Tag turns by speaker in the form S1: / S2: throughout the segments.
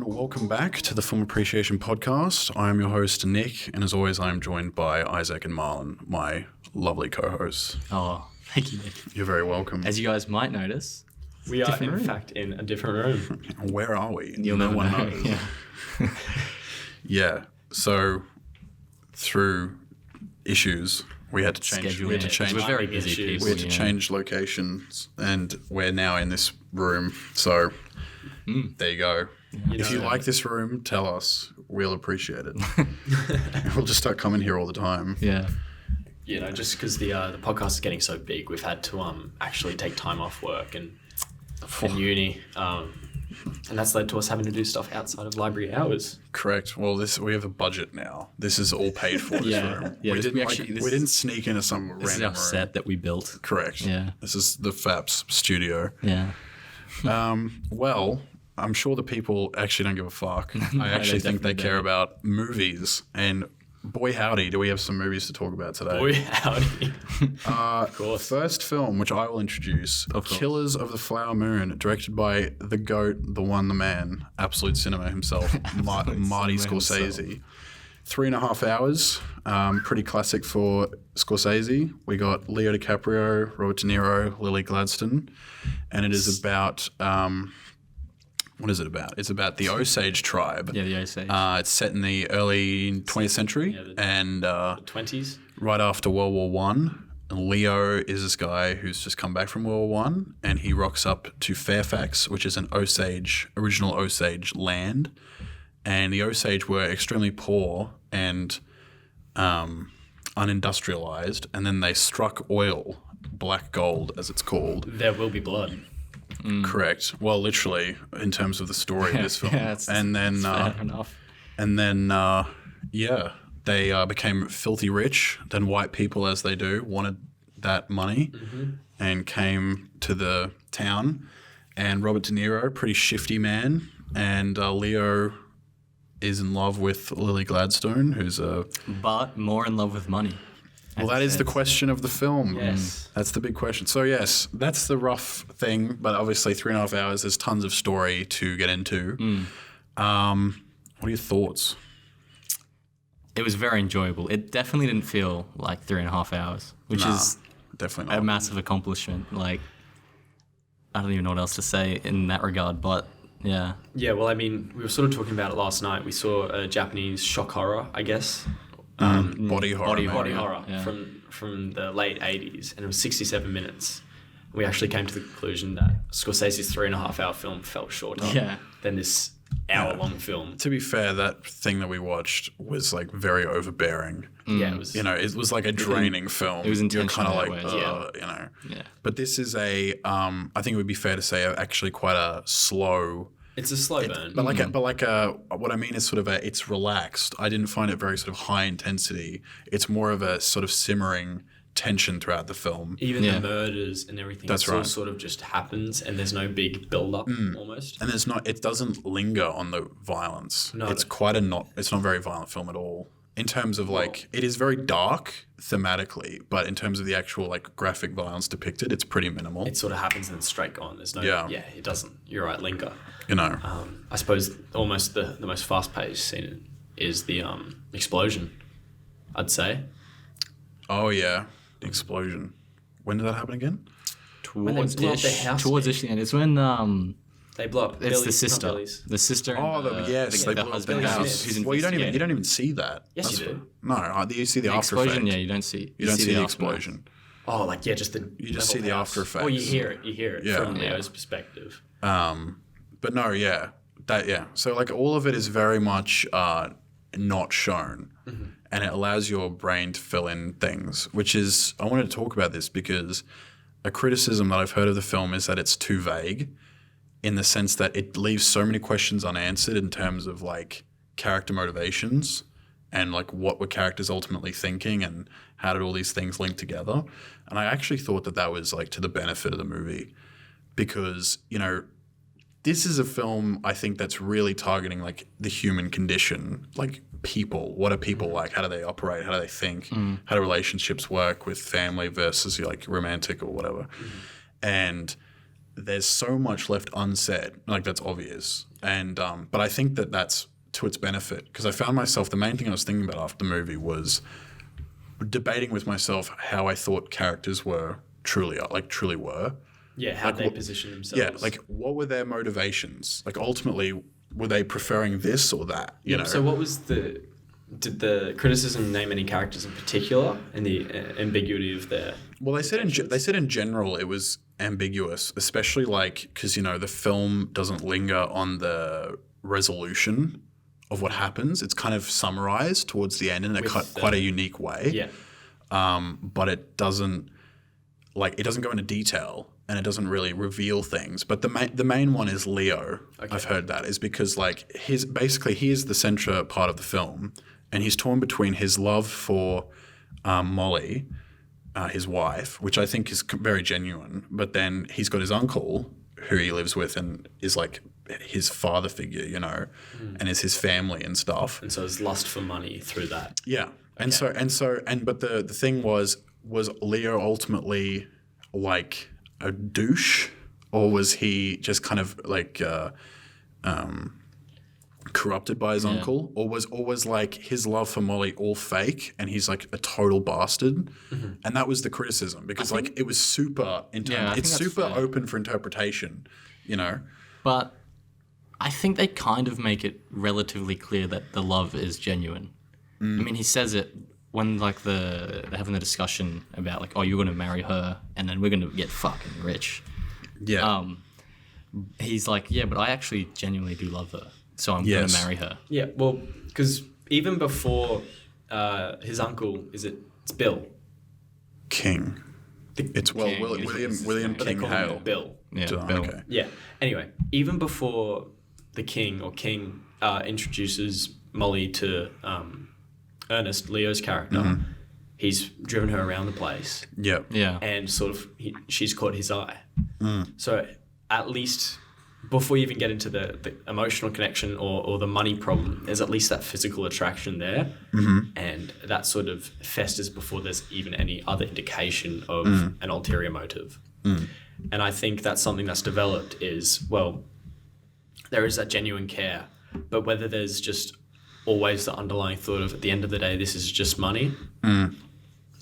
S1: welcome back to the Film Appreciation Podcast. I am your host, Nick, and as always, I am joined by Isaac and Marlon, my lovely co-hosts.
S2: Oh, thank you, Nick.
S1: You're very welcome.
S2: As you guys might notice,
S3: we are in fact in a different room.
S1: Where are we?
S2: No one
S1: knows.
S2: Yeah.
S1: Yeah. So through issues, we had to change.
S2: We're very busy people.
S1: We had to change locations, and we're now in this room. So there you go. If you like this room, tell us. We'll appreciate it. We'll just start coming here all the time.
S2: Yeah.
S3: You know, just because the podcast is getting so big, we've had to actually take time off work and uni, and that's led to us having to do stuff outside of library hours.
S1: Correct. Well, we have a budget now. This is all paid for. This room.
S2: Yeah.
S1: We didn't sneak into some random
S2: This is our
S1: room.
S2: set that we built.
S1: Correct.
S2: Yeah.
S1: This is the FAPS studio.
S2: Yeah.
S1: Well, I'm sure the people actually don't give a fuck. I actually think they care about movies. And boy howdy, do we have some movies to talk about today.
S3: Boy howdy.
S1: Of course. First film, which I will introduce, Killers of the Flower Moon, directed by the GOAT, the one, the man, Absolute Cinema himself, Marty Scorsese. 3.5 hours, pretty classic for Scorsese. We got Leo DiCaprio, Robert De Niro, Lily Gladstone, and it is about... what is it about? It's about the Osage tribe.
S2: Yeah, the Osage.
S1: It's set in the early 20th century and
S3: the 20s.
S1: Right after World War One. Leo is this guy who's just come back from World War One, and he rocks up to Fairfax, which is an original Osage land. And the Osage were extremely poor and unindustrialized, and then they struck oil, black gold as it's called.
S3: There will be blood.
S1: Correct. Well, literally, in terms of the story of this film. And then,
S2: fair enough.
S1: And then, they became filthy rich. Then white people, as they do, wanted that money and came to the town. And Robert De Niro, pretty shifty man, and Leo is in love with Lily Gladstone, who's
S2: But more in love with money.
S1: Well, that is the question of the film.
S3: Yes.
S1: That's the big question. So, yes, that's the rough thing, but obviously 3.5 hours, there's tons of story to get into. What are your thoughts?
S2: It was very enjoyable. It definitely didn't feel like 3.5 hours, which is
S1: definitely not
S2: a massive accomplishment. Like, I don't even know what else to say in that regard, but yeah.
S3: Yeah, well, I mean, we were sort of talking about it last night. We saw a Japanese shock horror, I guess.
S1: Body horror.
S3: Body horror
S2: yeah.
S3: from the late 80s, and it was 67 minutes. We actually came to the conclusion that Scorsese's 3.5 hour film felt shorter than this hour-long film.
S1: To be fair, that thing that we watched was like very overbearing.
S3: Yeah, it was.
S1: You know, it was like a draining film.
S2: It was intentional.
S1: You're kind of like, you know.
S2: Yeah.
S1: But this is I think it would be fair to say, actually quite a slow.
S3: It's a slow burn.
S1: But what I mean is sort of it's relaxed. I didn't find it very sort of high intensity. It's more of a sort of simmering tension throughout the film.
S3: Even the murders and everything.
S1: That's
S3: all
S1: right.
S3: sort of just happens, and there's no big build-up almost.
S1: And it doesn't linger on the violence.
S3: No.
S1: It's it's not a very violent film at all. In terms of it is very dark thematically, but in terms of the actual like graphic violence depicted, it's pretty minimal.
S3: It sort of happens and then straight gone. There's no, it doesn't. You're right, linger.
S1: You know,
S3: I suppose almost the most fast-paced scene is the explosion, I'd say.
S1: Oh yeah, the explosion. When did that happen again?
S3: When they blow up their house.
S2: Towards the end. It's when
S3: they blow up.
S2: it's the sister. The sister.
S1: Oh, they blow up the house. Well, you don't even see that.
S3: Yes, you do.
S1: No, you see the after
S2: explosion.
S1: effect.
S2: Yeah, you don't see.
S1: You don't see the explosion.
S3: Oh, just the.
S1: You just see the after effects.
S3: Or you hear it from Leo's perspective.
S1: But no, So like all of it is very much not shown, and it allows your brain to fill in things. Which is, I wanted to talk about this because a criticism that I've heard of the film is that it's too vague, in the sense that it leaves so many questions unanswered in terms of like character motivations and like what were characters ultimately thinking and how did all these things link together. And I actually thought that was like to the benefit of the movie, because this is a film I think that's really targeting like the human condition, like people. What are people like? How do they operate? How do they think? How do relationships work with family versus like romantic or whatever? And there's so much left unsaid. Like, that's obvious. And but I think that that's to its benefit, because I found myself, the main thing I was thinking about after the movie was debating with myself how I thought characters were truly were.
S3: Yeah, how they position themselves.
S1: Yeah, like what were their motivations? Like ultimately, were they preferring this or that? You know?
S3: So what was did the criticism name any characters in particular and the ambiguity of their?
S1: Well, they said in general it was ambiguous, especially like because the film doesn't linger on the resolution of what happens. It's kind of summarized towards the end in quite a unique way.
S3: Yeah.
S1: But it doesn't go into detail and it doesn't really reveal things. But the main one is Leo. Okay. I've heard that is because like he is the central part of the film, and he's torn between his love for Molly, his wife, which I think is very genuine. But then he's got his uncle who he lives with and is like his father figure, and is his family and stuff.
S3: And so his lust for money through that.
S1: Yeah. And but the thing was Leo ultimately like a douche, or was he just kind of like corrupted by his uncle, or was like his love for Molly all fake and he's like a total bastard? Mm-hmm. And that was the criticism, because it was super it's super fair. Open for interpretation,
S2: But I think they kind of make it relatively clear that the love is genuine. I mean, he says it when like they're having the discussion about like, oh, you're going to marry her and then we're going to get fucking rich.
S1: Yeah.
S2: He's like, yeah, but I actually genuinely do love her, so I'm going to marry her.
S3: Yeah, well, because even before his uncle, it's Bill
S1: King. William King Hale.
S3: Bill.
S2: Yeah, Bill.
S1: Okay.
S3: Yeah. Anyway, even before the King introduces Molly to Ernest, Leo's character, he's driven her around the place.
S1: Yeah.
S2: Yeah.
S3: And sort of she's caught his eye. So at least before you even get into the emotional connection or the money problem, there's at least that physical attraction there. Mm-hmm. And that sort of festers before there's even any other indication of an ulterior motive. And I think that's something that's developed is, well, there is that genuine care, but whether there's just always the underlying thought of, at the end of the day, this is just money. I'm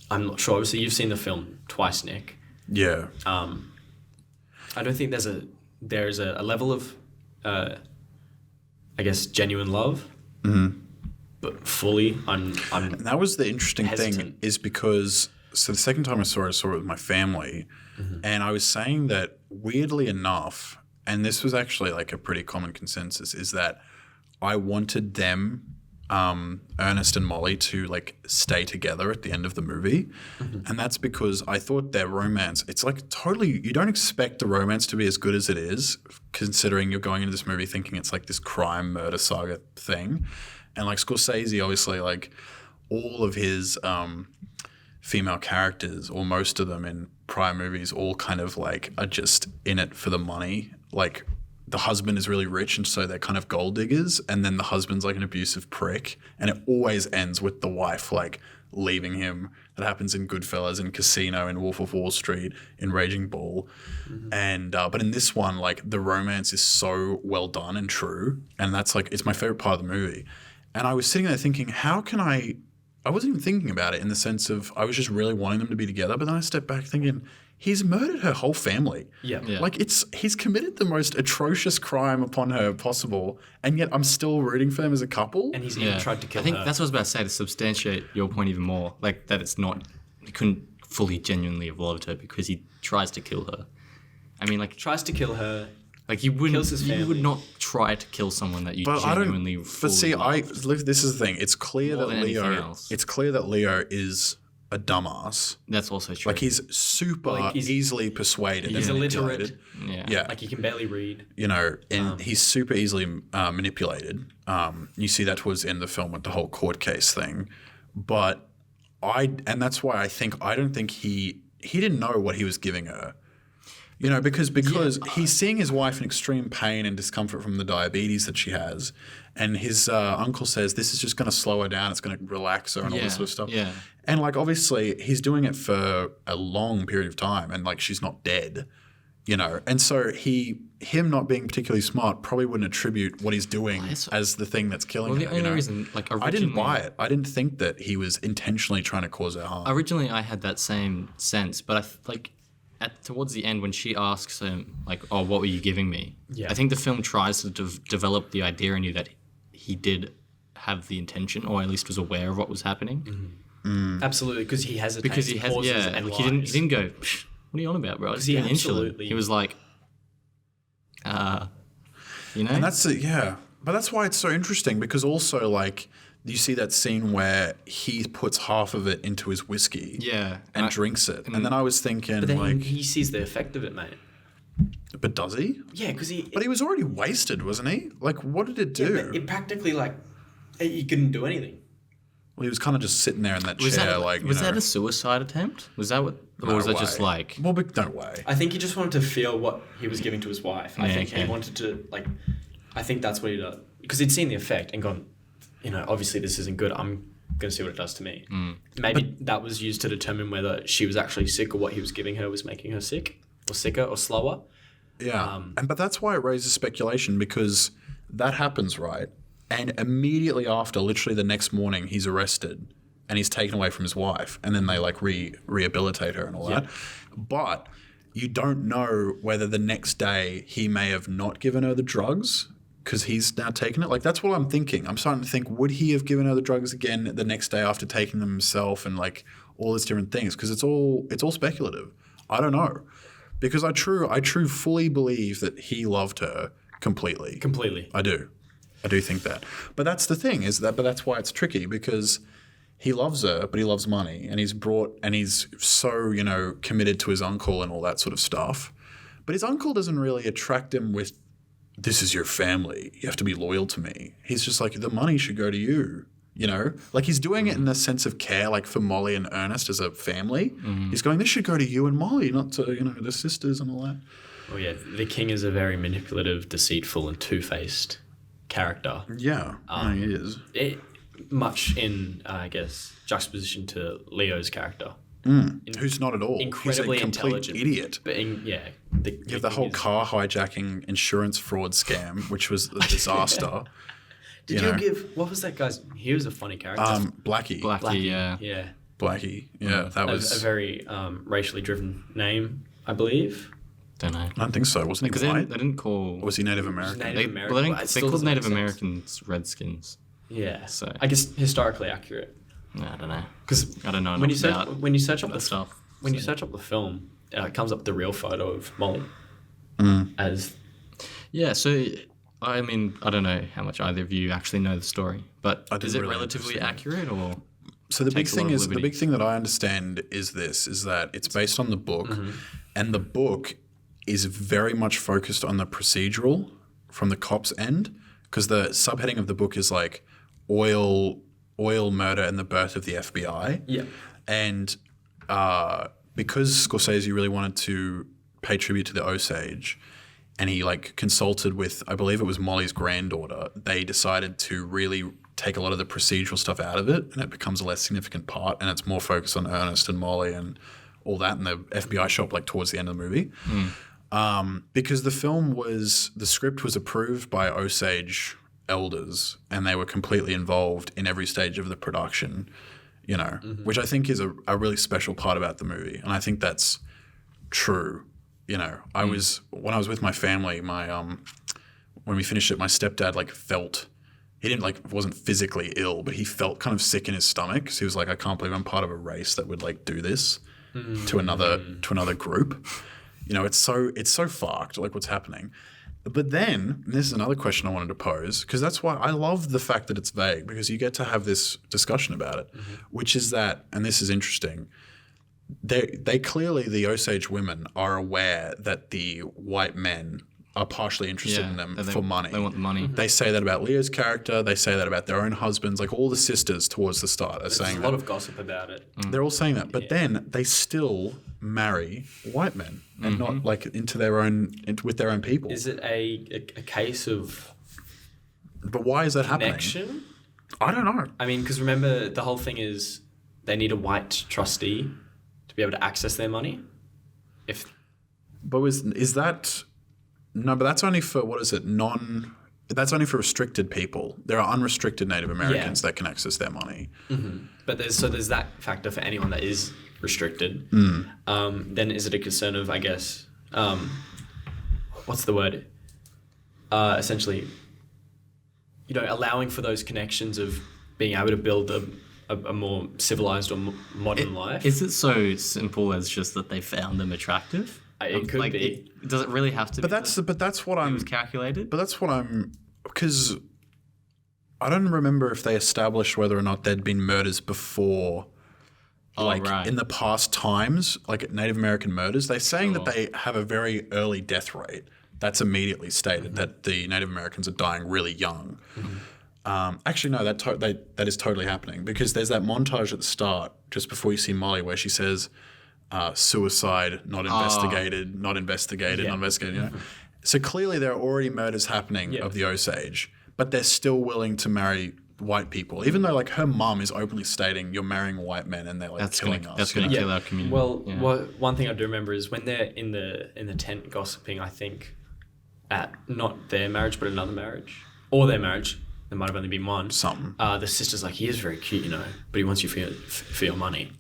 S3: not sure. Obviously, you've seen the film twice, Nick.
S1: Yeah.
S3: I don't think there's a level of, I guess, genuine love. But fully, I'm
S1: and that was the interesting
S3: hesitant.
S1: thing, is because the second time I saw it with my family, and I was saying that weirdly enough, and this was actually like a pretty common consensus, is that I wanted them, Ernest and Molly, to like stay together at the end of the movie. And that's because I thought their romance, it's like totally, you don't expect the romance to be as good as it is, considering you're going into this movie thinking it's like this crime murder saga thing. And like Scorsese, obviously, like all of his female characters, or most of them in prior movies, all kind of like are just in it for the money. Like the husband is really rich and so they're kind of gold diggers, and then the husband's like an abusive prick, and it always ends with the wife like leaving him. That happens in Goodfellas, in Casino, in Wolf of Wall Street, in Raging Bull. And but in this one, like the romance is so well done and true, and that's like, it's my favorite part of the movie. And I was sitting there thinking, how can I wasn't even thinking about it in the sense of I was just really wanting them to be together, but then I stepped back thinking, he's murdered her whole family.
S3: Yeah.
S1: Like he's committed the most atrocious crime upon her possible, and yet I'm still rooting for them as a couple.
S3: And he's even tried to kill her.
S2: I think that's what I was about to say, to substantiate your point even more. Like that it's not, he couldn't fully genuinely have loved her because he tries to kill her. I mean, like
S3: tries to kill her.
S2: Like you wouldn't,
S3: kills his family.
S2: you would not try to kill someone that you genuinely.
S1: But see, this is the thing. It's clear that Leo is a dumbass.
S2: That's also true.
S1: Like he's super easily persuaded.
S3: He's
S1: and
S3: illiterate.
S2: Yeah.
S3: Like he can barely read.
S1: And he's super easily manipulated. You see that towards the end of the film with the whole court case thing. But that's why I don't think he didn't know what he was giving her. Because he's seeing his wife in extreme pain and discomfort from the diabetes that she has, and his uncle says this is just going to slow her down, it's going to relax her and all this sort of stuff.
S2: Yeah.
S1: And like obviously he's doing it for a long period of time, and like she's not dead. And so him not being particularly smart probably wouldn't attribute what he's doing as the thing that's killing
S2: Well,
S1: her.
S2: the only reason, like, originally,
S1: I didn't buy it. I didn't think that he was intentionally trying to cause her harm.
S2: Originally, I had that same sense, but towards the end when she asks him, like, "Oh, what were you giving me?"
S3: Yeah.
S2: I think the film tries to develop the idea in you that he did have the intention, or at least was aware of what was happening.
S3: Absolutely, because he hesitates.
S2: Because he has,
S3: pauses,
S2: yeah,
S3: and
S2: like, he didn't go, "Psh, what are you on about, bro?"
S3: he
S2: Initially,
S3: absolutely-
S2: he was like,
S1: And that's it, yeah. But that's why it's so interesting, because also, like, you see that scene where he puts half of it into his whiskey
S2: yeah,
S1: and drinks it. And then I was thinking,
S3: But then
S1: like,
S3: he sees the effect of it, mate.
S1: but does he?
S3: Yeah, because
S1: But he was already wasted, wasn't he? Like, what did it do?
S3: it practically, like, he couldn't do anything.
S1: Well, he was kind of just sitting there in that
S2: was
S1: chair,
S2: that
S1: like,
S2: was that a suicide attempt? Was that what, or
S1: no
S2: was that
S1: way.
S2: just like?
S1: Well, but no way.
S3: I think he just wanted to feel what he was giving to his wife. I think
S2: okay.
S3: he wanted to, like, I think that's what he did. Because he'd seen the effect and gone, obviously this isn't good. I'm going to see what it does to me. Maybe that was used to determine whether she was actually sick or what he was giving her was making her sick or sicker or slower.
S1: Yeah. But that's why it raises speculation, because that happens, right? And immediately after, literally the next morning, he's arrested and he's taken away from his wife, and then they like rehabilitate her and all that. But you don't know whether the next day he may have not given her the drugs because he's now taken it. Like, that's what I'm thinking. I'm starting to think, would he have given her the drugs again the next day after taking them himself, and like all these different things? Because it's all speculative. I don't know, because I fully believe that he loved her completely.
S3: Completely.
S1: I do think that. But that's the thing, but that's why it's tricky, because he loves her, but he loves money, and he's so, committed to his uncle and all that sort of stuff. But his uncle doesn't really attract him with, this is your family, you have to be loyal to me. He's just like, the money should go to you, Like, he's doing it in a sense of care, like for Molly and Ernest as a family. He's going, this should go to you and Molly, not to, the sisters and all that.
S3: Oh, yeah. The king is a very manipulative, deceitful, and two-faced character.
S1: Yeah, he is.
S3: Much in, I guess, juxtaposition to Leo's character.
S1: Who's not at all.
S3: Incredibly
S1: He's a complete
S3: intelligent.
S1: idiot.
S3: But
S1: You have the whole car hijacking insurance fraud scam, which was a disaster.
S3: Did you give, what was that guy's, he was a funny character.
S1: Blackie.
S2: Blackie, yeah.
S3: Yeah.
S1: Blackie. Yeah, that was...
S3: A very racially driven name, I believe.
S2: Don't know.
S1: I don't think so. Wasn't he
S2: Because they
S1: white?
S2: didn't call.
S1: Or was he Native American?
S3: Native American.
S2: Well,
S3: Well, it
S2: they
S3: still
S2: called
S3: doesn't make
S2: Native
S3: sense.
S2: Americans Redskins.
S3: Yeah.
S2: So-
S3: I guess historically accurate.
S2: I don't know.
S3: Because
S2: I don't know
S3: when you
S2: enough
S3: search
S2: about
S3: when you search up
S2: that
S3: the
S2: stuff.
S3: when you search up the film, it comes up the real photo of Molly as
S2: Yeah, so I mean, I don't know how much either of you actually know the story, but
S1: I didn't
S2: is it
S1: really
S2: relatively
S1: understand.
S2: accurate, or
S1: So the big
S2: takes a lot
S1: thing
S2: of
S1: is, the
S2: liberty?
S1: big thing that I understand is that it's based on the book, and the book is very much focused on the procedural from the cops' end, because the subheading of the book is like oil murder and the birth of the FBI.
S3: yeah.
S1: And because Scorsese really wanted to pay tribute to the Osage, and he like consulted with, I believe it was Molly's granddaughter, they decided to really take a lot of the procedural stuff out of it, and it becomes a less significant part, and it's more focused on Ernest and Molly and all that, and the FBI shop like towards the end of the movie. Because the script was approved by Osage elders, and they were completely involved in every stage of the production, which I think is a really special part about the movie. And I think that's true. When I was with my family, when we finished it, my stepdad wasn't physically ill, but he felt kind of sick in his stomach. So he was like, I can't believe I'm part of a race that would like do this to another group. It's so fucked, like what's happening. But then, and this is another question I wanted to pose, because that's why I love the fact that it's vague, because you get to have this discussion about it, which is that, and this is interesting, they clearly, the Osage women are aware that the white men are partially interested in them for money.
S2: They want the money.
S1: They say that about Leo's character. They say that about their own husbands. Like all the sisters towards the start are saying
S3: There's a lot of gossip about it.
S1: They're all saying that. But then they still marry white men and not like with their own people.
S3: Is it a case of
S1: But why is that happening?
S3: connection?
S1: I don't know.
S3: I mean, because remember, the whole thing is they need a white trustee to be able to access their money.
S1: But is that no? But that's only for what is it? That's only for restricted people. There are unrestricted Native Americans that can access their money.
S3: But there's that factor for anyone that is restricted. Then is it a concern of, I guess, what's the word? Essentially, allowing for those connections of being able to build a more civilized or modern life.
S2: Is it so simple as just that they found them attractive?
S3: It could be.
S2: Does it really have to be?
S1: But that's what
S2: It was calculated?
S1: But that's what because I don't remember if they established whether or not there'd been murders before. In the past times, like Native American murders, they're saying that they have a very early death rate. That's immediately stated that the Native Americans are dying really young. Actually, no, that is totally happening because there's that montage at the start, just before you see Molly, where she says, suicide, not investigated, not investigated, not investigated. So clearly there are already murders happening of the Osage, but they're still willing to marry white people, even though like her mum is openly stating you're marrying white men and they're like killing us.
S2: That's going to kill our community.
S3: Well, one thing I do remember is when they're in the tent gossiping, I think at not their marriage but another marriage or their marriage. There might have only been one.
S1: Something.
S3: The sister's like, he is very cute, but he wants you for your money.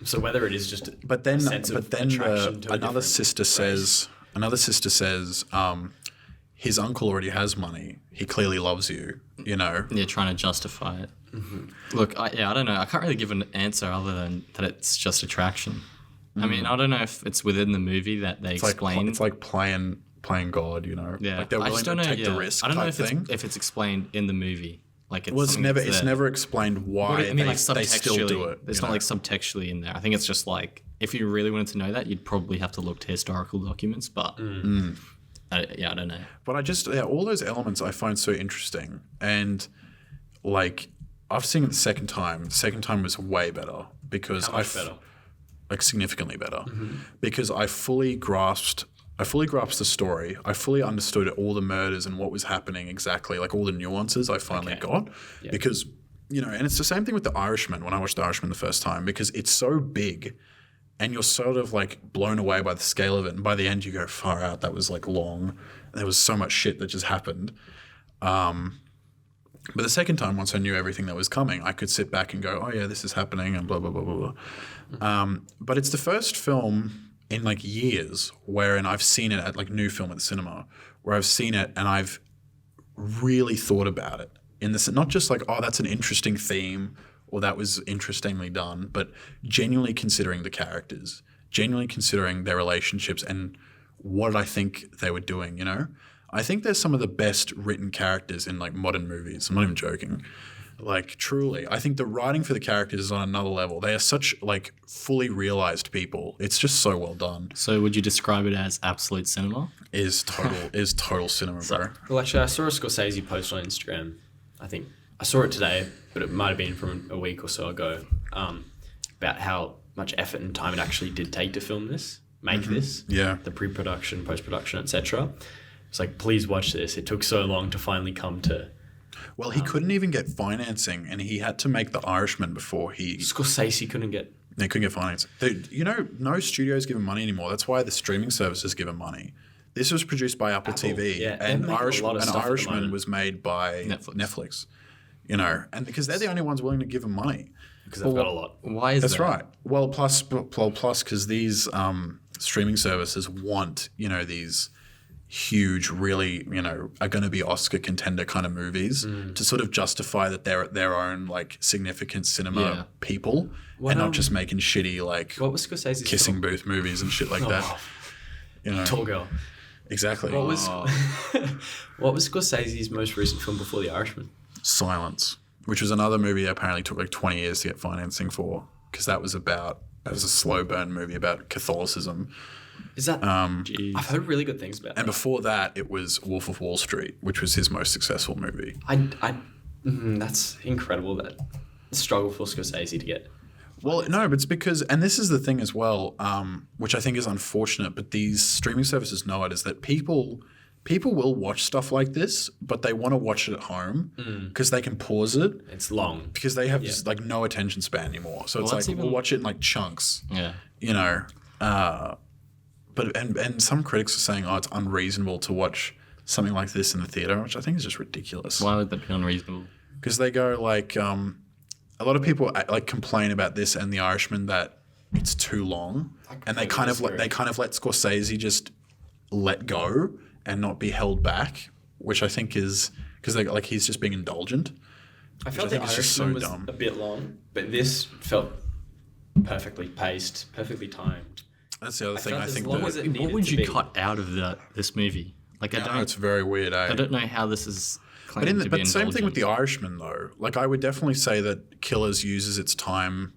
S3: So whether it is just a sense of attraction to
S1: another sister says, his uncle already has money. He clearly loves you,
S2: Yeah, trying to justify it. Look, I don't know. I can't really give an answer other than that it's just attraction. I mean, I don't know if it's within the movie that they explain.
S1: It's like playing God,
S2: Yeah,
S1: like they're willing to take the risk.
S2: I don't know if it's explained in the movie. Like
S1: it's never explained why they still do it.
S2: It's not like subtextually in there. I think it's just like if you really wanted to know that, you'd probably have to look to historical documents. But I don't know.
S1: But all those elements I find so interesting, and like I've seen it the second time. The second time was way better because
S3: better?
S1: Like significantly better, because I fully grasped the story. I fully understood all the murders and what was happening exactly, like all the nuances I finally got. Yeah. Because, and it's the same thing with The Irishman when I watched The Irishman the first time, because it's so big and you're sort of like blown away by the scale of it. And by the end you go, far out, that was like long. There was so much shit that just happened. But the second time, once I knew everything that was coming, I could sit back and go, oh yeah, this is happening and blah, blah, blah, blah, blah. But it's the first film in like years wherein I've seen it at like new film at the cinema, where I've seen it and I've really thought about it in this, not just like, oh, that's an interesting theme or that was interestingly done, but genuinely considering the characters, genuinely considering their relationships and what I think they were doing, I think they're some of the best written characters in like modern movies. I'm not even joking. Like truly, I think the writing for the characters is on another level. They are such like fully realized people. It's just so well done.
S2: So would you describe it as absolute cinema?
S1: Is total cinema, bro.
S3: Well, actually, I saw a Scorsese post on Instagram. I think I saw it today, but it might have been from a week or so ago, about how much effort and time it actually did take to film this, make this, the pre-production, post-production, etc. It's like, please watch this. It took so long to finally come to.
S1: Well, he couldn't even get financing, and he had to make The Irishman before he.
S3: Scorsese couldn't get.
S1: They couldn't get financing. No studios give him money anymore. That's why the streaming services give him money. This was produced by Apple TV, and Irishman was made by Netflix. And because they're the only ones willing to give him money.
S3: Because they've got a lot.
S2: Why is that?
S1: That's right. Well, plus because these streaming services want these huge, really, are going to be Oscar contender kind of movies to sort of justify that they're their own like significant cinema people and not just making shitty like
S3: what was Scorsese's
S1: kissing booth movies and shit like that.
S3: Tall Girl.
S1: Exactly.
S3: What was Scorsese's most recent film before The Irishman?
S1: Silence, which was another movie that apparently took like 20 years to get financing for, because that was a slow burn movie about Catholicism.
S3: Is that? I've heard really good things about.
S1: And before that, it was Wolf of Wall Street, which was his most successful movie.
S3: That's incredible, that struggle for Scorsese to get.
S1: Well, no, but it's because, and this is the thing as well, which I think is unfortunate, but these streaming services know it, is that people will watch stuff like this, but they want to watch it at home because they can pause it.
S3: It's long.
S1: Because they have just like no attention span anymore. So it's like we'll watch it in like chunks.
S2: Yeah.
S1: but and some critics are saying, oh, it's unreasonable to watch something like this in the theater, which I think is just ridiculous.
S2: Why would that be unreasonable?
S1: Because they go like, a lot of people like complain about this and The Irishman that it's too long, and they kind of let Scorsese just let go and not be held back, which I think is because they like he's just being indulgent.
S3: I felt The Irishman was a bit long, but this felt perfectly paced, perfectly timed.
S1: That's the other thing. I think
S3: what
S2: would you cut out of this movie? Like I don't.
S1: It's very weird.
S2: I don't know how this is. But
S1: same thing with The Irishman though. Like I would definitely say that Killers uses its time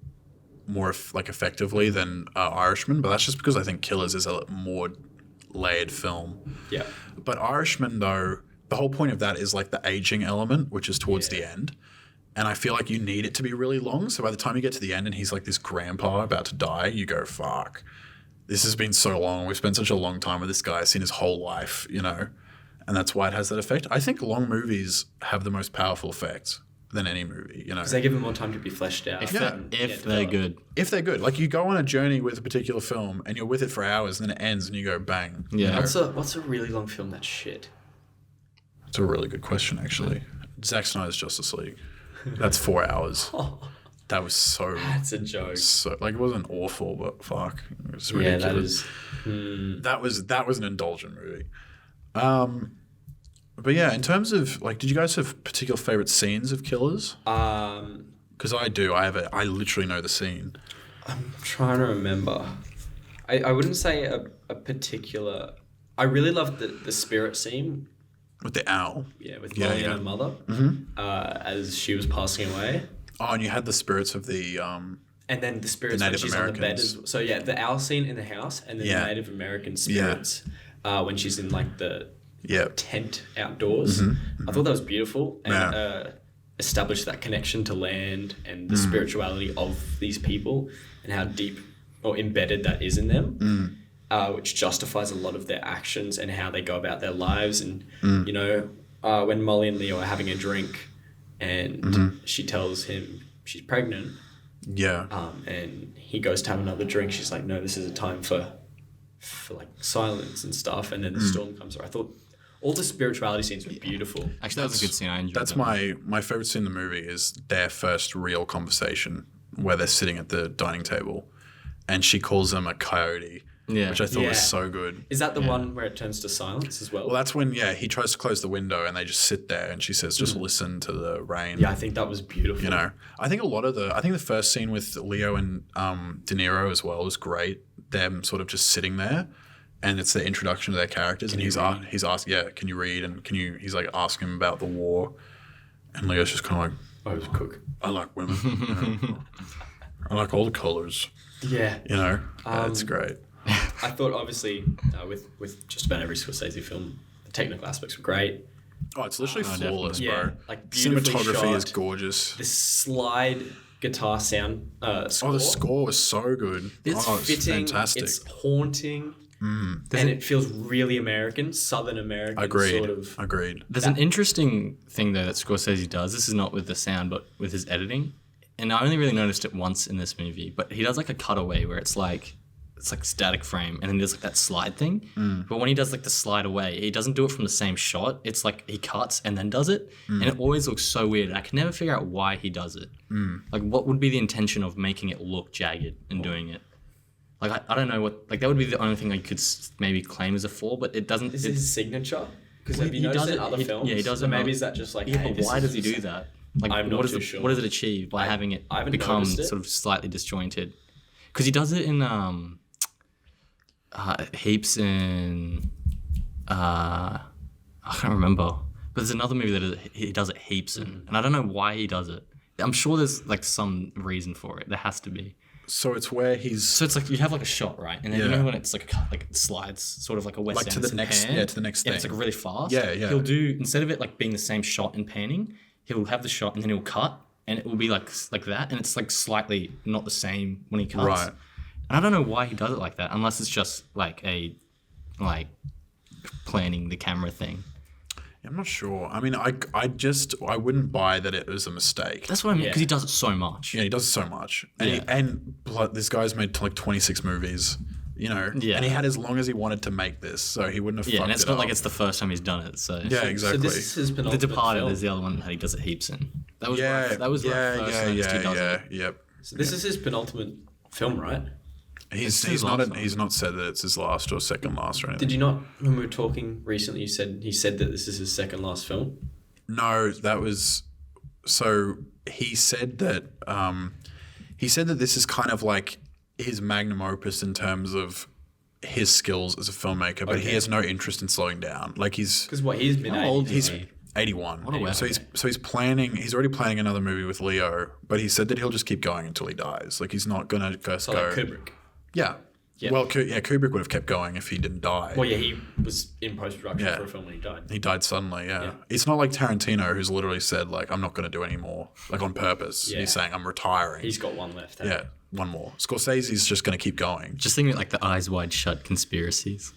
S1: more effectively than Irishman, but that's just because I think Killers is a more layered film.
S3: Yeah.
S1: But Irishman though, the whole point of that is like the aging element, which is towards the end. And I feel like you need it to be really long. So by the time you get to the end and he's like this grandpa about to die, you go, fuck, this has been so long. We've spent such a long time with this guy. I've seen his whole life, you know, and that's why it has that effect. I think long movies have the most powerful effects than any movie, you know.
S3: Because they give them more time to be fleshed out.
S2: If they're good.
S1: If they're good. Like you go on a journey with a particular film and you're with it for hours and then it ends and you go, bang.
S2: Yeah.
S1: You know?
S3: What's a really long film that's shit?
S1: It's a really good question, actually. Zack Snyder's Justice League. That's 4 hours. That was so...
S3: That's a joke.
S1: So, like, it wasn't awful, but fuck. It was ridiculous. That was an indulgent movie. But yeah, in terms of, like, did you guys have particular favourite scenes of Killers? Because I do. I literally know the scene.
S3: I'm trying to remember. I wouldn't say a particular... I really loved the spirit scene.
S1: With the owl.
S3: Yeah, with Molly and her mother. As she was passing away.
S1: Oh, and you had the spirits of the...
S3: and then the spirits when she's on the bed. So yeah, the owl scene in the house and then the Native American spirits when she's in like the tent outdoors. I thought that was beautiful and established that connection to land and the spirituality of these people and how deep or embedded that is in them. Which justifies a lot of their actions and how they go about their lives. And, you know, when Molly and Leo are having a drink and she tells him she's pregnant.
S1: Yeah.
S3: And he goes to have another drink. She's like, no, this is a time for like silence and stuff. And then the storm comes over. I thought all the spirituality scenes were beautiful.
S2: Actually, that was a good scene. I enjoyed
S1: That's my favorite scene in the movie is their first real conversation where they're sitting at the dining table and she calls him a coyote. Yeah. Which I thought was so good.
S3: Is that the one where it turns to silence as well?
S1: Well, that's when, he tries to close the window and they just sit there and she says, just listen to the rain.
S3: Yeah, I think that was beautiful.
S1: You know, I think the first scene with Leo and De Niro as well was great. Them sort of just sitting there and it's the introduction to their characters and he's asked, can you read? And he's like asking him about the war. And Leo's just kind of like,
S3: I was a cook.
S1: I like women. You know? I like all the colors.
S3: Yeah.
S1: You know, it's great.
S3: I thought, obviously, with just about every Scorsese film, the technical aspects were great.
S1: Oh, it's literally flawless, bro.
S3: Yeah, like
S1: cinematography
S3: shot.
S1: is gorgeous.
S3: The slide guitar sound score.
S1: Oh, the score was so good.
S3: It's fitting.
S1: Fantastic.
S3: It's haunting. And it feels really American, Southern American.
S1: Agreed.
S2: There's an interesting thing, though, that Scorsese does. This is not with the sound, but with his editing. And I only really noticed it once in this movie, but he does like a cutaway where it's like static frame and then there's like that slide thing. But when he does like the slide away, he doesn't do it from the same shot. It's like he cuts and then does it. And it always looks so weird. I can never figure out why he does it. Like what would be the intention of making it look jagged and doing it? Like I don't know what, like that would be the only thing I could maybe claim as a flaw, but it doesn't.
S3: Is it his signature? Because have you noticed it in other films?
S2: Yeah, he does
S3: so
S2: it.
S3: Maybe is that just like,
S2: but why does he do that? Like
S3: I'm not too sure.
S2: What does it achieve by having it become sort of slightly disjointed? Because he does it in heaps in I can't remember, but there's another movie that he does it heaps in, and I don't know why he does it. I'm sure there's like some reason for it. There has to be.
S1: So it's where
S2: So it's like you have like a shot, right? And then you know when it's like it slides, sort of like a Wes Anderson
S1: to the next,
S2: pan,
S1: to the next thing.
S2: It's like really fast.
S1: Yeah.
S2: He'll do, instead of it like being the same shot and panning, he'll have the shot and then he'll cut, and it will be like that, and it's like slightly not the same when he cuts.
S1: Right.
S2: And I don't know why he does it like that, unless it's just like planning the camera thing.
S1: I'm not sure. I mean, I wouldn't buy that it was a mistake.
S2: That's what I mean, because he does it so much.
S1: Yeah, he does it so much. And this guy's made like 26 movies, you know,
S2: Yeah.
S1: and he had as long as he wanted to make this, so he wouldn't have
S2: Yeah,
S1: fucked
S2: and it's
S1: it
S2: not
S1: up.
S2: like it's the first time he's done it. So
S1: Yeah, exactly.
S3: So this is his
S2: The
S3: penultimate
S2: Departed
S3: film.
S2: is the other one that he does it heaps in. That was
S1: yeah,
S2: that was the first noticed he does
S1: yeah,
S2: it.
S1: yep.
S3: So this is his penultimate film, right?
S1: He's
S2: his last one.
S1: he's not said that it's his last or second last or anything.
S3: Did you not, when we were talking recently, he said that this is his second last film?
S1: No, that was so he said that this is kind of like his magnum opus in terms of his skills as a filmmaker, but he
S3: Okay.
S1: has no interest in slowing down. Like he's
S3: Because he's been
S2: How old
S3: 80.
S2: is he?
S1: 81.
S2: What a weapon.
S1: So he's already planning another movie with Leo, but he said that he'll just keep going until he dies. Like he's not gonna first
S3: So
S1: go.
S3: like Kubrick.
S1: Yeah.
S3: Yeah.
S1: Well, Kubrick would have kept going if he didn't die.
S3: Well, yeah, he was in post-production
S1: Yeah.
S3: for a film when he died.
S1: He died suddenly, yeah.
S3: Yeah.
S1: It's not like Tarantino, who's literally said, like, I'm not going to do any more, like, on purpose.
S3: Yeah.
S1: He's saying, I'm retiring.
S3: He's got one left.
S1: yeah, one more. Scorsese's just going to keep going.
S2: Just thinking like the Eyes Wide Shut conspiracies,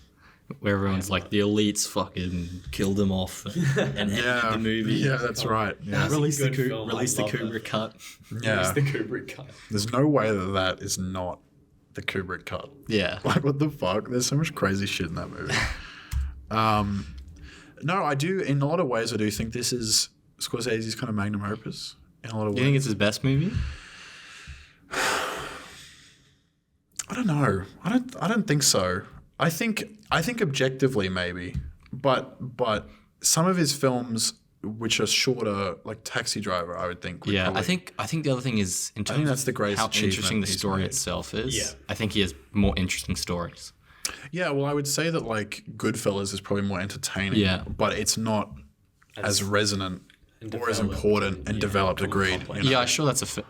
S2: where everyone's like the elites fucking killed him off and ended the movie.
S1: Yeah, that's right. Yeah.
S3: That's a
S2: Release the,
S3: good film. I
S2: release the
S3: love that.
S2: Kubrick cut.
S1: yeah.
S3: It's the Kubrick cut.
S1: There's no way that is not the Kubrick cut.
S2: Yeah.
S1: Like, what the fuck? There's so much crazy shit in that movie. No, I do, in a lot of ways, I do think this is Scorsese's kind of magnum opus in a lot of
S2: Do
S1: ways.
S2: you think it's his best movie?
S1: I don't know. I don't think so. I think objectively maybe, but some of his films which are shorter, like Taxi Driver, I would think. Would
S2: Yeah,
S1: probably,
S2: I think the other thing is in terms
S1: that's the
S2: of
S1: greatest
S2: how
S1: achievement
S2: interesting the
S1: he's
S2: story
S1: made.
S2: itself is.
S3: Yeah.
S2: I think he has more interesting stories.
S1: Yeah, well, I would say that like Goodfellas is probably more entertaining.
S2: Yeah.
S1: but it's not as resonant
S3: and
S1: or as
S3: developed
S1: important and developed. Agreed.
S3: complex.
S1: you know?
S2: Yeah, I'm sure that's a fair.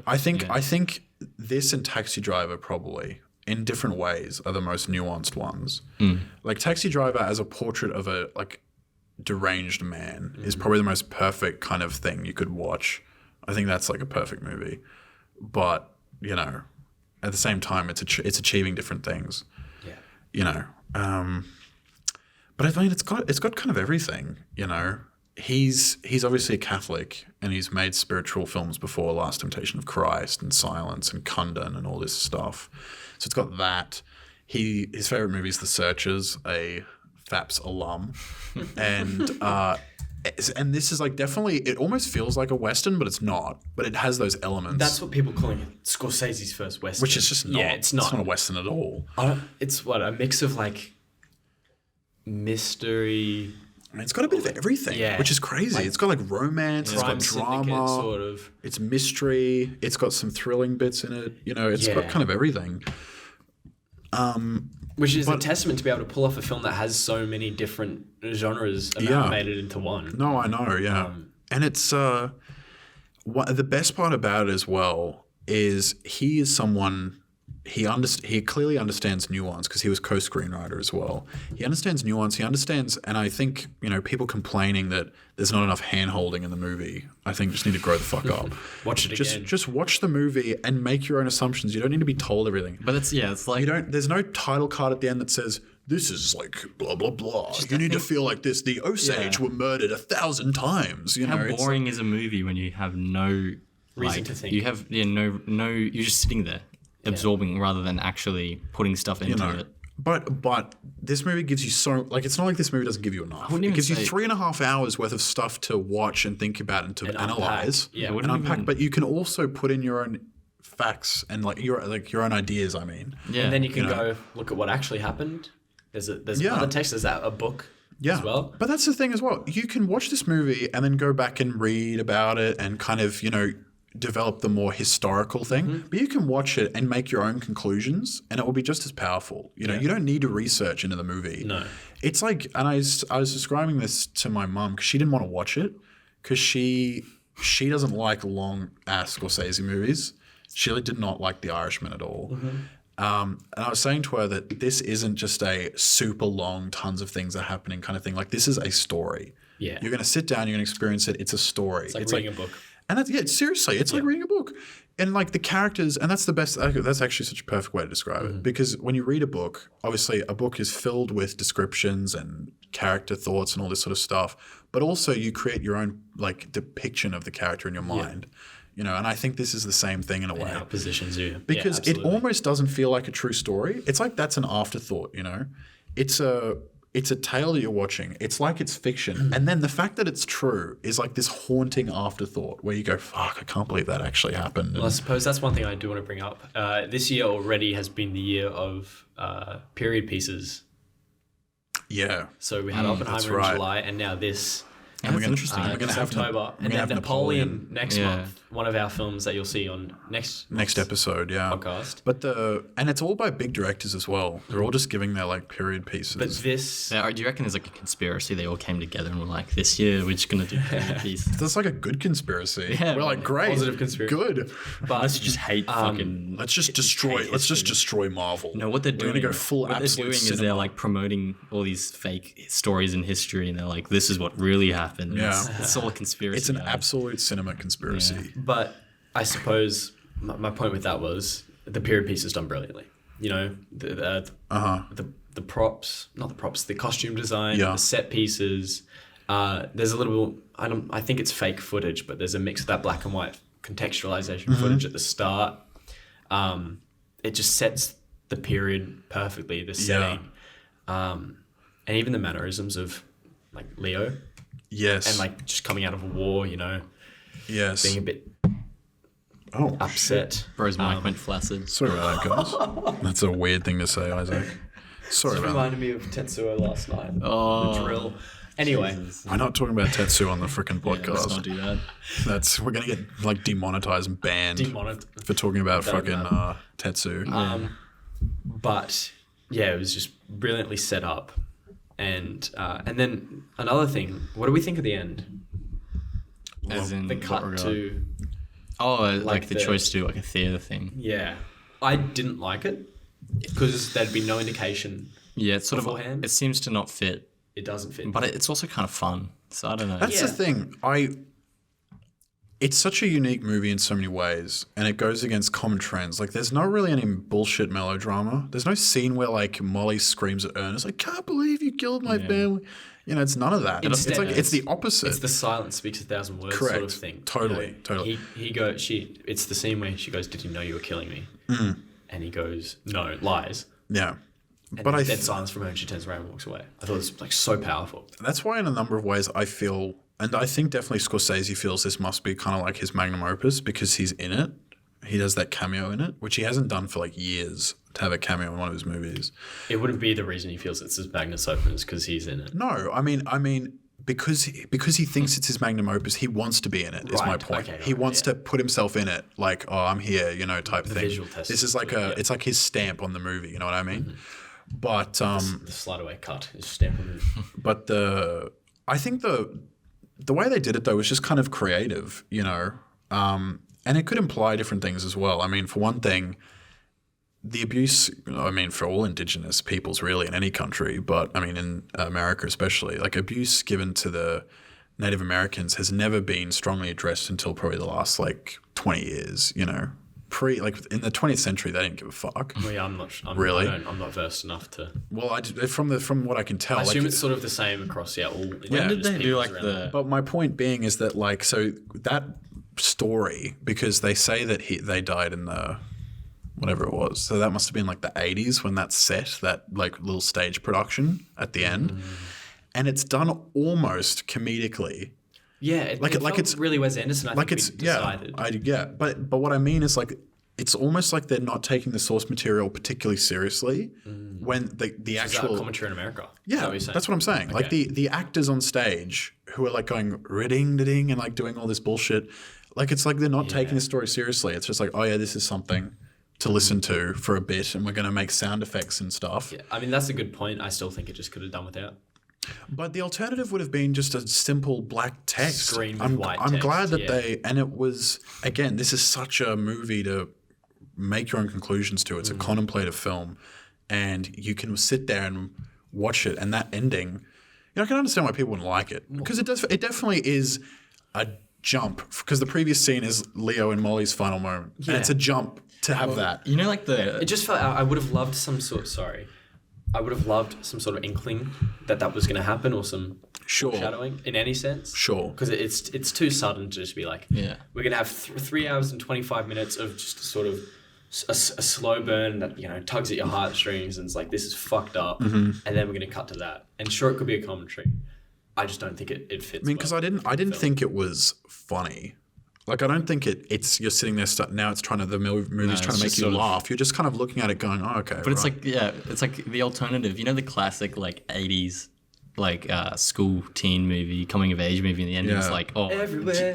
S1: I think
S2: yeah.
S1: I think this and Taxi Driver probably in different ways are the most nuanced ones. Like Taxi Driver as a portrait of a like deranged man is probably the most perfect kind of thing you could watch. I think that's like a perfect movie, but you know, at the same time, it's achieving different things.
S3: Yeah.
S1: You know, but I mean, it's got kind of everything. You know, he's obviously a Catholic and he's made spiritual films before, Last Temptation of Christ and Silence and Kundun and all this stuff. So it's got that. His favorite movie is The Searchers, a FAPS alum, and this is like definitely, it almost feels like a Western, but it's not. But it has those elements.
S3: That's what people calling it Scorsese's first Western.
S1: which is just not.
S3: Yeah, it's not.
S1: a Western at all.
S3: It's what, a mix of like mystery,
S1: I mean, it's got a bit of everything,
S3: Yeah.
S1: which is crazy.
S3: Like
S1: it's got like romance, it's
S3: crime
S1: got
S3: syndicate
S1: drama,
S3: sort of.
S1: it's mystery, it's got some thrilling bits in it. You know, it's got
S3: Yeah.
S1: kind of everything.
S3: Which is a testament to be able to pull off a film that has so many different genres amalgamated into one.
S1: No, I know, yeah. And it's the best part about it as well is he is someone he clearly understands nuance because he was co-screenwriter as well. He understands nuance. He understands, and I think people complaining that there's not enough hand-holding in the movie, I think just need to grow the fuck up.
S3: Watch it again.
S1: Just watch the movie and make your own assumptions. You don't need to be told everything.
S2: But it's like
S1: There's no title card at the end that says this is like blah blah blah. You need to feel like this. The Osage were murdered 1,000 times.
S2: how
S1: it's
S2: boring is a movie when you have no
S3: Reason to think.
S2: You have no. You're just sitting there absorbing rather than actually putting stuff into it.
S1: But this movie gives you so like it's not like this movie doesn't give you enough. It
S2: wouldn't even
S1: gives you
S2: say-
S1: 3.5 hours worth of stuff to watch and think about and to analyze
S3: unpack. Yeah,
S1: and
S2: wouldn't
S1: unpack.
S2: even-
S1: But you can also put in your own facts and like your own ideas. I mean,
S2: Yeah,
S3: And then you can
S1: know.
S3: go look at what actually happened. There's
S1: Yeah.
S3: other text. There's a book
S1: yeah.
S3: as well.
S1: But that's the thing as well. You can watch this movie and then go back and read about it and kind of develop the more historical thing. But you can watch it and make your own conclusions, and it will be just as powerful. You don't need to research into the movie.
S3: No.
S1: It's like, and I was describing this to my mum because she didn't want to watch it because she doesn't like long ass Scorsese movies. She did not like The Irishman at all. And I was saying to her that this isn't just a super long, tons of things are happening kind of thing. Like this is a story.
S3: Yeah.
S1: You're going to sit down, you're going to experience it. It's a story.
S3: It's like reading a book.
S1: And that's, seriously, it's like reading a book. And like the characters, and that's the best, that's actually such a perfect way to describe it. Because when you read a book, obviously a book is filled with descriptions and character thoughts and all this sort of stuff. But also you create your own like depiction of the character in your mind. you know, and I think this is the same thing in a way.
S3: How it positions you.
S1: Because it almost doesn't feel like a true story. It's like that's an afterthought, you know? It's a tale that you're watching. It's like it's fiction. And then the fact that it's true is like this haunting afterthought where you go, fuck, I can't believe that actually happened.
S3: Well, I suppose that's one thing I do want to bring up. This year already has been the year of period pieces.
S1: Yeah.
S3: So we had Oppenheimer in July, and now this.
S1: And we're going
S2: interesting.
S1: to have
S3: October, and then Napoleon next month. One of our films that you'll see on next
S1: episode,
S3: podcast.
S1: But and it's all by big directors as well. They're all just giving their like period pieces.
S3: But this,
S2: do you reckon there's like a conspiracy? They all came together and were like, "This year we're just gonna do period piece."
S1: That's like a good conspiracy.
S2: Yeah,
S1: we're like, great,
S3: positive conspiracy.
S1: good.
S3: but
S2: Let's just hate fucking.
S1: Let's just destroy. Let's just destroy Marvel.
S2: No, what they're doing.
S1: We're gonna go full
S2: what they're
S1: absolute
S2: doing is
S1: cinema.
S2: they're like promoting all these fake stories in history, and they're like, "This is what really happened."
S1: Yeah.
S2: It's all a conspiracy.
S1: It's an
S2: guys.
S1: absolute cinema conspiracy.
S3: but I suppose my point with that was the period piece is done brilliantly. You know, the props, not the props, the costume design, the set pieces. There's a little, I think it's fake footage, but there's a mix of that black and white contextualization footage at the start. It just sets the period perfectly, the setting, and even the mannerisms of like Leo.
S1: Yes.
S3: And like just coming out of a war, you know,
S1: yes.
S3: being a bit upset.
S2: Bro's mic went flaccid.
S1: Sorry about that, guys. That's a weird thing to say, Isaac. Sorry about that.
S3: Reminded me of Tetsuo last night.
S2: Oh,
S3: The drill. Anyway,
S1: We're not talking about Tetsu on the freaking
S2: let's
S1: podcast.
S2: not do that.
S1: We're gonna get like demonetized and banned for talking about fucking Tetsu.
S3: But yeah, it was just brilliantly set up. And then another thing, what do we think of the end?
S2: As in
S3: The
S2: what
S3: cut
S2: regard?
S3: to,
S2: like the choice to do like a theater thing.
S3: yeah. I didn't like it because there'd be no indication.
S2: Yeah, it's sort
S3: Beforehand?
S2: of. It seems to not fit,
S3: It doesn't fit.
S2: but it's also kind of fun. So I don't know.
S1: That's the thing. It's such a unique movie in so many ways, and it goes against common trends. Like, there's not really any bullshit melodrama. There's no scene where like Molly screams at Ernest, "I can't believe you killed my family." You know, it's none of that. It's
S3: Instead,
S1: like it's the opposite.
S3: It's the silence speaks 1,000 words
S1: Correct.
S3: sort of thing.
S1: Totally, totally.
S3: It's the scene where she goes, "Did you know you were killing me?" And he goes, "No, lies."
S1: Yeah.
S3: And
S1: But
S3: dead silence from her, and she turns around and walks away. I thought it was like so powerful.
S1: That's why in a number of ways I feel, and I think definitely Scorsese feels this must be kind of like his magnum opus because he's in it. He does that cameo in it, which he hasn't done for like years to have a cameo in one of his movies.
S3: It wouldn't be the reason he feels it's his magnus opus because he's in it.
S1: No, I mean because he thinks it's his magnum opus, he wants to be in it. Is my
S3: Right,
S1: point.
S3: okay,
S1: He
S3: right,
S1: wants to put himself in it, like, oh, I'm here, you know, type thing.
S3: visual test
S1: This is like it's like his stamp on the movie. You know what I mean? But
S3: The slide away cut is stamp on it.
S1: But I think the way they did it though was just kind of creative, you know, and it could imply different things as well. I mean, for one thing, the abuse. I mean, for all Indigenous peoples, really, in any country, but I mean, in America especially, like abuse given to the Native Americans has never been strongly addressed until probably the last like 20 years. You know, in the 20th century, they didn't give a fuck.
S3: Well, yeah, I'm not versed enough to.
S1: Well, from what I can tell,
S3: I assume it's sort of the same across all.
S2: When did they do like the?
S1: But my point being is that like so that story, because they say that they died in the whatever it was, so that must have been like the 80s when that's set, that like little stage production at the end, and it's done almost comedically.
S3: Yeah, it felt
S1: it's
S3: really Wes Anderson. I think
S1: it's
S3: decided.
S1: But what I mean is like it's almost like they're not taking the source material particularly seriously when the actual
S3: Is that commentary in America.
S1: Yeah, that's what I'm saying. Like the actors on stage who are like going ring-ding and like doing all this bullshit, like it's like they're not taking the story seriously. It's just like, oh yeah, this is something to listen to for a bit, and we're going to make sound effects and stuff.
S3: Yeah, I mean that's a good point. I still think it just could have done without.
S1: But the alternative would have been just a simple black text.
S3: Screen with
S1: I'm
S3: white
S1: I'm
S3: text,
S1: glad that and it was, again, this is such a movie to make your own conclusions to. It's a contemplative film, and you can sit there and watch it, and that ending, you know, I can understand why people wouldn't like it, because it definitely is a jump, because the previous scene is Leo and Molly's final moment, and it's a jump to have that.
S2: You know, like the.
S3: It just felt. I would have loved some sort. Sorry, I would have loved some sort of inkling that was going to happen, or some.
S1: Sure.
S3: foreshadowing in any sense.
S1: Sure.
S3: Because it's too sudden to just be like, we're gonna have 3 hours and 25 minutes of just sort of a slow burn that tugs at your heartstrings and it's like, this is fucked up, and then we're gonna cut to that. And sure, it could be a commentary. I just don't think it fits.
S1: I mean, because I didn't think it was funny. Like, I don't think it's you're sitting there now it's trying to the movie's trying to make you laugh. You're just kind of looking at it going, oh, okay.
S2: But it's like it's like the alternative. You know, the classic like 80s school teen movie, coming of age movie. In the end, it's like, oh,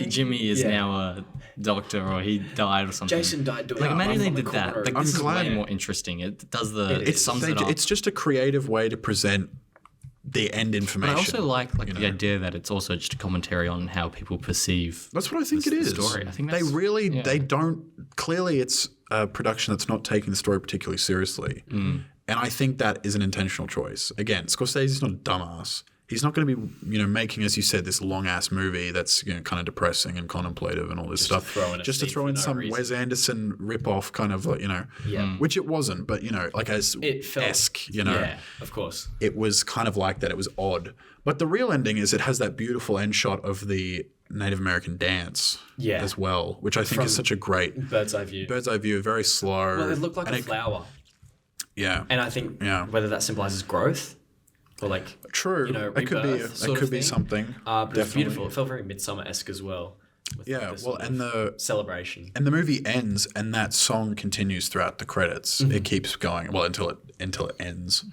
S2: Jimmy is now a doctor, or he died or something.
S3: Jason died doing.
S2: Like, imagine they did that. Like, this is way more interesting. It does it sums it up.
S1: It's just a creative way to present the end information.
S2: But I also like the idea that it's also just a commentary on how people perceive.
S1: That's what I think it is.
S2: Story. I think
S1: they really they don't. Clearly, it's a production that's not taking the story particularly seriously, and I think that is an intentional choice. Again, Scorsese's not a dumbass. He's not going to be, making, as you said, this long ass movie that's kind of depressing and contemplative and all this stuff. Just to throw in some Wes Anderson ripoff kind of, which it wasn't, but like as
S3: it felt,
S1: esque,
S3: Yeah, of course.
S1: It was kind of like that. It was odd, but the real ending is it has that beautiful end shot of the Native American dance, as well, which I think is such a great
S3: bird's eye view,
S1: very slow.
S3: Well, it looked like a flower.
S1: Yeah,
S3: and I think whether that symbolizes growth. Or like
S1: true, it could be something.
S3: But it's beautiful. It felt very Midsummer-esque as well.
S1: And the
S3: celebration,
S1: and the movie ends, and that song continues throughout the credits. It keeps going until it ends.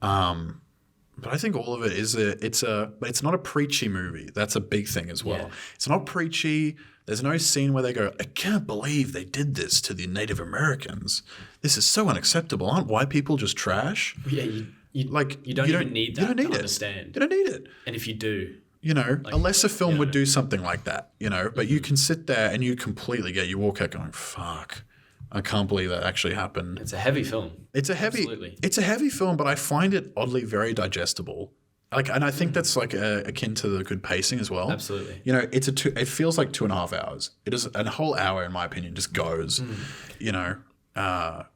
S1: But I think all of it is but it's not a preachy movie. That's a big thing as well. It's not preachy. There's no scene where they go, I can't believe they did this to the Native Americans. This is so unacceptable. Aren't white people just trash?
S3: Yeah, you don't even need that to understand.
S1: You don't need it.
S3: And if you do,
S1: a lesser film would do something like that, but you can sit there and you completely you walk out going, fuck, I can't believe that actually happened.
S3: It's a heavy film.
S1: It's a heavy film, but I find it oddly very digestible. And I think that's akin to the good pacing as well.
S3: Absolutely.
S1: It feels like 2.5 hours. It is a whole hour, in my opinion, just goes,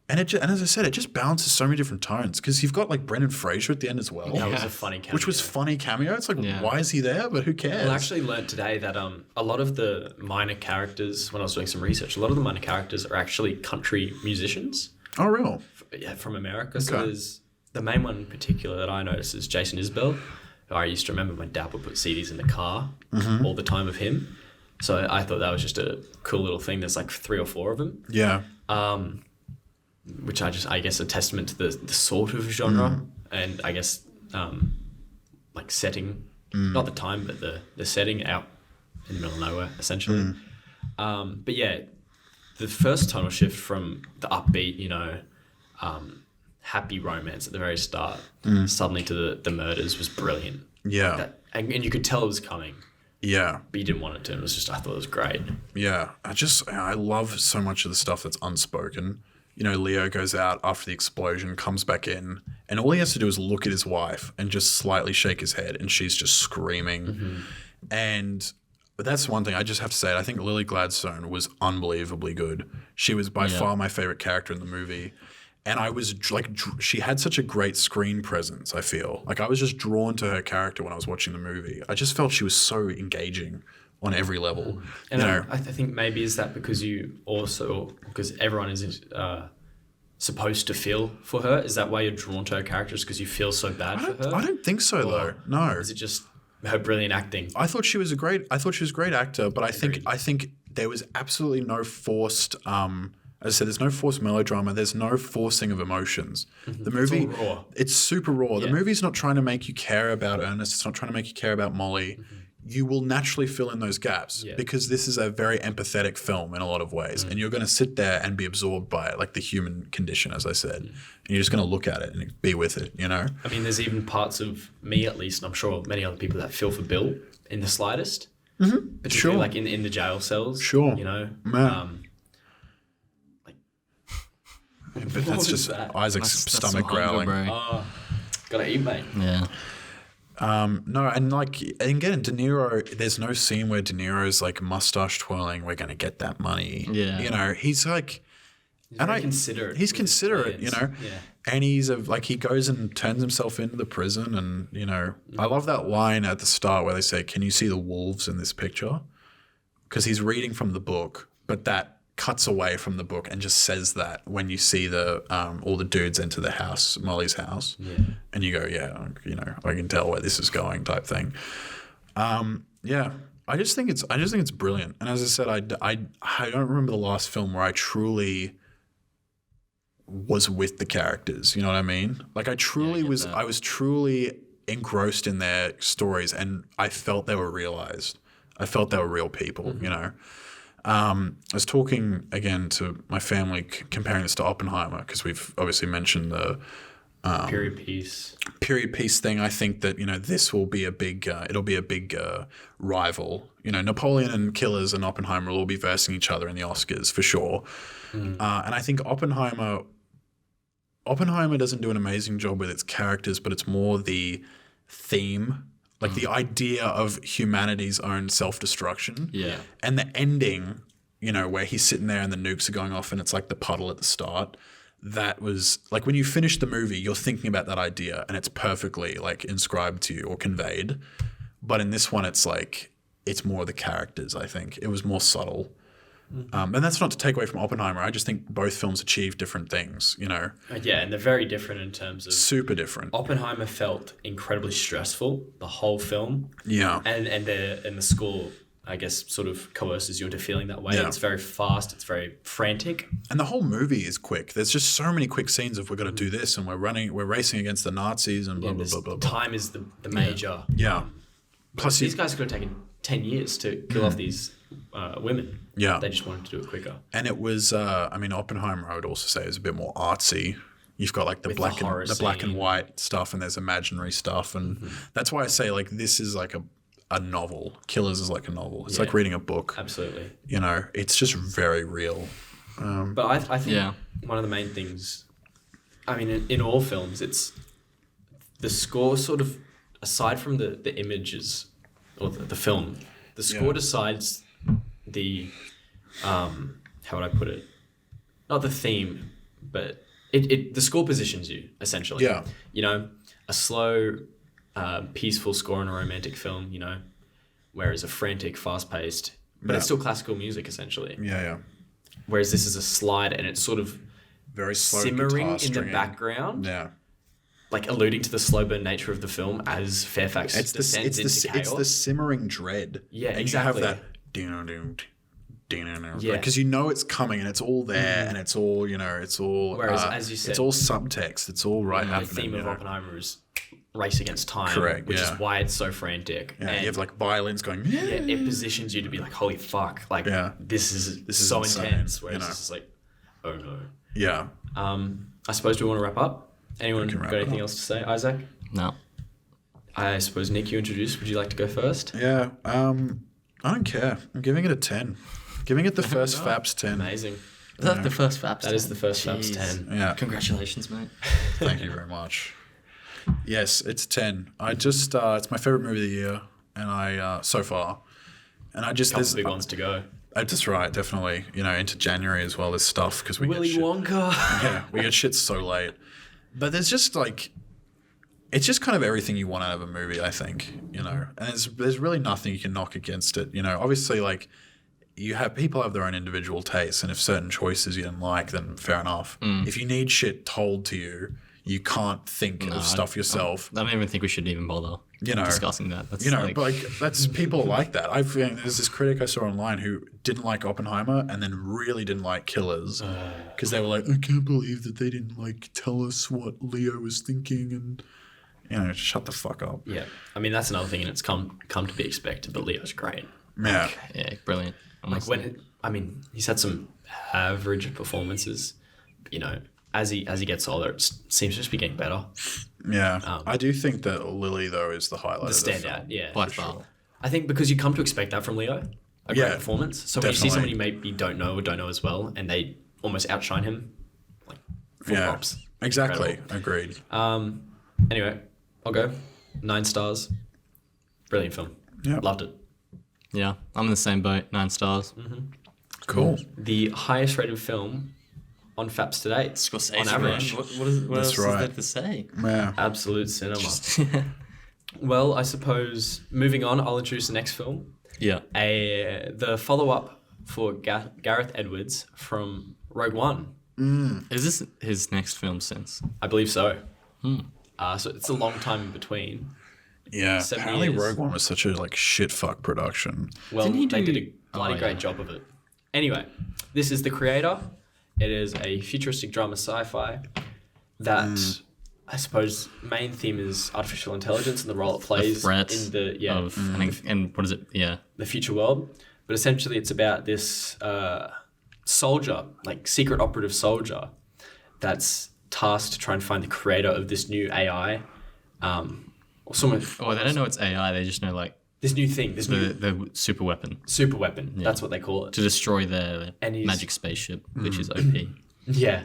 S1: and as I said, it just balances so many different tones because you've got like Brendan Fraser at the end as well.
S3: That was a funny cameo.
S1: Which was funny cameo. It's like, why is he there? But who cares?
S3: Well, I actually learned today that a lot of the minor characters, when I was doing some research, a lot of the minor characters are actually country musicians.
S1: Oh, real?
S3: From America. Okay. So there's the main one in particular that I noticed is Jason Isbell. I used to remember my dad would put CDs in the car all the time of him. So I thought that was just a cool little thing. There's like 3 or 4 of them.
S1: Yeah.
S3: Which I guess a testament to the sort of genre and I guess like setting, not the time, but the setting out in the middle of nowhere essentially. But yeah, the first tonal shift from the upbeat, happy romance at the very start, suddenly to the murders was brilliant.
S1: Yeah,
S3: and you could tell it was coming.
S1: Yeah,
S3: but you didn't want it to. It was just I thought it was great.
S1: Yeah, I love so much of the stuff that's unspoken. Leo goes out after the explosion, comes back in, and all he has to do is look at his wife and just slightly shake his head, and she's just screaming. But that's one thing I just have to say. I think Lily Gladstone was unbelievably good. She was by far my favorite character in the movie. And I was she had such a great screen presence, I feel. Like I was just drawn to her character when I was watching the movie. I just felt she was so engaging on every level.
S3: And I think maybe is that because because everyone is supposed to feel for her? Is that why you're drawn to her characters? Because you feel so bad for her?
S1: I don't think so though. No.
S3: Is it just her brilliant acting?
S1: I thought she was a great actor, but I think there was absolutely no forced as I said, there's no forced melodrama. There's no forcing of emotions. The movie,
S3: it's all raw.
S1: It's super raw. The movie's not trying to make you care about Ernest. It's not trying to make you care about Molly. You will naturally fill in those gaps because this is a very empathetic film in a lot of ways. And you're going to sit there and be absorbed by it, like the human condition, as I said. And you're just going to look at it and be with it,
S3: I mean, there's even parts of me, at least, and I'm sure many other people that feel for Bill in the slightest. Particularly like in the jail cells.
S1: Sure.
S3: But
S1: that's just Isaac's stomach growling.
S3: Gotta eat, mate.
S2: Yeah.
S1: No, and again, De Niro, there's no scene where De Niro's like mustache twirling, we're going to get that money.
S2: Yeah.
S1: He's like,
S3: very considerate.
S1: He's
S3: with his
S1: considerate, you know.
S3: plans. Yeah.
S1: And he goes and turns himself into the prison, and you know, I love that line at the start where they say, "Can you see the wolves in this picture?" Because he's reading from the book, but that cuts away from the book and just says that when you see the all the dudes enter the house, Molly's house, and you go, yeah, you know, I can tell where this is going, type thing. Yeah, I just think it's brilliant. And as I said, I don't remember the last film where I truly was with the characters. You know what I mean? Like I was truly engrossed in their stories, and I felt they were realized. I felt they were real people. You know. I was talking again to my family, comparing this to Oppenheimer, because we've obviously mentioned the
S3: Period piece
S1: thing. I think that, you know, this will be a big, it'll be a big rival. You know, Napoleon and Killers and Oppenheimer will all be versing each other in the Oscars for sure. And I think Oppenheimer doesn't do an amazing job with its characters, but it's more the theme. Like the idea of humanity's own self-destruction.
S2: Yeah.
S1: And the ending, you know, where he's sitting there and the nukes are going off and it's like the puddle at the start. That was like when you finish the movie, you're thinking about that idea and it's perfectly like inscribed to you or conveyed. But in this one, it's like, it's more the characters, I think. It was more subtle. And that's not to take away from Oppenheimer. I just think both films achieve different things, you know.
S3: Yeah, and they're very different in terms of...
S1: Super different.
S3: Oppenheimer felt incredibly stressful the whole film.
S1: Yeah.
S3: And the score, I guess, sort of coerces you into feeling that way.
S1: Yeah.
S3: It's very fast. It's very frantic.
S1: And the whole movie is quick. There's just so many quick scenes of we're going to do this and we're racing against the Nazis and blah, blah, blah, blah, blah.
S3: Time is the major.
S1: Yeah. Plus
S3: These guys could have taken 10 years to kill off these women.
S1: Yeah.
S3: They just wanted to do it quicker.
S1: And it was, I mean, Oppenheimer, I would also say, is a bit more artsy. You've got like the black and white stuff, and there's imaginary stuff, and that's why I say like this is like a novel. Killers is like a novel. It's like reading a book.
S3: Absolutely.
S1: You know, it's just very real.
S3: But I think one of the main things, I mean, in all films, it's the score sort of, aside from the images or the film, the score decides the, how would I put it? Not the theme, but the score positions you, essentially.
S1: Yeah.
S3: You know, a slow, peaceful score in a romantic film, you know, whereas a frantic, fast-paced, but it's still classical music, essentially.
S1: Yeah.
S3: Whereas this is a slide and it's sort of
S1: Very slow
S3: simmering
S1: guitar
S3: in the
S1: stringing.
S3: background.
S1: Yeah.
S3: Like alluding to the slow burn nature of the film as Fairfax descends into chaos.
S1: It's the simmering dread.
S3: Yeah,
S1: and
S3: exactly.
S1: You have that
S3: Yeah.
S1: because you know it's coming and it's all there and it's all, you know, it's all.
S3: Whereas, as you said,
S1: it's all subtext. It's all right
S3: the
S1: happening.
S3: theme of Oppenheimer is race against time,
S1: Correct,
S3: which
S1: yeah.
S3: is why it's so frantic.
S1: Yeah,
S3: and
S1: you have like violins going.
S3: yeah, it positions you to be like, holy fuck, like this is so
S1: insane,
S3: intense. Whereas
S1: you know.
S3: this is like, oh no.
S1: Yeah.
S3: I suppose we want to wrap up. Anyone
S1: can wrap
S3: got
S1: it
S3: anything
S1: up.
S3: else to say, Isaac?
S2: No.
S3: I suppose Nick, you introduced. Would you like to go first?
S1: Yeah. I don't care. I'm giving it a 10. Giving it the first Faps 10.
S3: Amazing.
S2: Is that the first Faps?
S3: That is the first Faps 10.
S1: Yeah.
S2: Congratulations, mate.
S1: Thank you very much. Yes, it's 10. I just it's my favorite movie of the year, and I so far, and I just
S3: Couple
S1: there's
S3: big ones to go.
S1: That's right, definitely. You know, into January as well. There's stuff because we
S3: Willy
S1: get shit.
S3: Wonka.
S1: Yeah, we get shit so late. But there's just like, it's just kind of everything you want out of a movie, I think. You know, and there's really nothing you can knock against it. You know, obviously like. People have their own individual tastes, and if certain choices you didn't like, then fair enough. If you need shit told to you, you can't think of stuff yourself.
S2: I don't even think we should even bother discussing that. That's
S1: but like that's people are like that. There's this critic I saw online who didn't like Oppenheimer and then really didn't like Killers because they were like, I can't believe that they didn't like tell us what Leo was thinking, and you know, shut the fuck up.
S3: Yeah, I mean that's another thing, and it's come to be expected. But Leo's great.
S1: Yeah,
S2: yeah, brilliant.
S3: Like he's had some average performances, but, you know, as he gets older, it seems to just be getting better.
S1: yeah. I do think that Lily though is the highlight.
S3: The
S1: of the
S3: standout,
S1: film.
S3: yeah,
S2: By
S3: for
S2: far.
S3: sure. I think because you come to expect that from Leo, a great performance. So when you see someone you maybe don't know as well, and they almost outshine him, like full props.
S1: Exactly.
S3: Incredible.
S1: Agreed.
S3: Anyway, I'll go 9 stars. Brilliant film.
S1: Yeah.
S3: Loved it.
S2: Yeah, I'm in the same boat. 9 stars.
S1: Cool.
S3: The highest rated film on Faps today.
S2: Scorsese,
S3: on average.
S2: man. What else
S1: right.
S2: is there to say?
S1: Yeah.
S3: Absolute cinema. Well, I suppose moving on, I'll introduce the next film.
S2: Yeah.
S3: The follow-up for Gareth Edwards from Rogue One.
S2: Is this his next film since?
S3: I believe so. So it's a long time in between.
S1: Yeah.
S3: 7
S1: Apparently
S3: years.
S1: Rogue One was such a like shit fuck production.
S3: Well,
S2: Didn't he
S3: they
S2: do-
S3: did a bloody
S2: Oh,
S3: great
S2: yeah.
S3: job of it. Anyway, this is The Creator. It is a futuristic drama sci-fi that I suppose main theme is artificial intelligence and the role it plays
S2: Threat
S3: in the
S2: of and what is it? Yeah.
S3: the future world. But essentially, it's about this soldier, like secret operative soldier, that's tasked to try and find the creator of this new AI. Or someone.
S2: Oh, they don't know it's AI. They just know like
S3: This new thing, this new
S2: the super weapon
S3: super weapon. That's what they call it.
S2: to destroy their
S3: And he's-
S2: magic spaceship, which is OP.
S3: Yeah.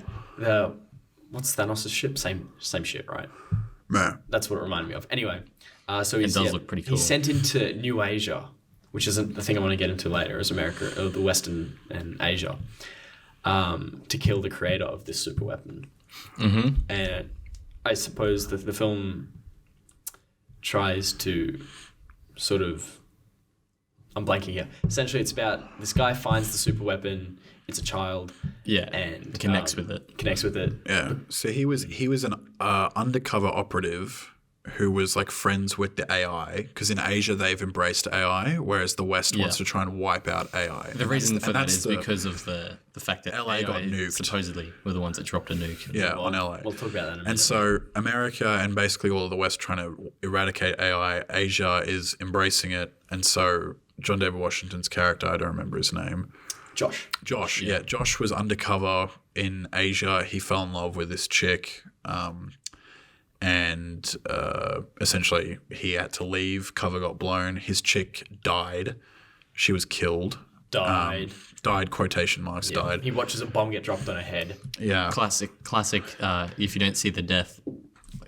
S3: What's Thanos' ship? Same ship, right?
S1: Yeah.
S3: That's what it reminded me of. Anyway, so he's,
S2: does look pretty cool.
S3: He's sent into New Asia, which isn't the thing I want to get into later, is America, or the Western and Asia, to kill the creator of this super weapon.
S2: Mm-hmm.
S3: And I suppose the film tries to sort of... I'm blanking here. Essentially, it's about this guy finds the super weapon. It's a child.
S2: Yeah,
S3: And
S2: connects with it.
S3: Connects with it.
S1: Yeah. So he was an undercover operative who was like friends with the AI because in Asia they've embraced AI, whereas the West wants to try and wipe out AI.
S2: The reason for that is because of the fact that
S1: LA got nuked.
S2: supposedly were the ones that dropped a nuke.
S1: on LA.
S3: We'll talk about that in a minute.
S1: And so America and basically all of the West trying to eradicate AI, Asia is embracing it, and so John David Washington's character, I don't remember his name. Josh, yeah. Josh was undercover in Asia. He fell in love with this chick, and essentially he had to leave. Cover got blown. His chick died. She was killed.
S3: Died.
S1: Died, quotation marks, died.
S3: He watches a bomb get dropped on her head.
S1: Yeah.
S2: Classic. If you don't see the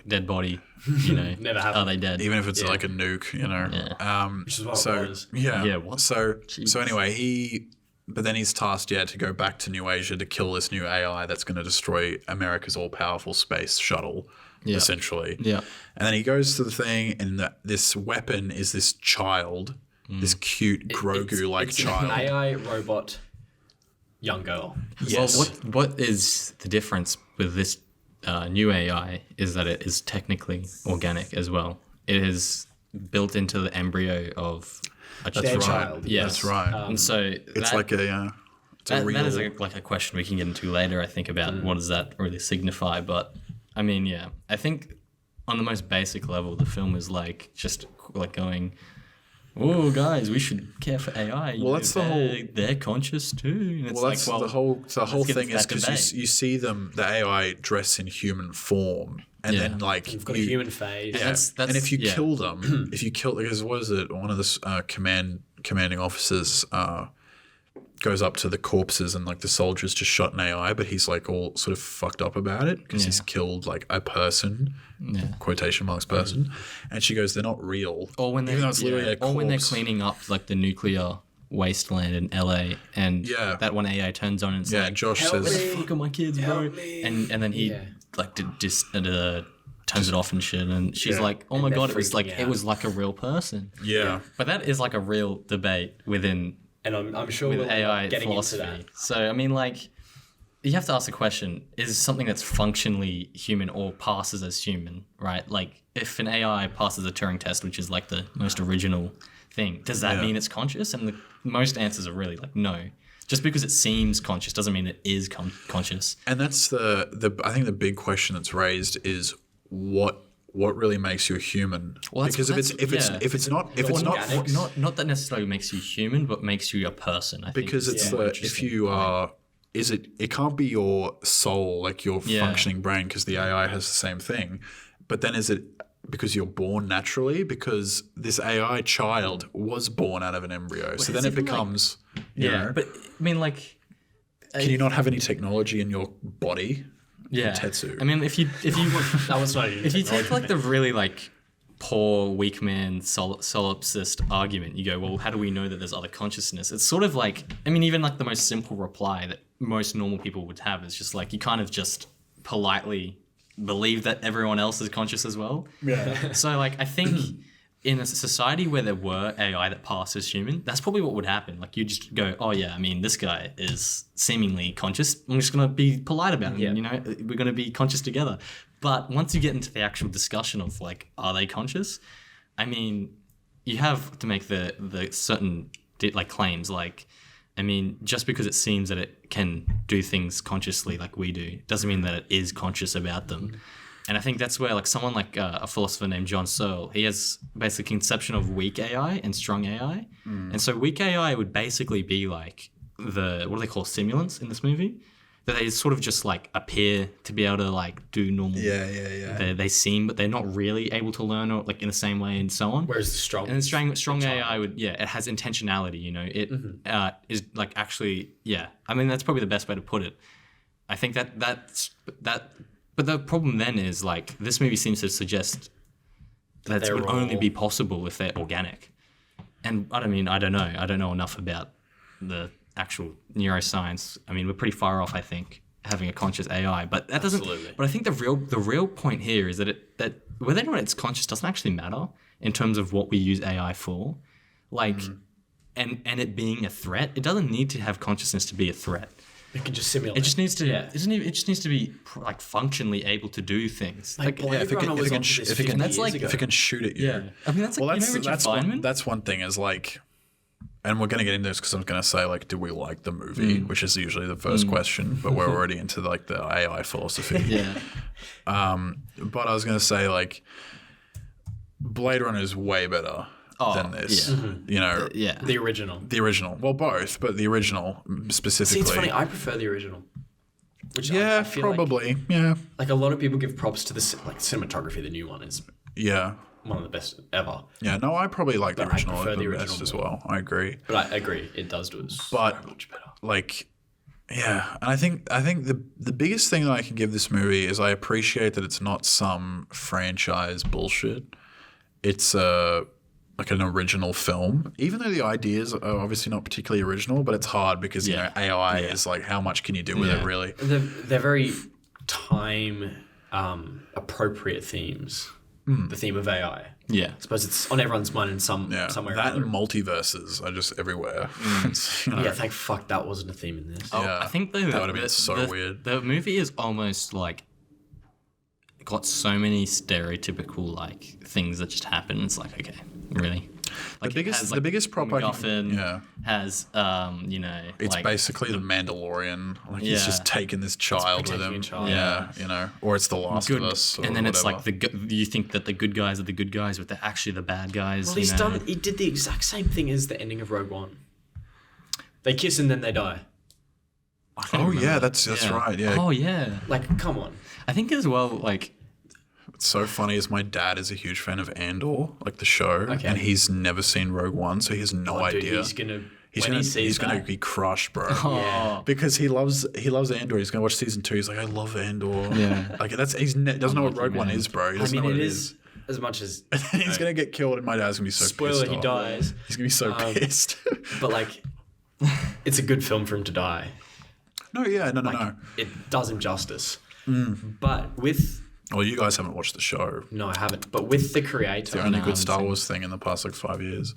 S2: dead body, you know,
S3: Never happened.
S2: are they dead?
S1: Even if it's like a nuke, you know.
S2: Yeah.
S3: Which is what
S1: So
S3: it was.
S1: yeah.
S2: Yeah, what?
S1: So
S2: Jesus.
S1: anyway, but then he's tasked, to go back to New Asia to kill this new AI that's going to destroy America's all-powerful space shuttle, essentially.
S2: Yeah.
S1: And then he goes to the thing, and this weapon is this child, this cute Grogu-like
S3: It's
S1: child.
S3: an AI robot young girl.
S1: Yes.
S2: Well, what is the difference with this new AI is that it is technically organic as well. It is built into the embryo of a
S3: Their
S1: right.
S3: child.
S2: Yes.
S1: That's right.
S2: And so
S1: It's like a
S2: that
S1: real.
S2: is like a question we can get into later, I think, about what does that really signify. But I mean, yeah, I think on the most basic level, the film is like just like going, "Oh, guys, we should care for AI.
S1: Well, that's the whole-
S2: They're conscious too." And it's
S1: Well, that's the whole
S2: get
S1: thing
S2: into
S1: is
S2: that
S1: because
S2: debate.
S1: you see them, the AI dress in human form, and
S2: Yeah.
S1: then like
S3: You've got a human face.
S1: Yeah. And if you
S2: yeah.
S1: kill them, because what is it? One of the commanding officers goes up to the corpses and like the soldiers just shot an AI, but he's like all sort of fucked up about it because he's killed like a person, quotation marks person, and she goes, "They're not real."
S2: Or when
S1: even though it's literally a
S2: or when they're
S1: corpse.
S2: cleaning up like the nuclear wasteland in LA, and that one AI turns on and it's
S1: Yeah,
S2: like,
S1: Josh
S3: "Help
S1: says,
S3: me.
S2: "Where the fuck are my kids, bro?"
S3: Help me.
S2: And then he like turns it off and shit, and she's like, "Oh my
S3: And they're
S2: god, it was like
S3: freaking
S2: it
S3: out.
S2: was like a real person."
S1: "Yeah,
S2: But that is like a real debate within
S3: And I'm sure
S2: with
S3: we'll
S2: AI
S3: getting
S2: philosophy.
S3: into that.
S2: So I mean, like, you have to ask the question: is something that's functionally human or passes as human, right? Like, if an AI passes a Turing test, which is like the most original thing, does that mean it's conscious? And the most answers are really like no. Just because it seems conscious doesn't mean it is conscious.
S1: And that's the I think the big question that's raised is what really makes you a human?
S2: Well, that's-
S1: because if it's not
S3: organics.
S2: Not that necessarily makes you human, but makes you a person. I think
S1: because
S2: is
S1: it's
S2: the more
S1: if
S2: interesting
S1: you
S2: point.
S1: are it can't be your soul, like your functioning brain, because the AI has the same thing. But then is it because you're born naturally? Because this AI child was born out of an embryo. So then
S2: it's
S1: it
S2: even like-
S1: becomes you know,
S2: but I mean, like,
S1: can you not have any technology in your body?
S2: yeah.
S1: Tetsu.
S2: I mean, if you
S3: That was not even
S2: if you take like the really like poor weak man solipsist argument. You go, well, how do we know that there's other consciousness? It's sort of like, I mean, even like the most simple reply that most normal people would have is just like, you kind of just politely believe that everyone else is conscious as well.
S1: Yeah.
S2: So like, I think in a society where there were AI that passed as human, that's probably what would happen. Like you just go, oh yeah, I mean, this guy is seemingly conscious. I'm just going to be polite about it.
S3: Yeah.
S2: You know, we're going to be conscious together. But once you get into the actual discussion of like, are they conscious? I mean, you have to make the certain like claims. Like, I mean, just because it seems that it can do things consciously like we do, doesn't mean that it is conscious about them. And I think that's where like someone like a philosopher named John Searle, he has basically a conception of weak AI and strong AI. And so weak AI would basically be like what do they call simulants in this movie? That they sort of just like appear to be able to like do normal.
S1: Yeah.
S2: They seem, but they're not really able to learn or like in the same way and so on.
S3: Whereas the
S2: strong AI would, it has intentionality, you know, it is like actually, I mean, that's probably the best way to put it. I think that, but the problem then is like, this movie seems to suggest that it would only be possible if they're organic. And I don't know enough about the actual neuroscience. I mean, we're pretty far off, I think, having a conscious AI, but that doesn't.
S3: Absolutely.
S2: But I think the real point here is that whether or not it's conscious doesn't actually matter in terms of what we use AI for, like, and it being a threat. It doesn't need to have consciousness to be a threat.
S3: It can just simulate.
S2: It just needs to. It just needs to be like functionally able to do things.
S3: Like
S1: if it can shoot at you.
S2: Yeah. I mean, that's like,
S1: that's one thing is like, and we're going to get into this because I'm going to say like, do we like the movie, which is usually the first question, but we're already into like the AI philosophy.
S2: Yeah.
S1: But I was going to say like, Blade Runner is way better than this.
S2: Yeah.
S1: You know.
S3: The original.
S1: The original. Well, both, but the original specifically.
S3: See, it's funny. I prefer the original. Which
S1: Yeah,
S3: I feel
S1: probably. Yeah.
S3: Like a lot of people give props to the cinematography. The new one is
S1: Yeah.
S3: one of the best ever.
S1: Yeah, no, I probably like the
S3: But I
S1: original
S3: prefer the
S1: best
S3: original
S1: as
S3: more.
S1: well. I agree.
S3: But I agree, it does do it so
S1: But
S3: much better.
S1: like, yeah, and I think the biggest thing that I can give this movie is I appreciate that it's not some franchise bullshit. It's like an original film, even though the ideas are obviously not particularly original, but it's hard because you know AI is like, how much can you do with it really?
S3: They're very time appropriate themes. The theme of AI.
S2: Yeah.
S3: I suppose it's on everyone's mind in somewhere.
S1: That
S3: or
S1: and
S3: other.
S1: multiverses are just everywhere. It's, you know,
S3: Yeah, thank fuck that wasn't a theme in this.
S1: yeah,
S2: I think that
S1: would have been so weird.
S2: The movie is almost like got so many stereotypical like things that just happen. It's like, okay, really? Like
S1: The biggest prop I
S2: MacGuffin
S1: can,
S2: has you know,
S1: it's
S2: like,
S1: basically the Mandalorian. Like he's just taking this child with
S3: protecting
S1: him.
S3: a child.
S1: Yeah, you know, or it's The Last of Us. Or
S2: and then it's
S1: whatever.
S2: like you think that the good guys are the good guys, but they're actually the bad guys.
S3: Well,
S2: you know?
S3: he did the exact same thing as the ending of Rogue One. They kiss and then they die.
S1: Oh yeah, that's right. Yeah,
S2: Oh yeah.
S3: Like, come on.
S2: I think as well, like
S1: What's so funny is my dad is a huge fan of Andor, like the show, and he's never seen Rogue One, so he has no
S3: Dude,
S1: idea. He's gonna be crushed, bro.
S3: Yeah.
S1: Because he loves Andor. He's gonna watch season 2. He's like, I love Andor.
S2: Yeah.
S1: Like doesn't know what Rogue One is, bro. He
S3: I
S1: doesn't
S3: mean,
S1: know what
S3: it is as much as
S1: He's gonna get killed, and my dad's gonna be so
S3: spoiler,
S1: pissed
S3: he
S1: off.
S3: dies.
S1: He's gonna be so pissed.
S3: But like, it's a good film for him to die.
S1: No.
S3: It does him justice. But with
S1: Well, you guys haven't watched the show.
S3: no, I haven't. But with the creator,
S1: The only good Star Wars thing in the past like 5 years.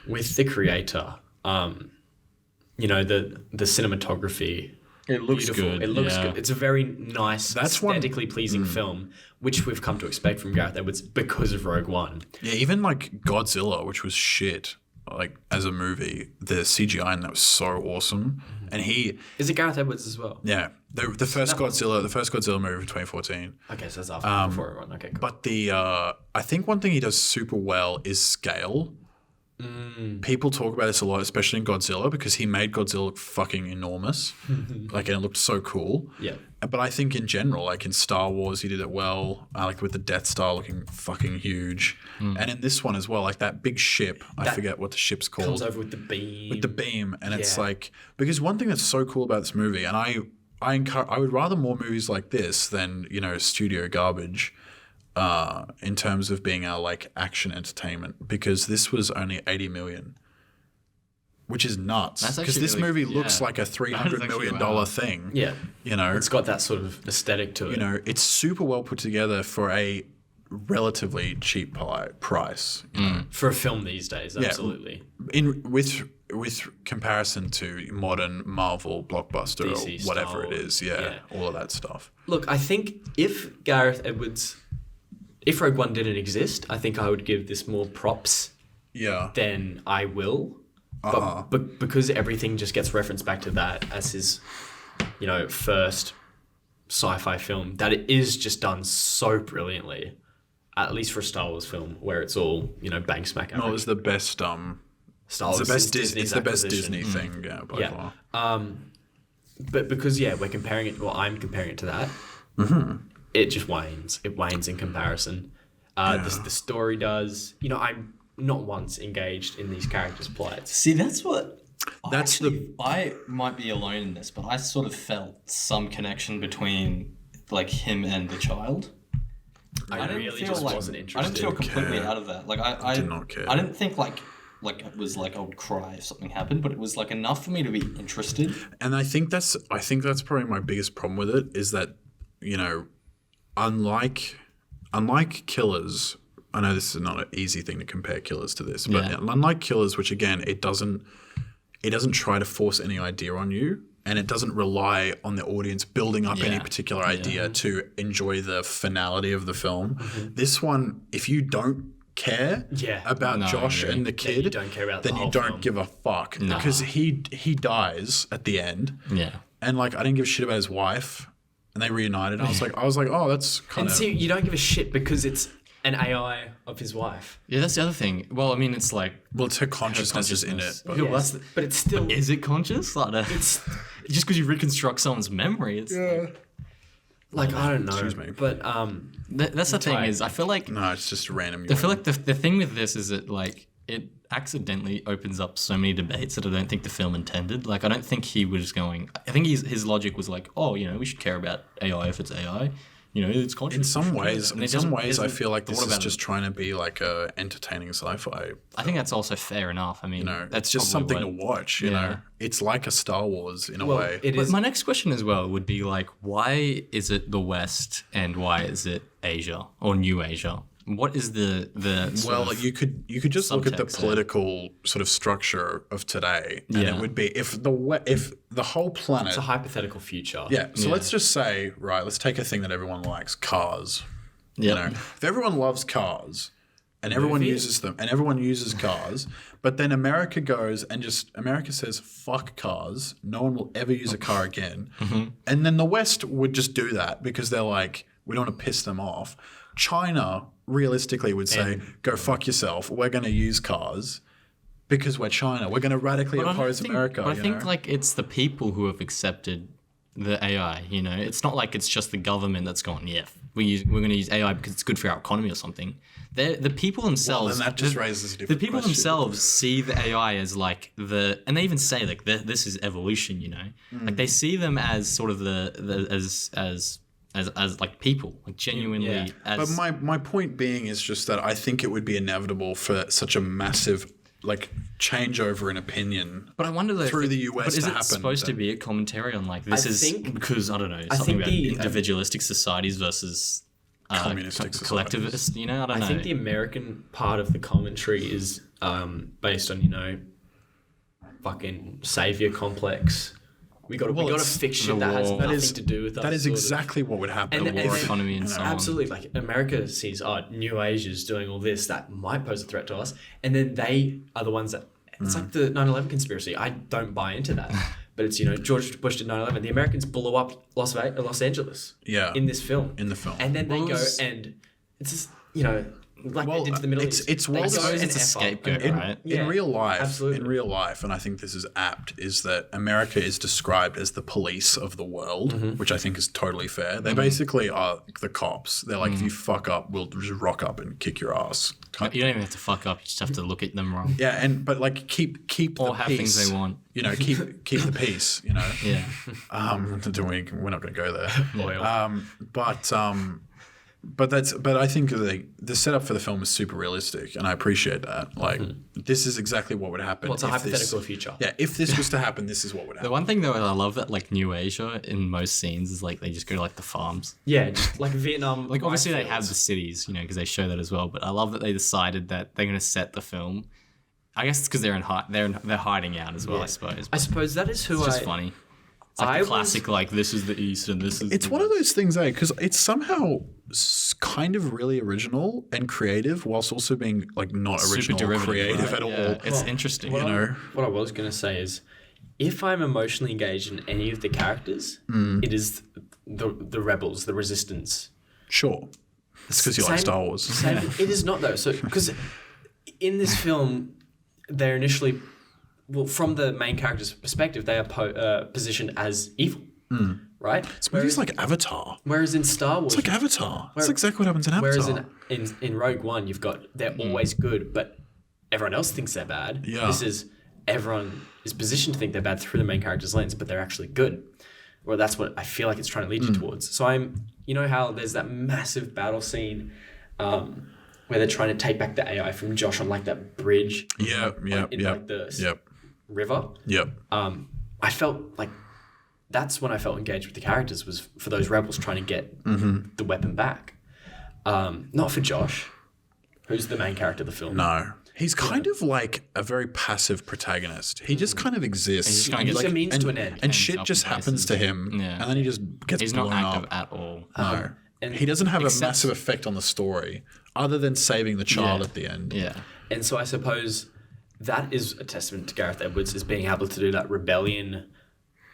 S3: with the creator, you know, the cinematography.
S2: it looks
S3: Beautiful.
S2: good.
S3: It looks good. It's a very nice,
S1: That's one-
S3: aesthetically pleasing film, which we've come to expect from Gareth Edwards because of Rogue One.
S1: Yeah, even like Godzilla, which was shit, like as a movie, the CGI in that was so awesome. And
S3: Is it Gareth Edwards as well?
S1: the first Godzilla movie from 2014.
S3: Okay, so that's after before Rogue One. Okay, cool.
S1: But I think one thing he does super well is scale. People talk about this a lot, especially in Godzilla, because he made Godzilla look fucking enormous. Like, and it looked so cool.
S3: Yeah.
S1: But I think in general, like in Star Wars, he did it well. Like with the Death Star looking fucking huge. And in this one as well, like that big ship, I forget what the ship's called.
S3: Comes over with the beam.
S1: With the beam. And it's
S3: Yeah.
S1: like, because one thing that's so cool about this movie, and I would rather more movies like this than, you know, studio garbage. in terms of being our like action entertainment, because this was only 80 million, which is nuts.
S2: That's
S1: Because
S2: actually
S1: this
S2: really-
S1: movie
S2: yeah.
S1: looks like a $300 million
S2: wow.
S1: thing.
S3: Yeah.
S1: You know,
S3: It's got that sort of aesthetic to it.
S1: you know, it's super well put together for a relatively cheap price. You know?
S3: For a film these days, absolutely.
S1: With comparison to modern Marvel blockbuster
S3: DC
S1: or whatever
S3: Star
S1: it is,
S3: Wars,
S1: all of that stuff.
S3: Look, I think if Rogue One didn't exist, I think I would give this more props
S1: Yeah,
S3: than I will. But because everything just gets referenced back to that as his, first sci-fi film, that it is just done so brilliantly, at least for a Star Wars film, where it's all, bang smack
S1: no, it
S3: average.
S1: was the best.
S3: Star
S1: It's
S3: Wars
S1: the best
S3: since
S1: Disney.
S3: Disney's
S1: It's the best
S3: acquisition.
S1: Disney thing, by far.
S3: But because we're comparing it. Well, I'm comparing it to that. It just wanes. It wanes in comparison. The story does. I'm not once engaged in these characters' plights.
S2: See, that's what.
S1: That's
S2: I might be alone in this, but I sort of felt some connection between like him and the child.
S3: I really just wasn't interested.
S2: I didn't feel completely out of that. Like I
S1: did not care.
S2: I didn't think like it was like I would cry if something happened, but it was like enough for me to be interested.
S1: And I think that's probably my biggest problem with it is that, unlike Killers, I know this is not an easy thing to compare Killers to this, but unlike Killers, which again it doesn't try to force any idea on you, and it doesn't rely on the audience building up any particular idea to enjoy the finality of the film. This one, if you don't care about Josh and the kid,
S3: you don't care about
S1: then
S3: the
S1: you
S3: whole
S1: don't
S3: film.
S1: give a fuck because he dies at the end.
S2: Yeah.
S1: And like I didn't give a shit about his wife, and they reunited. I was like, oh, that's kind
S3: And
S1: of.
S3: see, you don't give a shit because it's an AI of his wife.
S2: Yeah, that's the other thing. Well, I mean, it's like
S1: Well, it's her consciousness is in it. But
S3: Yes, but it's still.
S2: is it conscious? Like,
S3: It's
S2: just because you reconstruct someone's memory, it's
S3: like I don't know.
S1: Excuse me.
S3: But
S2: that's the thing
S3: right.
S2: is I feel like
S1: no, it's just random.
S2: I feel like the thing with this is that like it accidentally opens up so many debates that I don't think the film intended. Like I don't think he was going. I think his logic was like, oh, we should care about AI if it's AI. It's conscious.
S1: in some ways, I feel like this is
S2: about
S1: just trying to be like a entertaining sci-fi.
S2: I think that's also fair enough. I mean,
S1: It's just something to watch. You know, it's like a Star Wars in a way.
S3: it
S2: But
S3: is.
S2: my next question as well would be like, why is it the West and why is it Asia or New Asia? What is the sort
S1: Well,
S2: of-
S1: you could just look at the
S2: subtext there?
S1: political sort of structure of today, and it would be if the whole planet.
S3: It's a hypothetical future.
S1: Yeah. So let's just say, right, let's take a thing that everyone likes, cars.
S2: Yep.
S1: If everyone loves cars and everyone uses them and everyone uses cars, but then America goes and America says, fuck cars. No one will ever use a car again. And then the West would just do that because they're like, we don't want to piss them off. China realistically would say, go fuck yourself. We're going to use cars. Because we're China, we're going to radically oppose America.
S2: But I think like it's the people who have accepted the AI. It's not like it's just the government that's gone. Yeah, we're going to use AI because it's good for our economy or something. The people themselves.
S1: then that just raises a different
S2: The people
S1: question.
S2: themselves see the AI as like and they even say like this is evolution. Like they see them as sort of as like people, like genuinely.
S3: Yeah.
S2: As,
S1: But my point being is just that I think it would be inevitable for such a massive like changeover in opinion.
S2: But I wonder though,
S1: through the US
S2: but is
S1: to
S2: it
S1: happen,
S2: supposed to
S1: then-
S2: be a commentary on like this is
S3: think-
S2: because I don't know something
S3: think
S2: about
S3: the-
S2: individualistic societies versus
S1: Communistic
S2: collectivist? I don't know.
S3: I think the American part of the commentary is based on fucking savior complex. We got a
S1: it's
S3: fiction
S2: the
S3: that has
S2: war.
S3: nothing
S1: is-
S3: to do with us.
S1: That is
S3: sort of.
S1: exactly what would happen.
S3: And
S2: war
S3: then-
S2: economy and so on.
S3: Absolutely, like America sees, New Asia's doing all this that might pose a threat to us, and then they are the ones that. It's like the 9/11 conspiracy. I don't buy into that, but it's George Bush did 9/11. The Americans blew up Los Angeles.
S1: Yeah.
S3: In this film.
S1: In the film.
S3: And then they
S2: Well,
S3: go
S2: it's-
S3: and it's just like they did to the Middle
S1: it's-
S3: East.
S1: it's
S3: They
S1: well
S3: go
S1: designed.
S3: and
S2: It's a
S3: F up.
S2: scapegoat,
S3: And-
S2: right?
S3: Yeah,
S1: in real life,
S3: absolutely.
S1: and I think this is apt, is that America is described as the police of the world, which I think is totally fair. They basically are the cops. They're like, if you fuck up, we'll just rock up and kick your ass.
S2: You don't even have to fuck up. You just have to look at them wrong.
S1: Yeah, but like keep
S2: Or
S1: the
S2: have
S1: peace.
S2: things they want.
S1: Keep the peace.
S2: Yeah.
S1: We're not going to go there.
S3: Loyal.
S1: But I think the setup for the film is super realistic, and I appreciate that. Like, this is exactly what would happen.
S3: Well, it's a
S1: if
S3: hypothetical future.
S1: Yeah, if this was to happen, this is what would happen.
S2: The one thing though, I love that like New Asia in most scenes is like they just go to like the farms.
S3: Yeah, just like Vietnam.
S2: Like obviously they
S3: fields.
S2: have the cities, you know, because they show that as well. But I love that they decided that they're going to set the film. I guess it's because they're they're hiding out as well.
S3: Yeah.
S2: I suppose.
S3: I suppose that is who
S2: It's just funny. It's like the classic, like this is the East and this is.
S1: It's one of those things, because it's somehow kind of really original and creative, whilst also being like not original or creative
S2: right?
S1: at all.
S2: Yeah, it's interesting.
S3: What
S1: You know,
S3: what I was going to say is, if I'm emotionally engaged in any of the characters, it is the rebels, the resistance.
S1: sure. It's because you like Star Wars.
S3: Same, it is not though. So because in this film, they're initially, well, from the main character's perspective, they are positioned as evil, right?
S1: This movie's like Avatar.
S3: Whereas in Star Wars,
S1: It's like Avatar. That's exactly what happens in Avatar.
S3: whereas in Rogue One, you've got they're always good, but everyone else thinks they're bad.
S1: Yeah.
S3: This is everyone is positioned to think they're bad through the main character's lens, but they're actually good. Well, that's what I feel like it's trying to lead you towards. So you know how there's that massive battle scene where they're trying to take back the AI from Josh on like that bridge. Like the river.
S1: Yep.
S3: I felt like that's when I felt engaged with the characters, was for those rebels trying to get the weapon back. Not for Josh, who's the main character of the film.
S1: No. He's kind of like a very passive protagonist. He just kind of exists.
S2: He's kind of
S3: He's a means to an end.
S1: And shit just happens to him.
S2: Yeah.
S1: And then he just gets
S2: He's
S1: blown
S2: not active
S1: up.
S2: at all.
S1: No.
S3: and
S1: He doesn't have a
S2: except-
S1: massive effect on the story other than saving the child at the end.
S2: Yeah.
S3: And so I suppose that is a testament to Gareth Edwards, is being able to do that rebellion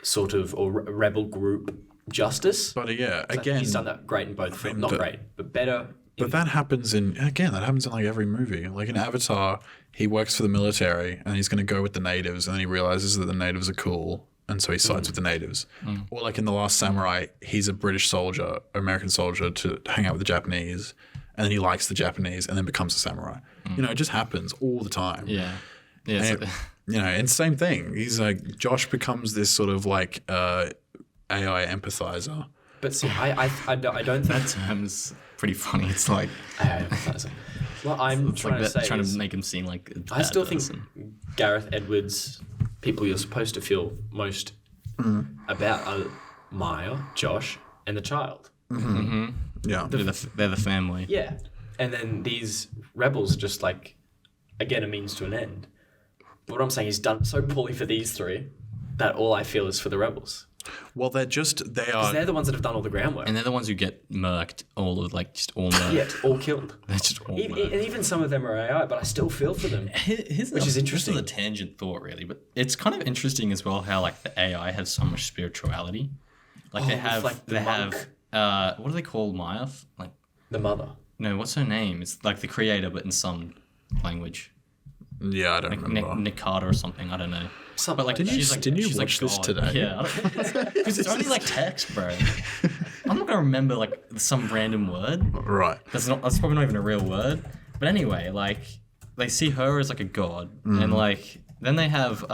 S3: sort of, or rebel group justice.
S1: But yeah,
S3: I think
S1: again,
S3: he's done that great in both films. Not great, but better.
S1: but that happens in like every movie. Like in Avatar, he works for the military and he's going to go with the natives, and then he realizes that the natives are cool, and so he sides with the natives. Or like in The Last Samurai, he's a British soldier, American soldier, to hang out with the Japanese, and then he likes the Japanese and then becomes a samurai. You know, it just happens all the time.
S2: Yeah. Yeah.
S1: And
S2: it's-
S1: you know, and same thing. He's like, Josh becomes this sort of like AI empathizer.
S3: But see, I don't think
S2: that term's pretty funny. It's like
S3: what I'm
S2: it's
S3: trying
S2: like
S3: to say
S2: trying
S3: is,
S2: to make him seem like a
S3: I
S2: bad
S3: still
S2: person.
S3: think Gareth Edwards, people you're supposed to feel most about are Maya, Josh, and the child.
S1: Yeah.
S2: They're the family.
S3: Yeah. And then these rebels are just like, again, a means to an end. But what I'm saying is done so poorly for these three that all I feel is for the rebels.
S1: Well, they are.
S3: Because they're the ones that have done all the groundwork.
S2: And they're the ones who get murked, all murked.
S3: Yeah, all killed.
S2: They're just all
S3: And
S2: murked.
S3: even some of them are AI, but I still feel for them.
S2: Which
S3: is interesting.
S2: This is a tangent thought, really, but it's kind of interesting as well how like the AI has so much spirituality. Like they
S3: with,
S2: have,
S3: like, the monk.
S2: what do they call Maya? Like,
S3: The mother.
S2: no, what's her name? It's like the creator, but in some language,
S1: Yeah, I don't remember.
S2: Nikata or something. I don't know.
S3: Something
S2: But like,
S3: like that.
S1: Didn't you
S2: she's
S1: watch this
S2: God.
S1: today?
S2: Yeah, because it's only like text, bro. I'm not gonna remember like some random word.
S1: Right.
S2: That's probably not even a real word. But anyway, like they see her as like a god, and like then they have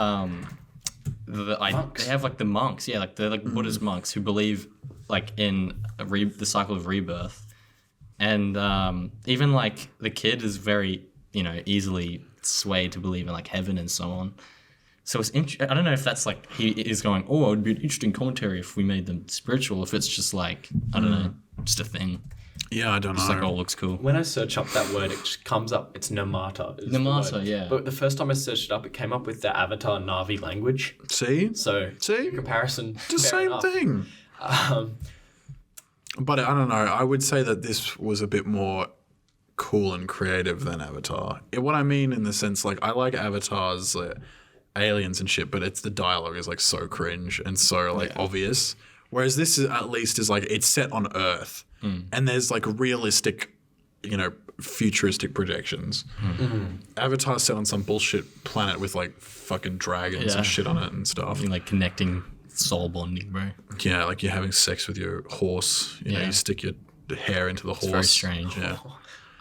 S3: Monks.
S2: they have like the monks, yeah, like they're like Buddhist monks who believe like in the cycle of rebirth, and even like the kid is very easily swayed to believe in like heaven and so on. So it's I don't know if that's like he is going, oh, it would be an interesting commentary if we made them spiritual. If it's just like I don't know, just a thing.
S1: Yeah, I don't
S2: It's
S1: know.
S2: like, oh, looks cool.
S3: When I search up that word, it just comes up. It's Namata. is the
S2: Namata,
S3: word.
S2: yeah.
S3: But the first time I searched it up, it came up with the Avatar Na'vi language.
S1: See?
S3: So,
S1: See?
S3: in comparison,
S1: The
S3: fair
S1: same
S3: enough.
S1: thing.
S3: Um,
S1: But I don't know. I would say that this was a bit more cool and creative than Avatar. What I mean in the sense, like, I like Avatar's aliens and shit, but it's the dialogue is like so cringe and so like obvious. Whereas this is at least is like it's set on Earth and there's like realistic, futuristic projections. Avatar's set on some bullshit planet with like fucking dragons
S2: Yeah.
S1: and shit on it and stuff.
S2: Like connecting soul bonding, bro.
S1: Yeah, like you're having sex with your horse. You know,
S2: Yeah.
S1: you stick your hair into the horse.
S2: very strange.
S1: Yeah.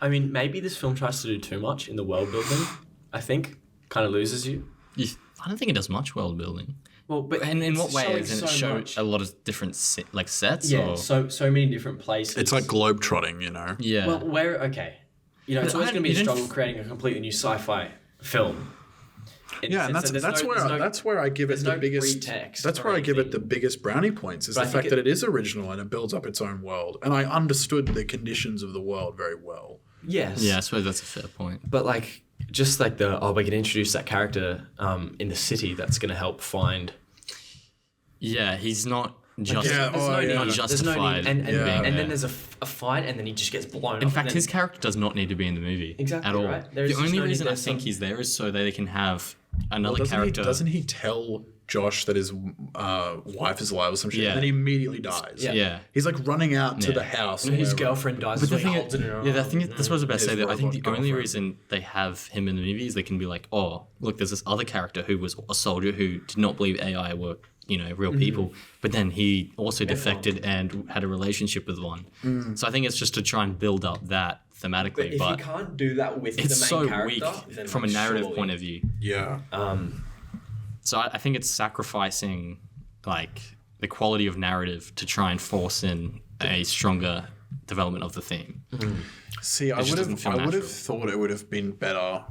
S3: I mean, maybe this film tries to do too much in the world building. I think kind of loses you.
S2: I don't think it does much world building.
S3: Well, but
S2: And in what
S3: it's
S2: way?
S3: showing
S2: Isn't it
S3: so
S2: show
S3: much.
S2: a lot of different sets?
S3: Yeah,
S2: Or?
S3: so many different places.
S1: It's like globetrotting, you know.
S2: Yeah.
S3: Well, okay. You know, it's
S2: But
S3: always
S2: I-
S3: going to be
S2: you
S3: a
S2: didn't
S3: struggle creating a completely new sci-fi film.
S1: Yeah, and that's where I give it
S3: there's
S1: the
S3: no
S1: biggest.
S3: pretext
S1: That's
S3: or
S1: where I give it
S3: anything.
S1: the biggest brownie points is
S3: But
S1: the
S3: I think
S1: fact that it is original and it builds up its own world. And I understood the conditions of the world very well.
S3: Yes.
S2: Yeah, I suppose that's a fair point.
S3: But like, just like we're going to introduce that character in the city that's going to help find.
S2: Yeah, he's not just.
S1: Yeah,
S3: There's no need.
S2: Not
S3: There's no
S2: justified.
S3: need. And
S1: Yeah.
S3: then there's a fight, and then he just gets blown.
S2: In
S3: up,
S2: fact,
S3: and
S2: his
S3: then,
S2: character does not need to be in the movie
S3: Exactly
S2: at all.
S3: right. There's
S2: The
S3: just
S2: only
S3: no need
S2: reason I
S3: there's
S2: think
S3: some-
S2: he's there is so they can have another
S1: Doesn't
S2: character.
S1: doesn't he tell Josh that his wife is alive or some shit?
S2: Yeah.
S1: And then he immediately dies.
S2: Yeah.
S1: He's like running out to
S2: Yeah.
S1: the house.
S3: and
S1: or
S3: his
S1: whatever.
S3: girlfriend dies.
S2: But the
S3: so he
S2: thing
S3: holds it in her
S2: yeah, the
S3: arms.
S2: thing is, that's what I was about to say.
S1: His
S2: That I think the
S1: robot
S2: only
S1: girlfriend.
S2: reason they have him in the movie is they can be like, oh, look, there's this other character who was a soldier who did not believe AI were, real people, but then he also defected and had a relationship with one. So I think it's just to try and build up that thematically,
S3: But if
S2: but
S3: you can't do that with the main
S2: it's so
S3: character,
S2: weak
S3: then
S2: from a
S3: like,
S2: narrative
S3: surely-
S2: point of view.
S1: Yeah.
S2: So I think it's sacrificing like the quality of narrative to try and force in a stronger development of the theme.
S1: See, I
S2: just
S1: would
S2: doesn't
S1: have,
S2: feel
S1: I would
S2: natural.
S1: have thought it would have been better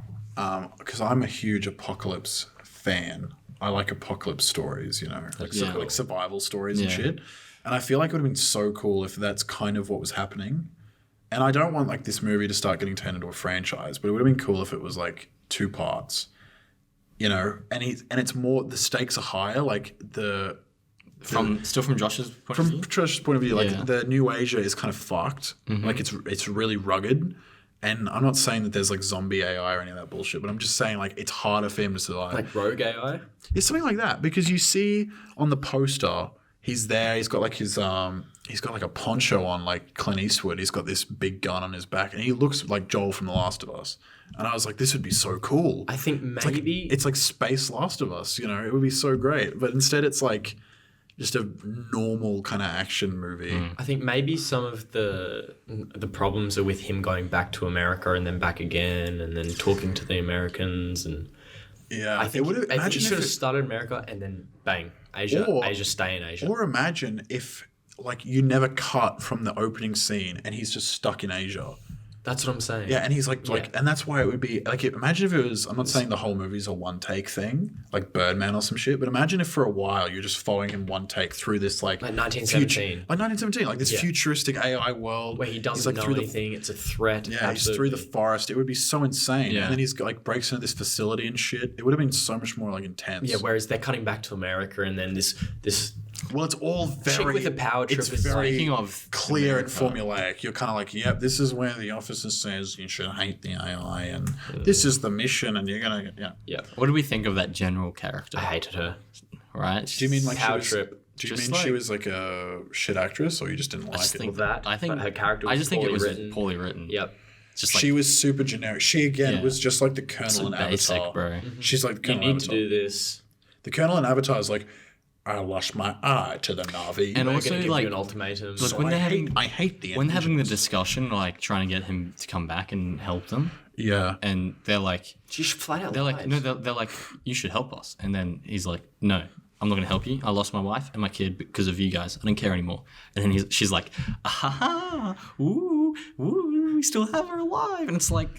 S1: because I'm a huge apocalypse fan. I like apocalypse stories,
S2: Yeah.
S1: like survival stories and
S2: Yeah.
S1: shit. And I feel like it would have been so cool if that's kind of what was happening. And I don't want like this movie to start getting turned into a franchise, but it would have been cool if it was like 2 parts, and it's more, the stakes are higher, like
S2: From Josh's point of
S1: from
S2: view.
S1: Trish's point of view, like
S2: Yeah.
S1: the New Asia is kind of fucked. Like it's really rugged. And I'm not saying that there's like zombie AI or any of that bullshit, but I'm just saying like it's harder for him to survive.
S3: like rogue AI.
S1: It's something like that because you see on the poster, he's there. He's got like he's got like a poncho on, like Clint Eastwood. He's got this big gun on his back, and he looks like Joel from The Last of Us. And I was like, this would be so cool.
S3: I think maybe
S1: It's like space Last of Us. It would be so great. But instead, it's like just a normal kind of action movie.
S3: I think maybe some of the problems are with him going back to America and then back again and then talking to the Americans and
S1: Yeah,
S3: I think
S1: would've-
S3: he
S1: imagine
S3: should
S1: if
S3: have
S1: it-
S3: started in America and then bang Asia
S1: Or-
S3: stay in Asia.
S1: Or imagine if like you never cut from the opening scene and he's just stuck in Asia.
S3: That's what I'm saying.
S1: Yeah, and he's like, and that's why it would be like, imagine if it was, I'm not saying the whole movie's a one take thing, like Birdman or some shit, but imagine if for a while you're just following him one take through this like
S3: 1917.
S1: like 1917, like this
S3: Yeah.
S1: futistic AI world
S3: Where he
S1: He's,
S3: doesn't
S1: like,
S3: know
S1: through
S3: anything. It's a threat.
S1: Yeah, he's through the forest. It would be so insane.
S2: Yeah.
S1: And then he's like breaks into this facility and shit. It would have been so much more like intense.
S3: Yeah, whereas they're cutting back to America and then this
S1: Well, it's all very
S3: chick with a power trip
S1: It's
S3: is
S1: very
S2: Speaking of
S1: clear and
S2: America.
S1: formulaic. You're kind of like, yep, this is where the officer says you should hate the AI, and this is the mission, and you're gonna,
S3: yeah.
S2: What do we think of that general character?
S3: I hated her.
S2: Right?
S1: Do you mean like
S3: Power
S1: she was,
S3: trip.
S1: Do you
S2: Just
S1: mean she
S2: like-
S1: was like a shit actress, or you just didn't like
S2: just
S1: it?
S2: think
S3: that,
S2: I think
S3: but her character
S2: I
S3: was
S2: just think it
S3: poorly
S2: was
S3: written.
S2: poorly written.
S3: Yep.
S2: Just like
S1: She was super generic. She again
S2: Yeah.
S1: was just like the Colonel
S2: so
S1: in
S2: basic,
S1: Avatar.
S2: bro.
S1: She's like the
S3: You
S1: Colonel in
S3: need to
S1: Avatar.
S3: do this.
S1: The Colonel in Avatar is like, I lost my eye to the Navi.
S2: And
S3: We're
S2: also,
S3: going to give
S2: like,
S3: you an ultimatum.
S2: look,
S1: so
S2: when
S1: I
S2: they're
S1: hate,
S2: having-
S1: I hate the
S2: when having the
S1: engines.
S2: discussion, like trying to get him to come back and help them,
S1: Yeah.
S2: and they're like,
S3: She flat out
S2: they're
S3: lied.
S2: like, no, they're like, you should help us, and then he's like, no, I'm not going to help you. I lost my wife and my kid because of you guys. I don't care anymore. And then she's like, ah, ooh, we still have her alive, and it's like,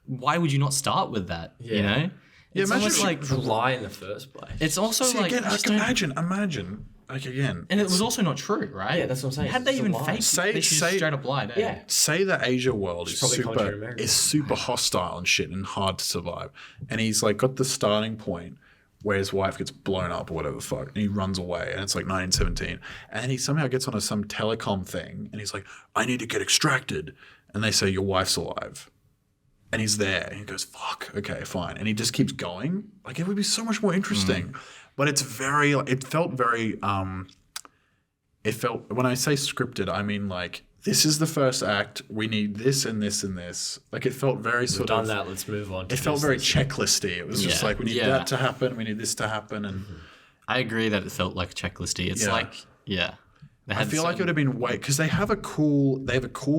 S2: why would you not start with that? You
S3: Yeah.
S2: know? It's
S1: imagine
S2: almost
S1: if
S2: like
S3: lie in the first place.
S2: it's also
S1: See,
S2: like
S1: again,
S2: just
S1: like,
S2: don't-
S1: imagine, like again,
S2: and it was also not true, right?
S3: Yeah, that's what I'm saying.
S2: Had they
S3: It's a
S2: even
S3: lie.
S2: faked
S1: Say-
S2: it, they should
S1: say-
S2: just straight up lied. Eh?
S3: Yeah.
S1: say the Asia world
S3: probably commentary American.
S1: is super hostile and shit and hard to survive, and he's like got the starting point where his wife gets blown up or whatever the fuck, and he runs away, and it's like 1917, and then he somehow gets onto some telecom thing, and he's like, I need to get extracted, and they say your wife's alive. And he's there, and he goes, fuck, okay, fine. And he just keeps going. Like, it would be so much more interesting. But it felt very, when I say scripted, I mean, like, this is the first act, we need this and this and this. Like, it felt very
S3: We've
S1: sort
S3: done
S1: of,
S3: that. Let's move on. To
S1: it felt
S3: this,
S1: very
S3: this.
S1: checklisty. It was just
S2: Yeah.
S1: like, we need
S2: Yeah.
S1: that to happen, we need this to happen. And
S2: I agree that it felt like checklisty. It's
S1: Yeah.
S2: like, yeah. They
S1: I
S2: had
S1: feel like it would have been because they have a cool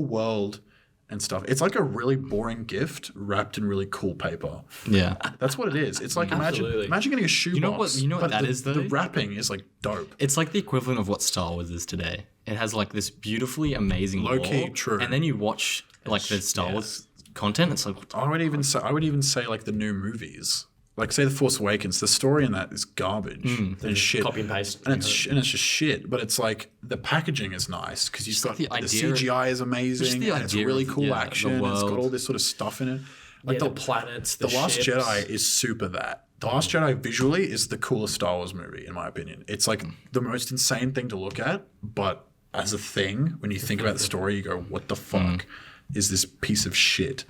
S1: world and stuff. It's like a really boring gift wrapped in really cool paper.
S2: Yeah.
S1: That's what it is. It's like
S3: Absolutely.
S1: imagine getting a shoebox.
S2: You know what
S1: but
S2: that
S1: the,
S2: is, though?
S1: The wrapping is like dope.
S2: It's like the equivalent of what Star Wars is today. It has like this beautifully amazing
S1: Low-key,
S2: lore,
S1: true.
S2: and then you watch like the Star Wars content. It's like
S1: I would even say like the new movies. Like say The Force Awakens, the story in that is garbage and shit.
S3: Copy and paste.
S1: And it's just shit. But it's like the packaging is nice because you've got
S2: the
S1: the
S2: idea-
S1: CGI is amazing
S2: the
S1: and it's
S2: idea
S1: really
S2: of,
S1: cool
S2: the
S1: action. And it's got
S2: world.
S1: all this sort of stuff in it. Like
S3: The planets, the
S1: Last
S3: ships.
S1: Jedi is super that. The Last Jedi visually is the coolest Star Wars movie in my opinion. It's like the most insane thing to look at, but as a thing, when you think about the story, you go, "What the fuck is this piece of shit?"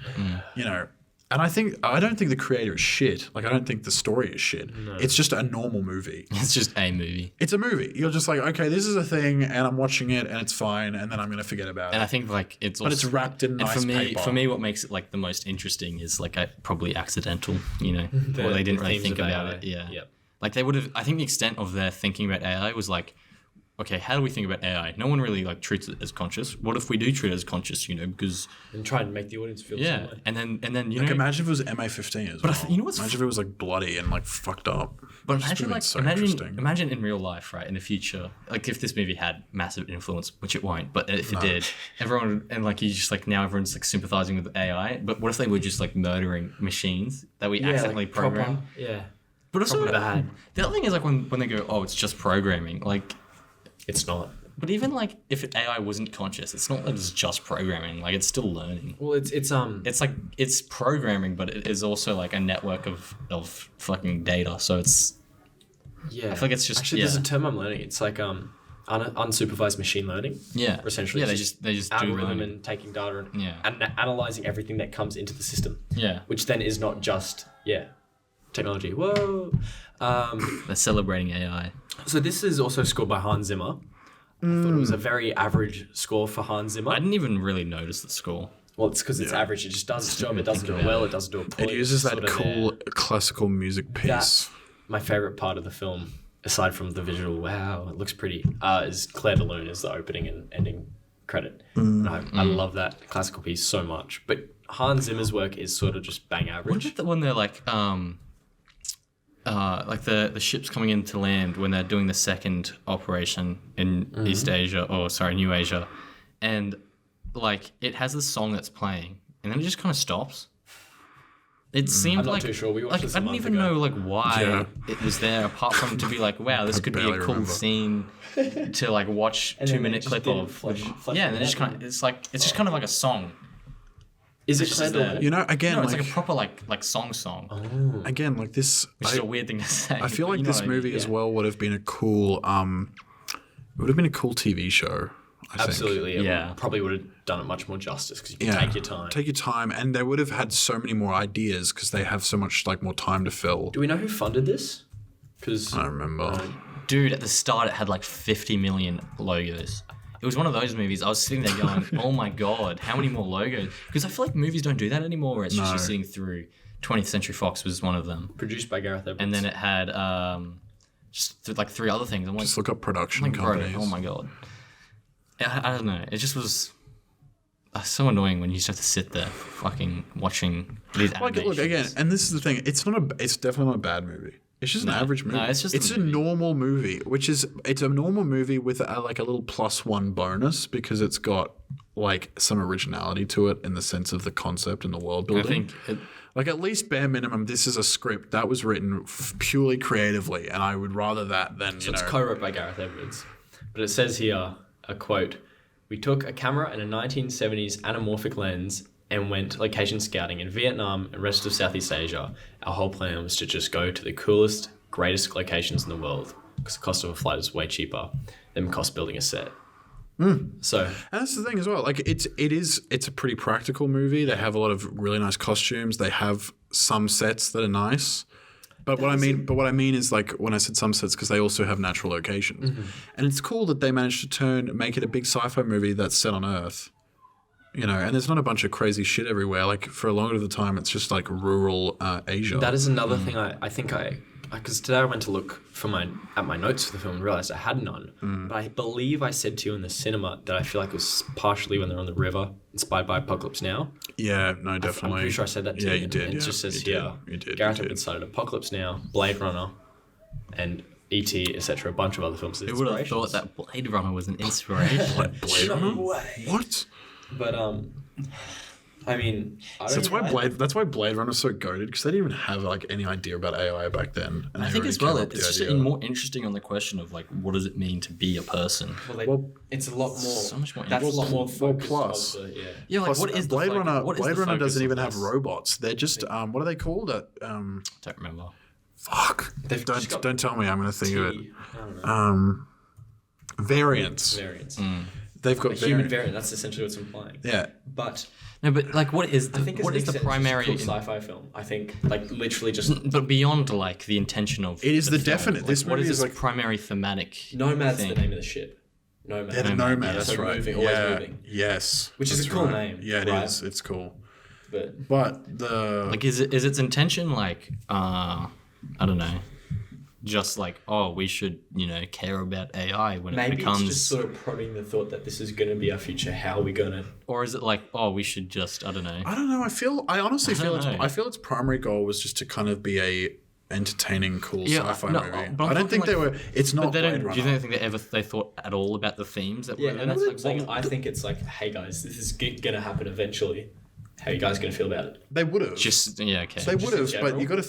S1: You know. And I don't think the creator is shit. Like I don't think the story is shit. No. It's just a normal movie.
S2: it's just a movie.
S1: It's a movie. You're just like, okay, this is a thing, and I'm watching it, and it's fine, and then I'm gonna forget about
S2: And
S1: it.
S2: I think like it's
S1: But
S2: also,
S1: it's wrapped in nice paper.
S2: For me, what makes it like the most interesting is like probably accidental. You know, or they didn't really
S3: themes
S2: think
S3: of
S2: about
S3: AI.
S2: it. Yeah.
S3: Yep.
S2: Like they would have. I think the extent of their thinking about AI was like, okay, how do we think about AI? No one really like treats it as conscious. What if we do treat it as conscious? You know, because
S3: And try and make the audience feel the same way.
S2: and then you
S1: Like
S2: know,
S1: imagine if it was MA15 as well.
S2: you know what's
S1: imagine if it was like bloody and like fucked up.
S2: But
S1: It's just
S2: imagine
S1: been
S2: like
S1: so interesting.
S2: imagine in real life, right? In the future, like if this movie had massive influence, which it won't, but if it did, everyone and like you just like now everyone's like sympathizing with AI. But what if they were just like murdering machines that we accidentally programmed?
S3: Yeah.
S2: But also
S3: proper bad.
S2: The other thing is like when they go, oh, it's just programming. Like,
S3: It's not.
S2: but even like if AI wasn't conscious, it's not that it's just programming. Like it's still learning.
S3: Well,
S2: It's like it's programming, but it is also like a network of fucking data. So it's
S3: yeah.
S2: I feel like it's just-
S3: actually there's
S2: yeah.
S3: a term I'm learning. It's like unsupervised machine learning.
S2: yeah,
S3: Essentially,
S2: yeah. They
S3: it's
S2: just do
S3: algorithm
S2: learning.
S3: and taking data and,
S2: Yeah.
S3: and analyzing everything that comes into the system.
S2: Yeah,
S3: Which then is not just technology. Whoa.
S2: they're celebrating AI.
S3: So this is also scored by Hans Zimmer. I thought it was a very average score for Hans Zimmer.
S2: I didn't even really notice the score.
S3: Well, it's because it's average. It just does its job. It doesn't do it well. It doesn't do it poorly.
S1: It uses
S3: It's
S1: that
S3: sort of
S1: cool
S3: there.
S1: classical music piece.
S3: That's my favorite part of the film, aside from the visual. Wow, it looks pretty. Is Claire de Lune is the opening and ending credit. And I love that classical piece so much. But Hans Zimmer's work is sort of just bang
S2: What
S3: average.
S2: about the one they're like the ships coming into land when they're doing the second operation in East Asia, or sorry, New Asia, and like it has this song that's playing, and then it just kind of stops. It seemed
S3: I'm not
S2: like
S3: too sure. We watched
S2: like
S3: this
S2: I
S3: a
S2: didn't
S3: month
S2: even
S3: ago.
S2: know like why
S1: Yeah.
S2: it was there, apart from to be like, wow, this could be a
S1: barely
S2: cool
S1: remember.
S2: scene to like watch
S3: And then
S2: 2 minute
S3: it just
S2: clip
S3: didn't
S2: of.
S3: flesh
S2: Yeah, and then
S3: it
S2: it just
S3: out.
S2: kind of it's just kind of like a song.
S3: Is it
S2: It's
S3: Claire
S2: just
S3: de
S2: there.
S3: Lune?
S1: You know, again,
S2: No, it's
S1: like,
S2: like a proper like song,
S1: again, like this.
S2: which is a weird thing to say.
S1: I feel
S2: but
S1: like
S2: you know
S1: this
S2: what I mean.
S1: movie as well would have been a cool. It would have been a cool TV show. I think.
S3: Absolutely. It
S2: Yeah.
S3: probably would have done it much more justice because you can
S1: Yeah.
S3: take your time.
S1: Take your time, and they would have had so many more ideas because they have so much like more time to fill.
S3: Do we know who funded this? Because
S1: I don't remember.
S2: Dude, at the start it had like 50 million logos. It was one of those movies. I was sitting there going, "Oh my god, how many more logos?" Because I feel like movies don't do that anymore. Where it's just
S1: No.
S2: you sitting through. 20th Century Fox was one of them,
S3: produced by Gareth Edwards.
S2: and then it had like 3 other things. I'm like,
S1: Just look up production
S2: like, bro,
S1: companies.
S2: oh my god. I don't know. It just was so annoying when you just have to sit there fucking watching these
S1: Like,
S2: animations.
S1: look again, and this is the thing. It's definitely not a bad movie. It's just an average movie.
S2: no, it's just a
S1: a
S2: movie.
S1: normal movie, it's a normal movie with like a little +1 bonus because it's got like some originality to it in the sense of the concept and the world
S2: I
S1: building.
S2: think it,
S1: Like at least bare minimum, this is a script that was written purely creatively, and I would rather that than
S3: So it's co-wrote by Gareth Edwards. But it says here, a quote, "We took a camera and a 1970s anamorphic lens and went location scouting in Vietnam and rest of Southeast Asia. Our whole plan was to just go to the coolest, greatest locations in the world because the cost of a flight is way cheaper than cost building a set." So
S1: And that's the thing as well. Like it's a pretty practical movie. They have a lot of really nice costumes. They have some sets that are nice. But what I mean is like when I said some sets, because they also have natural locations, and it's cool that they managed to make it a big sci-fi movie that's set on Earth. You know, and there's not a bunch of crazy shit everywhere. Like for a lot of the time, it's just like rural Asia.
S3: that is another thing I think I because today I went to look at my notes for the film and realized I had none. But I believe I said to you in the cinema that I feel like it was partially when they're on the river, inspired by Apocalypse Now.
S1: Yeah, no, definitely.
S3: I'm pretty sure I said that to you.
S1: Yeah, you did.
S3: And it just says here,
S1: You did.
S3: Gareth Edwards cited Apocalypse Now, Blade Runner, and E.T., etc., a bunch of other films.
S2: Who would have thought that Blade Runner was an inspiration?
S1: Blade Runner?
S3: No way.
S1: What?
S3: But I mean,
S1: That's why Blade Runner's so goated, because they didn't even have like any idea about AI back then. And
S2: I
S1: they
S2: think
S1: already
S2: as well,
S1: came up with
S2: it's
S1: the
S2: just
S1: idea.
S2: more interesting on the question of like, what does it mean to be a person?
S3: it's a lot more.
S2: So much more
S3: That's a lot more focused.
S1: plus-
S3: on the,
S2: Yeah, like
S1: Plus,
S2: what is the
S1: Blade
S2: focus-
S1: Runner?
S2: what is
S1: Blade
S2: the
S1: Runner
S2: focus
S1: doesn't
S2: of
S1: even have
S2: this?
S1: robots. They're just what are they called?
S2: Don't remember.
S1: Fuck.
S3: They've just got
S1: Don't tell me. I'm going to think of it.
S3: I don't know.
S1: Variants.
S3: Variants.
S1: They've got
S3: A human
S1: variants.
S3: variant. That's essentially what's implying.
S1: Yeah.
S3: But
S2: No, but like, what is the
S3: I think
S2: what is the primary?
S3: cool sci-fi film? I think like literally just
S2: But beyond like the intention of
S1: It is the
S2: film,
S1: definite-
S2: like,
S1: this
S2: what
S1: movie
S2: is
S1: is
S2: its
S1: like-
S2: primary thematic?
S3: Nomad's
S2: thing?
S3: the name of the ship. Nomad.
S1: Yeah, the Nomad. That's
S3: so
S1: right.
S3: moving, always
S1: yeah.
S3: moving.
S1: Yes.
S3: Which is
S1: that's
S3: a cool
S1: right.
S3: name,
S1: Yeah, it
S3: right?
S1: is. It's cool.
S3: But
S1: the
S2: Like, is its intention like I don't know, just like, oh, we should care about AI when
S3: maybe
S2: it becomes,
S3: it's just sort of prodding the thought that this is going to be our future. How are we going to?
S2: or is it like, oh, we should just I don't know.
S1: I don't know. I honestly feel
S2: don't know.
S1: I feel its primary goal was just to kind of be a entertaining, cool
S2: Yeah,
S1: sci-fi
S2: no,
S1: movie.
S2: but I'm
S1: I don't think
S2: talking
S1: they
S2: like-
S1: were. It's not
S2: But they
S1: Blade
S2: don't.
S1: Runner.
S2: Do you think they thought at all about the themes that
S3: Yeah,
S2: were?
S3: and
S2: in
S3: that's
S2: it?
S3: what I'm saying. I think it's like, hey guys, this is going to happen eventually. How are you guys going to feel about it?
S1: They would have.
S2: Just yeah, okay.
S1: They would
S3: in
S1: have, but
S3: general?
S1: you got to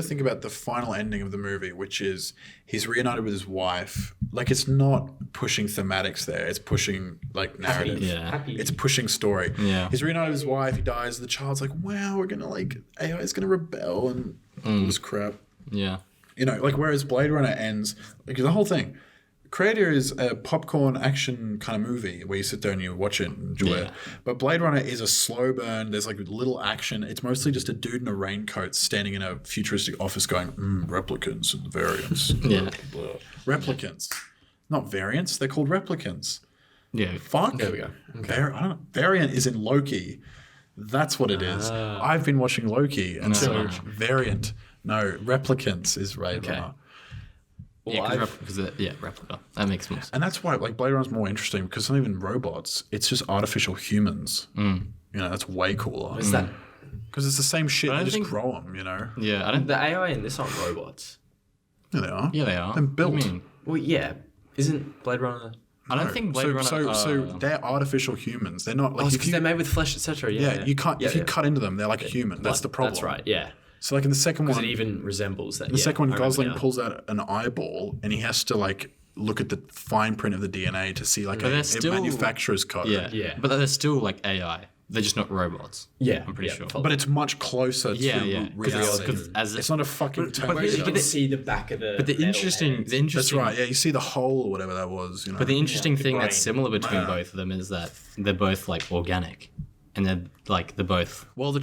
S1: think about the final ending of the movie, which is he's reunited with his wife. Like, it's not pushing thematics there; it's pushing like narrative.
S2: Yeah.
S3: Happy.
S1: It's pushing story.
S2: Yeah.
S1: He's reunited with his wife. He dies. The child's like, "Wow, we're gonna like AI is gonna rebel and all this crap."
S2: Yeah.
S1: Like whereas Blade Runner ends, like the whole thing. Creator is a popcorn action kind of movie where you sit there and you watch it and enjoy it. But Blade Runner is a slow burn. There's like little action. It's mostly just a dude in a raincoat standing in a futuristic office going, replicants and variants.
S2: Yeah.
S1: Blah. Replicants. Not variants. They're called replicants.
S2: Yeah.
S1: Fuck.
S3: There we go.
S1: I don't know. Variant is in Loki. That's what it is. I've been watching Loki, and so variant. No, replicants is Blade Runner.
S2: Yeah, replica. That makes more sense.
S1: And that's why, like, Blade Runner's more interesting because it's not even robots; it's just artificial humans. That's way cooler.
S3: Is that
S1: Because it's the same shit.
S2: I
S1: They
S2: don't
S1: just
S2: think-
S1: grow them.
S2: Yeah, I don't.
S3: the AI in this aren't robots?
S1: Yeah, they are.
S2: Yeah, they are.
S1: They're built.
S2: What do you mean?
S3: Well, yeah. Isn't Blade Runner?
S2: I don't think Blade Runner.
S1: So they're artificial humans. They're not like
S3: Oh, it's
S1: if
S3: because
S1: you,
S3: they're made with flesh, etc. Yeah,
S1: you can't if you cut into them, they're like a human. That's the problem.
S3: That's right. Yeah,
S1: So like in the second
S3: because
S1: one,
S3: it even resembles that.
S1: the second one,
S3: I remember
S1: Gosling
S3: now.
S1: pulls out an eyeball and he has to like look at the fine print of the DNA to see like
S2: they're
S1: a
S2: still-
S1: manufacturer's code.
S2: yeah,
S3: Yeah.
S2: but they're still like AI. They're just not robots.
S3: Yeah,
S2: I'm pretty sure.
S1: But it's much closer
S2: Yeah,
S1: to
S2: yeah.
S1: reality.
S2: As
S1: It's not a fucking
S2: but
S1: Terminator.
S3: you
S2: but
S3: can
S2: the-
S3: see the back of the.
S2: But the
S3: metal
S2: interesting,
S3: hands.
S2: the interesting,
S1: That's right. Yeah, you see the hole or whatever that was.
S2: But the interesting
S3: the
S2: thing that's
S3: brain.
S2: similar between both of them is that they're both like organic, and they're both.
S1: Well, the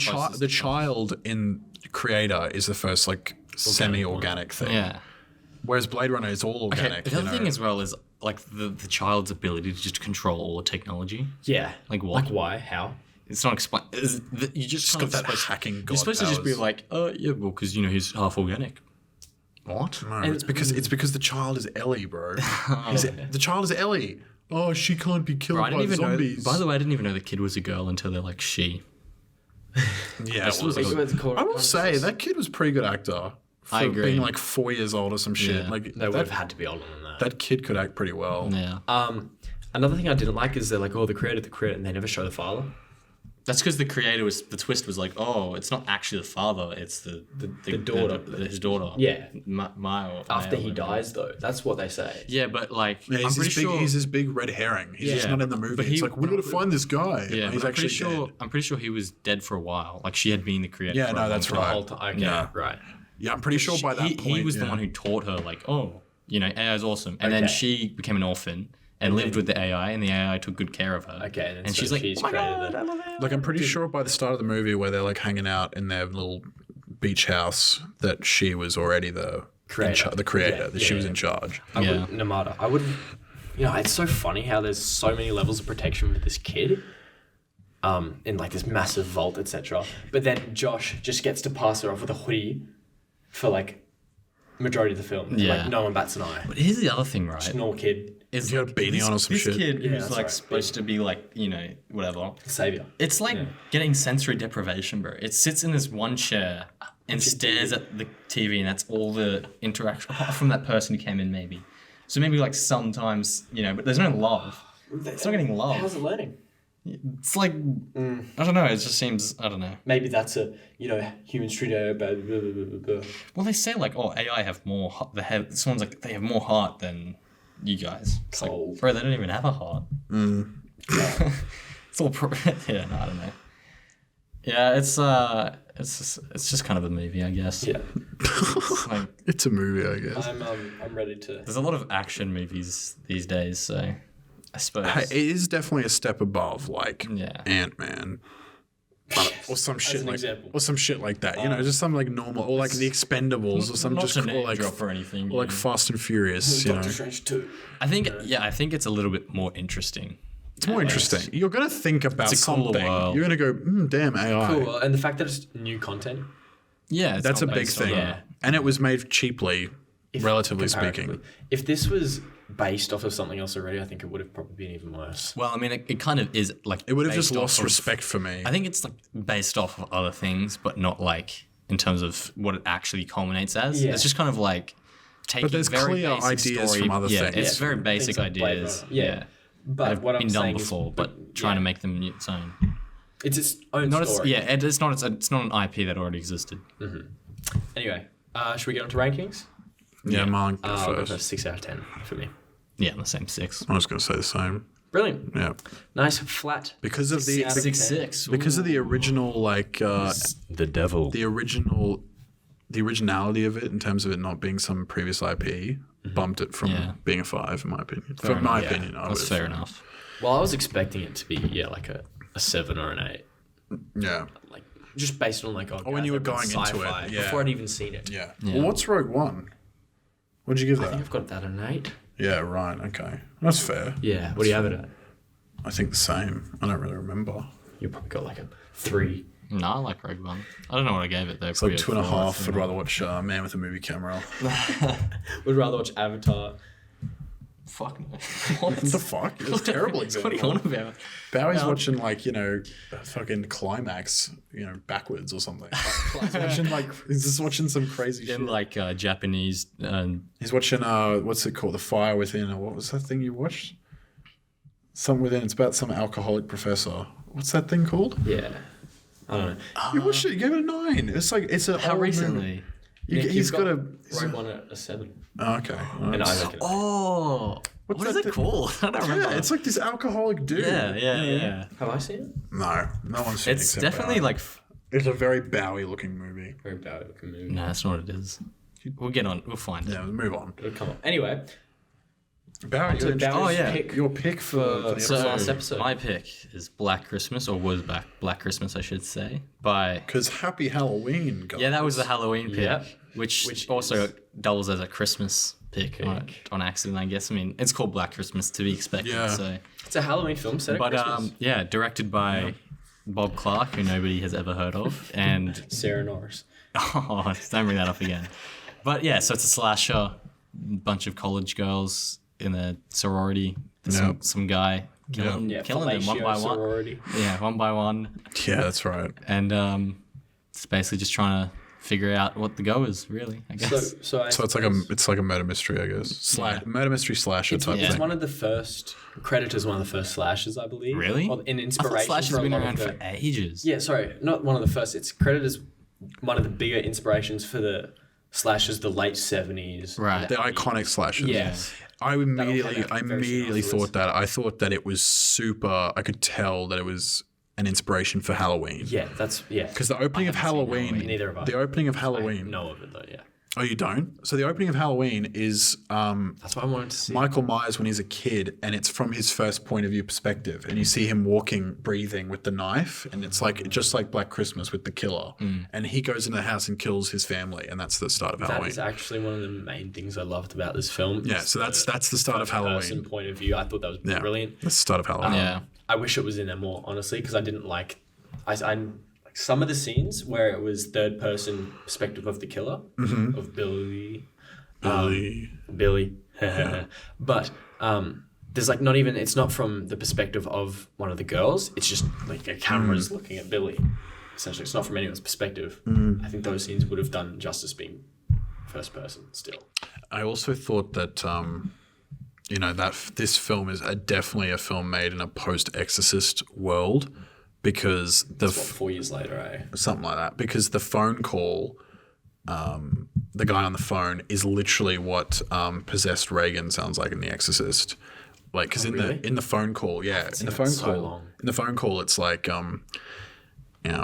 S1: child in Creator is the first like semi-organic thing.
S2: Yeah.
S1: Whereas Blade Runner is all
S2: Okay.
S1: organic.
S2: The other thing as well is like the child's ability to just control all the technology.
S3: Yeah.
S2: Like what?
S3: Like why? How?
S2: It's not explained. You just
S1: got
S2: kind of
S1: that
S2: supposed,
S1: hacking
S2: You're
S1: god
S2: supposed to just be
S1: powers.
S2: like, oh yeah, well, because he's half organic. What?
S1: No, it's because the child is Ellie, bro. The child is Ellie. Oh, she can't be killed
S2: I
S1: by
S2: didn't even
S1: zombies.
S2: know. By the way, I didn't even know the kid was a girl until they're like she.
S1: Yeah,
S2: This was like-
S1: I will say that kid was a pretty good actor. For
S2: I agree.
S1: being like 4 years old or some shit.
S2: Yeah.
S1: Like
S3: They would have had to be older than that.
S1: that kid could act pretty well.
S2: Yeah.
S3: Another thing I didn't like is they're like, oh, the creator, and they never show the father.
S2: That's because the twist was like, oh, it's not actually the father, it's the
S3: daughter.
S2: his daughter.
S3: Yeah.
S2: Maya.
S3: After he dies, though, that's what they say.
S2: Yeah, but like,
S1: Yeah,
S2: I'm
S1: he's,
S2: pretty
S1: this big,
S2: sure.
S1: he's this big red herring. He's just
S2: Yeah.
S1: not in the movie.
S2: But
S1: It's
S2: he-
S1: like, we got to find this guy.
S2: yeah,
S1: he's
S2: but
S1: actually dead.
S2: I'm pretty sure he was dead for a while. Like she had been the creator.
S1: Yeah,
S2: for a
S1: no,
S2: long
S1: that's
S2: time.
S3: The
S1: right.
S3: whole time. Okay,
S1: Yeah.
S3: right.
S1: Yeah, I'm pretty sure by that point.
S2: he was the
S1: yeah.
S2: one who taught her, like, oh, AI is awesome, and then
S3: Okay.
S2: she became an orphan and lived with the AI, and the AI took good care of her.
S3: Okay,
S2: and she's like, oh my god, I love it.
S1: Like, I'm pretty sure by the start of the movie where they're like hanging out in their little beach house that she was already the
S3: Creator.
S1: the creator,
S3: Yeah,
S1: that she
S3: yeah,
S1: was
S3: yeah.
S1: in charge.
S2: Yeah.
S3: Namada. I would. It's so funny how there's so many levels of protection with this kid. In like this massive vault, etc. But then Josh just gets to pass her off with a hoodie for like majority of the film.
S2: Yeah.
S3: Like, no one bats an eye.
S2: But here's the other thing, right?
S3: Just a normal kid.
S2: Is
S1: You got a beanie on or some
S2: this
S1: shit.
S2: kid
S3: Yeah,
S2: who's
S3: that's
S2: like
S3: right.
S2: supposed to be like, you know, whatever.
S3: Savior.
S2: It's like getting sensory deprivation, bro. It sits in this one chair and stares at the TV, and that's all the interaction, apart from that person who came in, maybe. So maybe like sometimes, you know, but there's no love. It's not getting love.
S3: How's it learning?
S2: It's like, I don't know, it just seems, I don't know.
S3: Maybe that's a, human street blah, blah, blah, blah, blah.
S2: Well, they say like, oh, AI have more, someone's like, they have more heart than you guys. It's
S3: Cold.
S2: like, bro, they don't even have a heart. It's all, yeah, no, I don't know. Yeah, it's just kind of a movie, I guess.
S3: Yeah.
S2: It's like,
S1: It's a movie, I guess.
S3: I'm ready to.
S2: there's a lot of action movies these days, so I suppose.
S1: It is definitely a step above, like
S2: Yeah.
S1: Ant-Man. Or some shit
S3: an
S1: like,
S3: example.
S1: or some shit like that. Just some like normal, or like the Expendables, or some
S2: Not
S1: just
S2: to
S1: or
S2: name
S1: like,
S2: drop or anything.
S1: or like
S2: you know.
S1: Fast and Furious. You know,
S3: Doctor Strange 2.
S2: I think it's a little bit more interesting.
S1: it's more interesting. You're gonna think about
S2: It's a cooler
S1: something.
S2: world.
S1: You're gonna go, damn AI.
S3: Cool. And the fact that it's new content.
S2: Yeah, it's
S1: That's a
S2: not
S1: big
S2: based on-
S1: thing,
S2: Yeah.
S1: and it was made cheaply, relatively speaking.
S3: Comparatively. If this was based off of something else already, I think it would have probably been even worse.
S2: Well, I mean, it kind of is like
S1: It would have just
S2: based off
S1: lost
S2: of-
S1: respect for me.
S2: I think it's like based off of other things, but not like in terms of what it actually culminates as.
S3: Yeah.
S2: It's just kind of like taking
S1: there's
S2: very
S1: clear
S2: basic
S1: ideas
S2: story.
S1: from other
S2: yeah,
S1: things.
S2: it's very basic
S3: Things like Blade
S2: ideas.
S3: Runner. Yeah. But
S2: have
S3: what I'm
S2: been done
S3: saying
S2: before,
S3: is,
S2: but trying to make them its own.
S3: it's its own
S2: Not
S3: story.
S2: it's not an IP that already existed.
S3: Anyway, should we get on to rankings?
S1: yeah, Marlon
S3: I'll go
S1: first.
S3: for 6 out of 10 for me.
S2: Yeah, the same 6.
S1: I was gonna say the same.
S3: Brilliant.
S1: Yeah,
S3: Nice flat.
S1: because of the
S3: Six.
S2: 6.
S1: because of the original like
S3: The devil.
S1: the originality of it in terms of it not being some previous IP bumped it from
S2: Yeah.
S1: being a 5 in my opinion.
S2: Fair
S1: From my
S2: enough,
S1: opinion, I
S2: That's
S1: would.
S2: fair enough.
S3: Well, I was expecting it to be, like a 7 or an 8.
S1: Yeah,
S3: Like, just based on, like,
S1: when you were
S3: guys,
S1: going
S3: that's
S1: into
S3: sci-fi,
S1: it, yeah.
S3: Before I'd even seen it.
S1: yeah.
S2: Yeah.
S1: Well, what's Rogue One? What'd you give
S3: I
S1: that?
S3: think I've got that at an 8.
S1: Yeah, right. Okay, that's fair.
S3: Yeah. What do you have it at?
S1: I think the same. I don't really remember.
S3: You probably got, like, a 3.
S2: No, I like Rogue One. I don't know what I gave it though.
S1: It's like 2.5. I'd rather watch Man with a Movie Camera.
S3: Would rather watch Avatar.
S2: Fuck no.
S1: What the fuck? It was a terrible
S2: What are you
S1: example.
S2: on about?
S1: Bowie's watching like, fucking Climax, backwards or something. He's watching he's just watching some crazy shit.
S2: In like Japanese.
S1: He's watching what's it called? The Fire Within, or what was that thing you watched? Something Within. It's about some alcoholic professor. What's that thing called?
S3: Yeah. I don't know.
S1: You watched it. You gave it a 9. It's like it's a
S2: How
S1: old
S2: recently?
S1: movie.
S3: Nick,
S1: He's
S3: you've
S1: got a.
S3: Rogue One at a 7.
S1: Oh, okay.
S3: And I reckon.
S2: Oh,
S1: What's
S2: what is
S1: that
S2: it
S1: thing?
S2: called? I don't remember.
S1: Yeah, it's like this alcoholic dude.
S2: Yeah.
S3: Have I seen it?
S1: No one's seen it.
S2: It's
S1: except
S2: definitely
S1: Bowie.
S2: like.
S1: It's a very Bowie looking movie.
S3: Very bad looking movie.
S2: No, that's not what it is. We'll get on. We'll find it.
S1: Yeah, move on.
S3: It'll come up. Anyway,
S1: Bowie,
S3: to Bowie's
S2: yeah.
S3: pick
S1: your pick for the
S3: So-
S1: episode.
S3: last episode.
S2: My pick is Black Christmas, or was Black Christmas, I should say, by.
S1: Because Happy Halloween, guys.
S2: Yeah, that was the Halloween pick,
S3: Yep.
S2: which also doubles as a Christmas pick on accident, I guess. I mean, it's called Black Christmas to be expected.
S1: Yeah.
S2: So,
S3: It's a Halloween film set at
S2: but
S3: Christmas.
S2: yeah, directed by Bob Clark, who nobody has ever heard of, and
S3: Sarah Norris.
S2: oh, don't bring that up again. But yeah, so it's a slasher, bunch of college girls in a sorority. Some guy killing them one by one.
S3: sorority.
S2: Yeah, one by one,
S1: Yeah, that's right.
S2: and it's basically just trying to figure out what the go is, really, I guess.
S3: So
S1: So it's like a murder mystery, I guess. Murder mystery slasher type
S3: It's
S1: thing.
S3: one of the first. Predator's one of the first slashers, I believe.
S2: Really?
S3: In
S2: I thought
S3: inspiration
S2: Slash
S3: for
S2: has
S3: a
S2: been
S3: lot
S2: around
S3: of the,
S2: for ages.
S3: Yeah, sorry, not one of the first. It's credited as one of the bigger inspirations for the slashers, the late 70s.
S2: Right.
S1: The iconic slashers.
S3: Yes.
S1: I immediately
S3: very similar to
S1: thought that. I thought that it was super. I could tell that it was an inspiration for Halloween.
S3: Yeah, that's yeah.
S1: Because the opening of Halloween,
S3: Neither of us.
S1: the opening of
S3: I
S1: Halloween.
S3: know of it though. Yeah,
S1: Oh, you don't? So the opening of Halloween is
S3: that's why I wanted to see.
S1: Michael Myers when he's a kid, and it's from his first point of view perspective, and you see him walking, breathing with the knife, and it's like just like Black Christmas with the killer, and he goes into the house and kills his family, and that's the start of
S3: That
S1: Halloween.
S3: is actually one of the main things I loved about this film.
S1: Yeah, so that's the start of Halloween.
S3: Person point of view. I thought that was
S1: Yeah,
S3: brilliant.
S1: that's the start of Halloween.
S2: Yeah.
S3: I wish it was in there more, honestly, because I didn't like. I like some of the scenes where it was third person perspective of the killer of Billy. Billy. But there's like not even, it's not from the perspective of one of the girls. It's just like a camera's looking at Billy. Essentially, it's not from anyone's perspective. I think those scenes would have done justice being first person still.
S1: I also thought that, that this film is definitely a film made in a post-Exorcist world because the...
S3: 4 years later, eh?
S1: Something like that. Because the phone call, the guy on the phone is literally what possessed Reagan sounds like in The Exorcist. Like, because in the phone call, yeah, in the phone call, it's like, I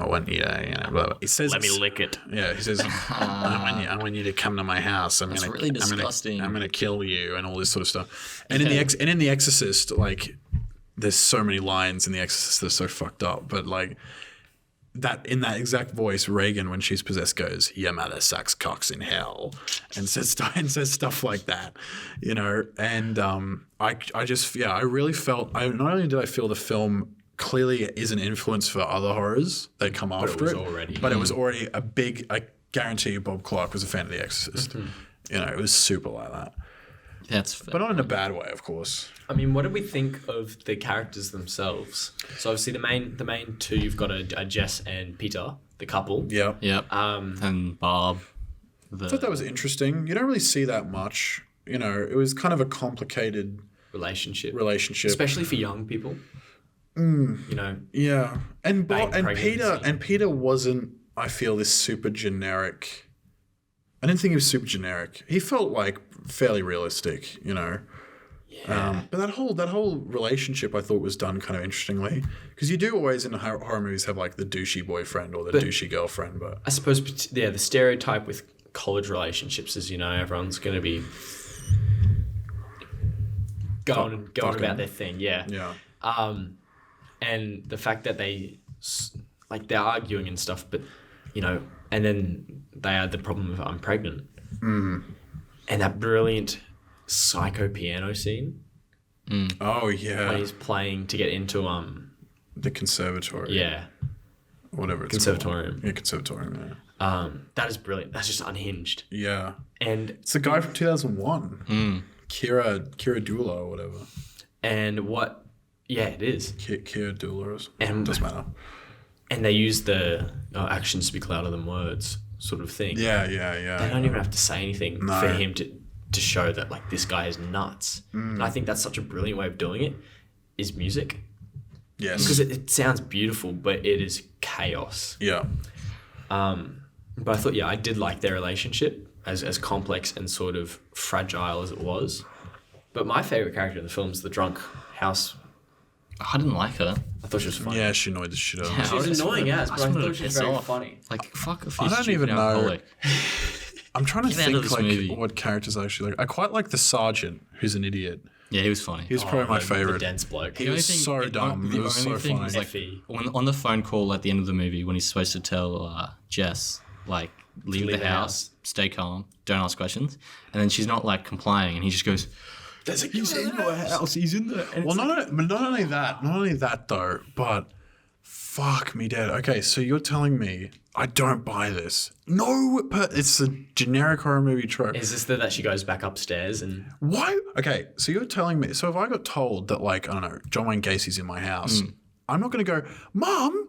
S1: want you to, blah, blah. He says,
S3: let me lick it.
S1: Yeah, he says, I want you to come to my house.
S2: That's really disgusting.
S1: I'm gonna kill you and all this sort of stuff. And in the Exorcist, like, there's so many lines in The Exorcist that are so fucked up, but like. That in that exact voice, Reagan, when she's possessed, goes, "Your mother sucks cocks in hell," and says stuff like that, And I really felt. Not only did I feel the film clearly is an influence for other horrors that come after it, but it was already a big. I guarantee you, Bob Clark was a fan of The Exorcist. It was super like that.
S2: That's fair.
S1: But not in a bad way, of course.
S3: I mean, what did we think of the characters themselves? So obviously the main two, you've got a Jess and Peter, the couple.
S1: Yeah.
S2: Yep. And Barb.
S1: I thought that was interesting. You don't really see that much. It was kind of a complicated
S3: relationship,
S1: especially
S3: for young people.
S1: Yeah, and Peter wasn't. I feel this super generic. I didn't think he was super generic. He felt like fairly realistic, Yeah. But that whole relationship I thought was done kind of interestingly because you do always in horror movies have like the douchey boyfriend or the douchey girlfriend. But
S3: I suppose the stereotype with college relationships is everyone's going to be going about their thing. Yeah.
S1: Yeah.
S3: And the fact that they're arguing and stuff, but and then they had the problem of I'm pregnant. And that brilliant psycho piano scene.
S1: Oh, yeah.
S3: When he's playing to get into
S1: the conservatory.
S3: Yeah.
S1: Whatever it's
S3: conservatorium.
S1: called. Yeah, conservatorium, yeah.
S3: That is brilliant. That's just unhinged.
S1: Yeah.
S3: And
S1: it's the guy from 2001. Kira Dula or whatever.
S3: And what... Yeah, it is.
S1: Kira Dula or something. Doesn't matter.
S3: And they use the actions speak louder than words sort of thing.
S1: Yeah.
S3: They don't even have to say anything for him to show that like this guy is nuts. And I think that's such a brilliant way of doing it is music.
S1: Yes.
S3: Because it sounds beautiful, but it is chaos.
S1: Yeah.
S3: But I thought, I did like their relationship as complex and sort of fragile as it was. But my favourite character in the film is the drunk house.
S2: I didn't like her.
S3: I thought she was funny.
S1: Yeah, she annoyed the shit out of me.
S3: She was annoying as, but I thought she was very funny.
S2: Like, fuck if
S1: I don't even know. I'm trying to think
S2: movie.
S1: What characters I actually like. I quite like the sergeant, who's an idiot.
S2: Yeah, he was funny.
S1: He was probably my favorite.
S3: The dense bloke.
S1: He was so dumb. It was so funny.
S2: Was like, on the phone call at the end of the movie when he's supposed to tell Jess, like, leave the house, stay calm, don't ask questions. And then she's not, like, complying. And he just goes, he's in your house. He's in there.
S1: Well, not only that, though, but fuck me dead. Okay, so you're telling me I don't buy this. No, it's a generic horror movie trope.
S3: Is this that she goes back upstairs and...
S1: Why? Okay, so you're telling me... So if I got told that, like, I don't know, John Wayne Gacy's in my house, I'm not going to go, Mom,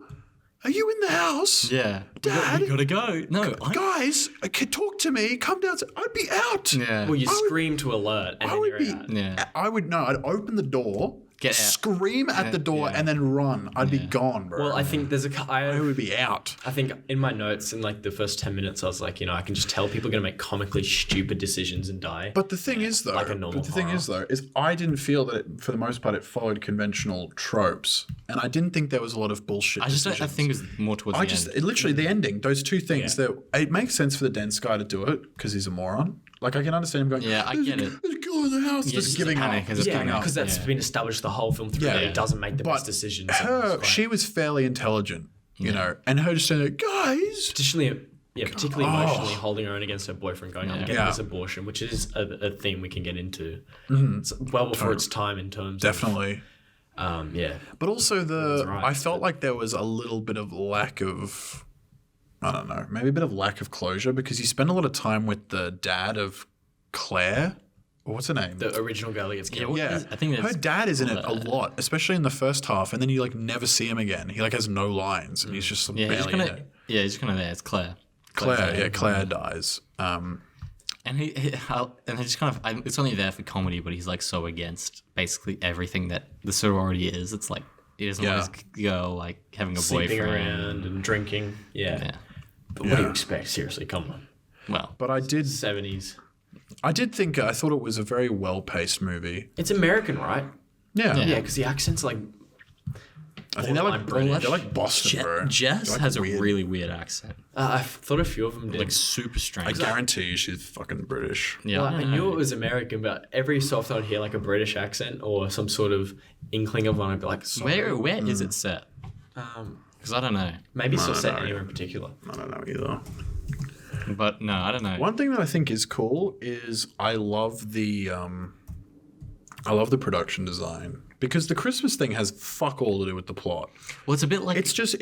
S1: are you in the house?
S2: Yeah.
S1: Dad?
S2: We gotta go. No.
S1: Guys, talk to me. Come down. I'd be out.
S2: Yeah.
S3: Well, you scream to alert and then you're out.
S2: Yeah.
S1: I'd open the door...
S2: Get out.
S1: Scream at the door and then run. I'd be gone, bro.
S3: Well, I think I
S1: would be out.
S3: I think in my notes, in like the first 10 minutes, I was like, I can just tell people are going to make comically stupid decisions and die.
S1: But the thing is, though, I didn't feel that it, for the most part, it followed conventional tropes. And I didn't think there was a lot of bullshit decisions.
S2: I think it was more towards the end.
S1: Literally, the ending, those two things, it makes sense for the dense guy to do it because he's a moron. Like, I can understand him going,
S2: yeah, I get it.
S1: There's a girl in the house, just giving up.
S3: Because that's been established the whole film through that he doesn't make the best decisions.
S1: She was fairly intelligent, you know, and her just saying, guys.
S3: Particularly emotionally holding her own against her boyfriend going, I'm getting this abortion, which is a theme we can get into. It's well before its time in terms of...
S1: Definitely. But also I felt like there was a little bit of lack of... I don't know, maybe a bit of lack of closure because you spend a lot of time with the dad of Claire. What's her name?
S3: The original girl that gets killed.
S1: Yeah,
S2: I think
S1: her
S2: there's-
S1: dad is in it a lot, especially in the first half, and then you like never see him again. He like has no lines, and he's just
S2: Yeah,
S1: barely in it.
S2: he's kind of there. It's Claire.
S1: Claire dies.
S2: And and he's kind of, it's only there for comedy, but he's like so against basically everything that the sorority is. It's like he doesn't want his girl like having a
S3: Sleeping
S2: boyfriend.
S3: around and drinking. Yeah.
S2: Yeah.
S3: But what do you expect? Seriously, come on.
S2: Well,
S1: But I did
S3: 70s.
S1: think I thought it was a very well paced movie.
S3: It's American, right?
S1: Yeah.
S3: Yeah, because the accent's like.
S1: I think they're like
S3: British.
S1: they're like Boston, bro.
S2: Jess
S1: They're, like,
S2: has
S1: weird.
S2: a really weird accent,
S3: I thought a few of them did.
S2: like super strange.
S1: I guarantee you she's fucking British.
S2: Yeah,
S3: Well,
S2: I
S3: I
S2: don't
S3: knew
S2: know.
S3: it was American, but every so often I'd hear like a British accent or some sort of inkling of one. I'd be like, sorry.
S2: Where is it set? Because I don't know.
S3: Maybe it's not
S1: No,
S3: set
S1: no.
S3: anywhere in particular.
S1: I don't know either.
S2: But no, I don't know.
S1: One thing that I think is cool is I love the production design because the Christmas thing has fuck all to do with the plot.
S2: Well, it's a bit like
S1: It's just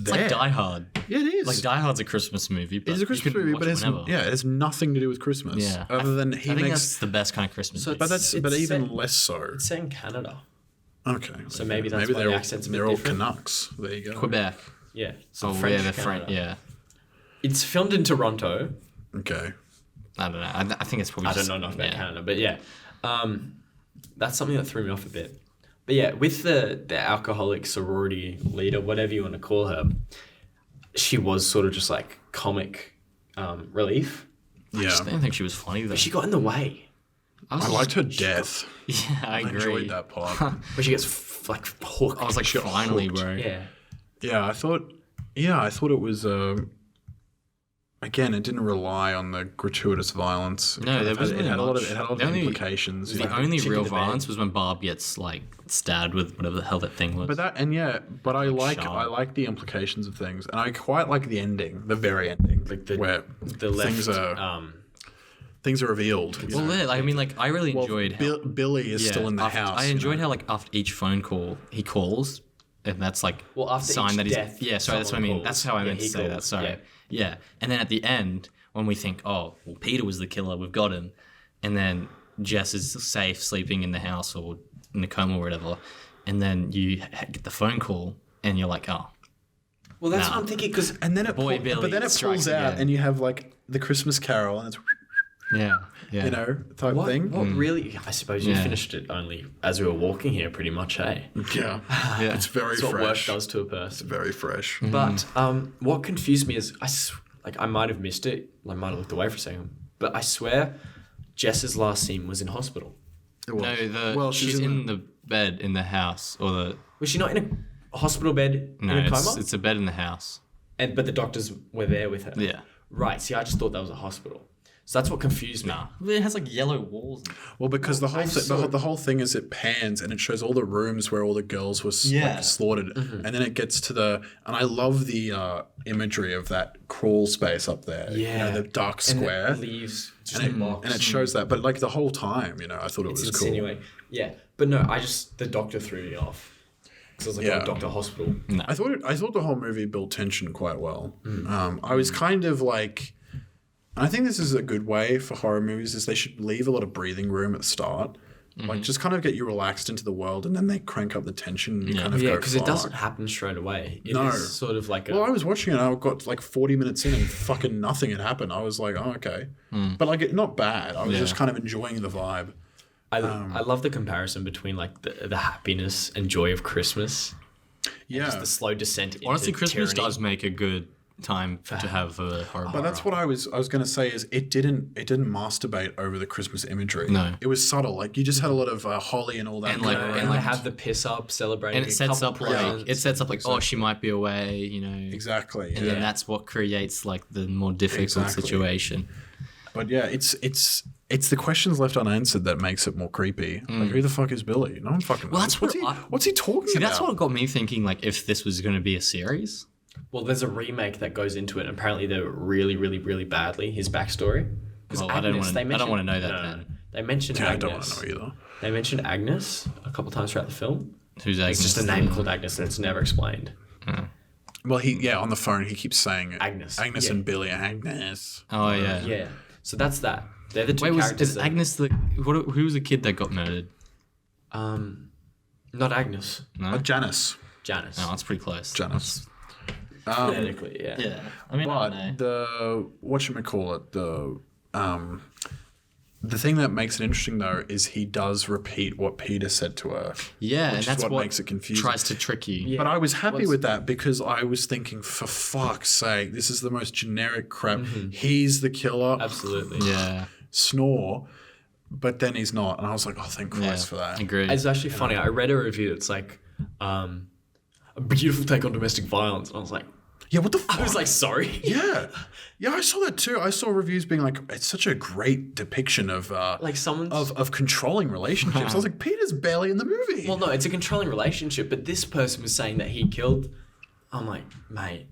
S1: there.
S2: like Die Hard.
S1: Yeah, it is.
S2: Like Die Hard's a Christmas movie. But
S1: It's a Christmas movie, but it has nothing to do with Christmas.
S2: Yeah.
S1: Other than
S2: I think
S1: makes,
S2: that's the best kind of Christmas.
S3: So
S2: movie.
S1: but that's
S3: It's
S1: even
S3: set-
S1: less so.
S3: It's set in Canada.
S1: Okay,
S3: So maybe that's why the accent's a bit
S1: they're all
S3: different.
S1: Canucks. There you go.
S2: Quebec.
S3: Yeah. So
S2: Oh,
S3: French
S2: yeah, they're
S3: Canada.
S2: French. Yeah.
S3: It's filmed in Toronto.
S1: Okay.
S2: I don't know. I think it's probably.
S3: I don't
S2: just-
S3: know enough about
S2: yeah.
S3: Canada, but yeah. That's something that threw me off a bit. But yeah, with the alcoholic sorority leader, whatever you want to call her, she was sort of just like comic relief.
S1: Yeah.
S2: I didn't think she was funny though.
S3: But she got in the way.
S1: I liked her death.
S2: Yeah, I
S1: I
S2: agree.
S1: enjoyed that part.
S3: Where she gets like hooked.
S2: I was like,
S1: She got
S2: finally,
S1: hooked.
S2: bro.
S3: yeah.
S1: Yeah, I thought it was again, it didn't rely on the gratuitous violence.
S2: No, there wasn't
S1: it had a lot of
S2: much.
S1: it had a lot
S2: The
S1: of
S2: only-
S1: implications.
S2: The
S1: Yeah.
S2: only
S3: chick in
S2: real
S3: the bed.
S2: violence was when Barb gets like stabbed with whatever the hell that thing was.
S1: But I like
S2: Sharp.
S1: the implications of things, and I quite like the ending, the very ending,
S3: Like
S1: where
S3: the left.
S1: things are revealed. you
S2: well,
S1: know?
S2: yeah, I mean, like I really enjoyed. how,
S1: Billy is
S2: yeah,
S1: still in the
S2: after-
S1: house.
S2: I
S1: you
S2: enjoyed
S1: know?
S2: how like after each phone call he calls, and that's like
S3: Well, after
S2: sign
S3: each
S2: that he's
S3: death,
S2: yeah. Sorry, that's what I
S3: someone
S2: mean.
S3: calls.
S2: That's how I
S3: Yeah,
S2: meant to
S3: he
S2: say that.
S3: calls,
S2: Sorry. Yeah, and then at the end when we think, oh, well, Peter was the killer, we've got him, and then Jess is safe sleeping in the house or in the coma or whatever, and then you get the phone call and you're like, oh,
S3: Well, that's
S2: Nah.
S3: what I'm thinking because
S1: And then it
S2: Boy
S1: pull-
S2: Billy
S1: but then it
S2: strikes
S1: pulls out,
S2: again.
S1: and you have like the Christmas Carol, and it's
S2: yeah,
S1: you know type
S3: what
S1: thing.
S3: really? I suppose you
S2: Yeah.
S3: finished it only as we were walking here, pretty much. Hey,
S1: Yeah,
S2: yeah.
S1: it's very
S3: that's what work
S1: fresh.
S3: does to a person.
S1: Very fresh.
S3: But what confused me is I might have missed it. I might have looked away for a second, but I swear, Jess's last scene was in hospital.
S1: It was.
S2: No, she's in the bed in the house, or the
S3: Was she not in a hospital bed
S2: no,
S3: in a coma?
S2: it's a bed in the house.
S3: But the doctors were there with her.
S2: Yeah.
S3: Right. See, I just thought that was a hospital. So that's what confused me.
S2: Nah, it has like yellow walls.
S1: Well, because the whole
S3: I
S1: thing,
S3: saw-
S1: the whole thing is it pans and it shows all the rooms where all the girls were
S2: Yeah.
S1: slaughtered, and then it gets to and I love the imagery of that crawl space up there.
S3: Yeah.
S1: you know, the dark
S3: And
S1: square,
S3: it leaves just
S1: and
S3: a box.
S1: it shows that. But like the whole time, you know, I thought it
S3: It's
S1: was cool.
S3: insinuating. Yeah. But no, the doctor threw me off. Because I was like,
S1: Yeah.
S3: oh, doctor hospital.
S1: I thought the whole movie built tension quite well.
S3: Mm.
S1: I was kind of like, and I think this is a good way for horror movies is they should leave a lot of breathing room at the start.
S3: Mm-hmm.
S1: Like just kind of get you relaxed into the world, and then they crank up the tension. And you kind of
S3: Yeah,
S1: go
S3: because it
S1: fuck.
S3: doesn't happen straight away. It is
S1: No.
S3: sort of like a...
S1: Well, I was watching it and I got like 40 minutes in and fucking nothing had happened. I was like, oh, okay. But like, not bad. I was just kind of enjoying the vibe.
S3: I love the comparison between like the happiness and joy of Christmas.
S1: Yeah.
S3: Just the slow descent into
S2: Honestly, Christmas
S3: tyranny.
S2: does make a good time to have a horror.
S1: But that's what I was going to say is it didn't masturbate over the Christmas imagery.
S2: No.
S1: It was subtle. Like you just had a lot of holly and all that.
S2: And, like-
S1: going
S3: And
S1: around.
S3: they have the piss up celebrating.
S2: and it sets up
S3: presents.
S2: like oh, she might be away, you know.
S1: Exactly.
S2: And
S1: Yeah.
S2: then that's what creates like the more difficult
S1: Exactly.
S2: situation.
S1: But yeah, it's the questions left unanswered that makes it more creepy. Like who the fuck is Billy? No one fucking
S2: Well,
S1: knows.
S2: that's
S1: What's he talking
S2: See,
S1: about?
S2: that's what got me thinking. Like, if this was going to be a series,
S3: Well, there's a remake that goes into it. And apparently, they're really, really, really badly. His backstory. 'Cause
S2: Well, I don't
S3: Agnes,
S2: wanna-
S3: they
S2: I don't
S3: mentioned-
S2: wanna know that
S3: no,
S2: then.
S3: They mentioned
S1: Yeah, I
S3: Agnes.
S1: don't want to know either.
S3: They mentioned Agnes a couple times throughout the film.
S2: who's
S3: It's just a name called Agnes, and it's never explained.
S1: Well, on the phone he keeps saying it.
S3: Agnes,
S1: Agnes
S3: yeah.
S1: and Billy. Agnes.
S2: Oh yeah.
S3: Yeah. So that's that. They're the two
S2: Wait,
S3: characters.
S2: is Agnes who was the kid that got murdered?
S3: Not Agnes.
S2: No?
S1: Janice.
S3: Janice.
S2: No, that's pretty close.
S1: Janice.
S3: Technically, yeah.
S2: Yeah. I mean, I don't know.
S1: The thing that makes it interesting though is he does repeat what Peter said to her.
S2: Yeah, and
S1: which
S2: that's
S1: is what
S2: what
S1: makes it confusing.
S2: tries to trick you.
S3: Yeah.
S1: But I was happy with that because I was thinking, for fuck's sake, this is the most generic crap. He's the killer.
S3: Absolutely.
S2: Yeah.
S1: Snore. But then he's not. And I was like, oh, thank Christ for that.
S2: Agree.
S3: It's actually funny. I read a review that's like, a beautiful take on domestic violence. And I was like,
S1: Yeah, what the fuck?
S3: I was like, sorry.
S1: Yeah. Yeah, I saw that too. I saw reviews being like, it's such a great depiction of
S3: Like someone's.
S1: of controlling relationships. I was like, Peter's barely in the movie.
S3: Well, no, it's a controlling relationship, but this person was saying that he killed. I'm like, mate.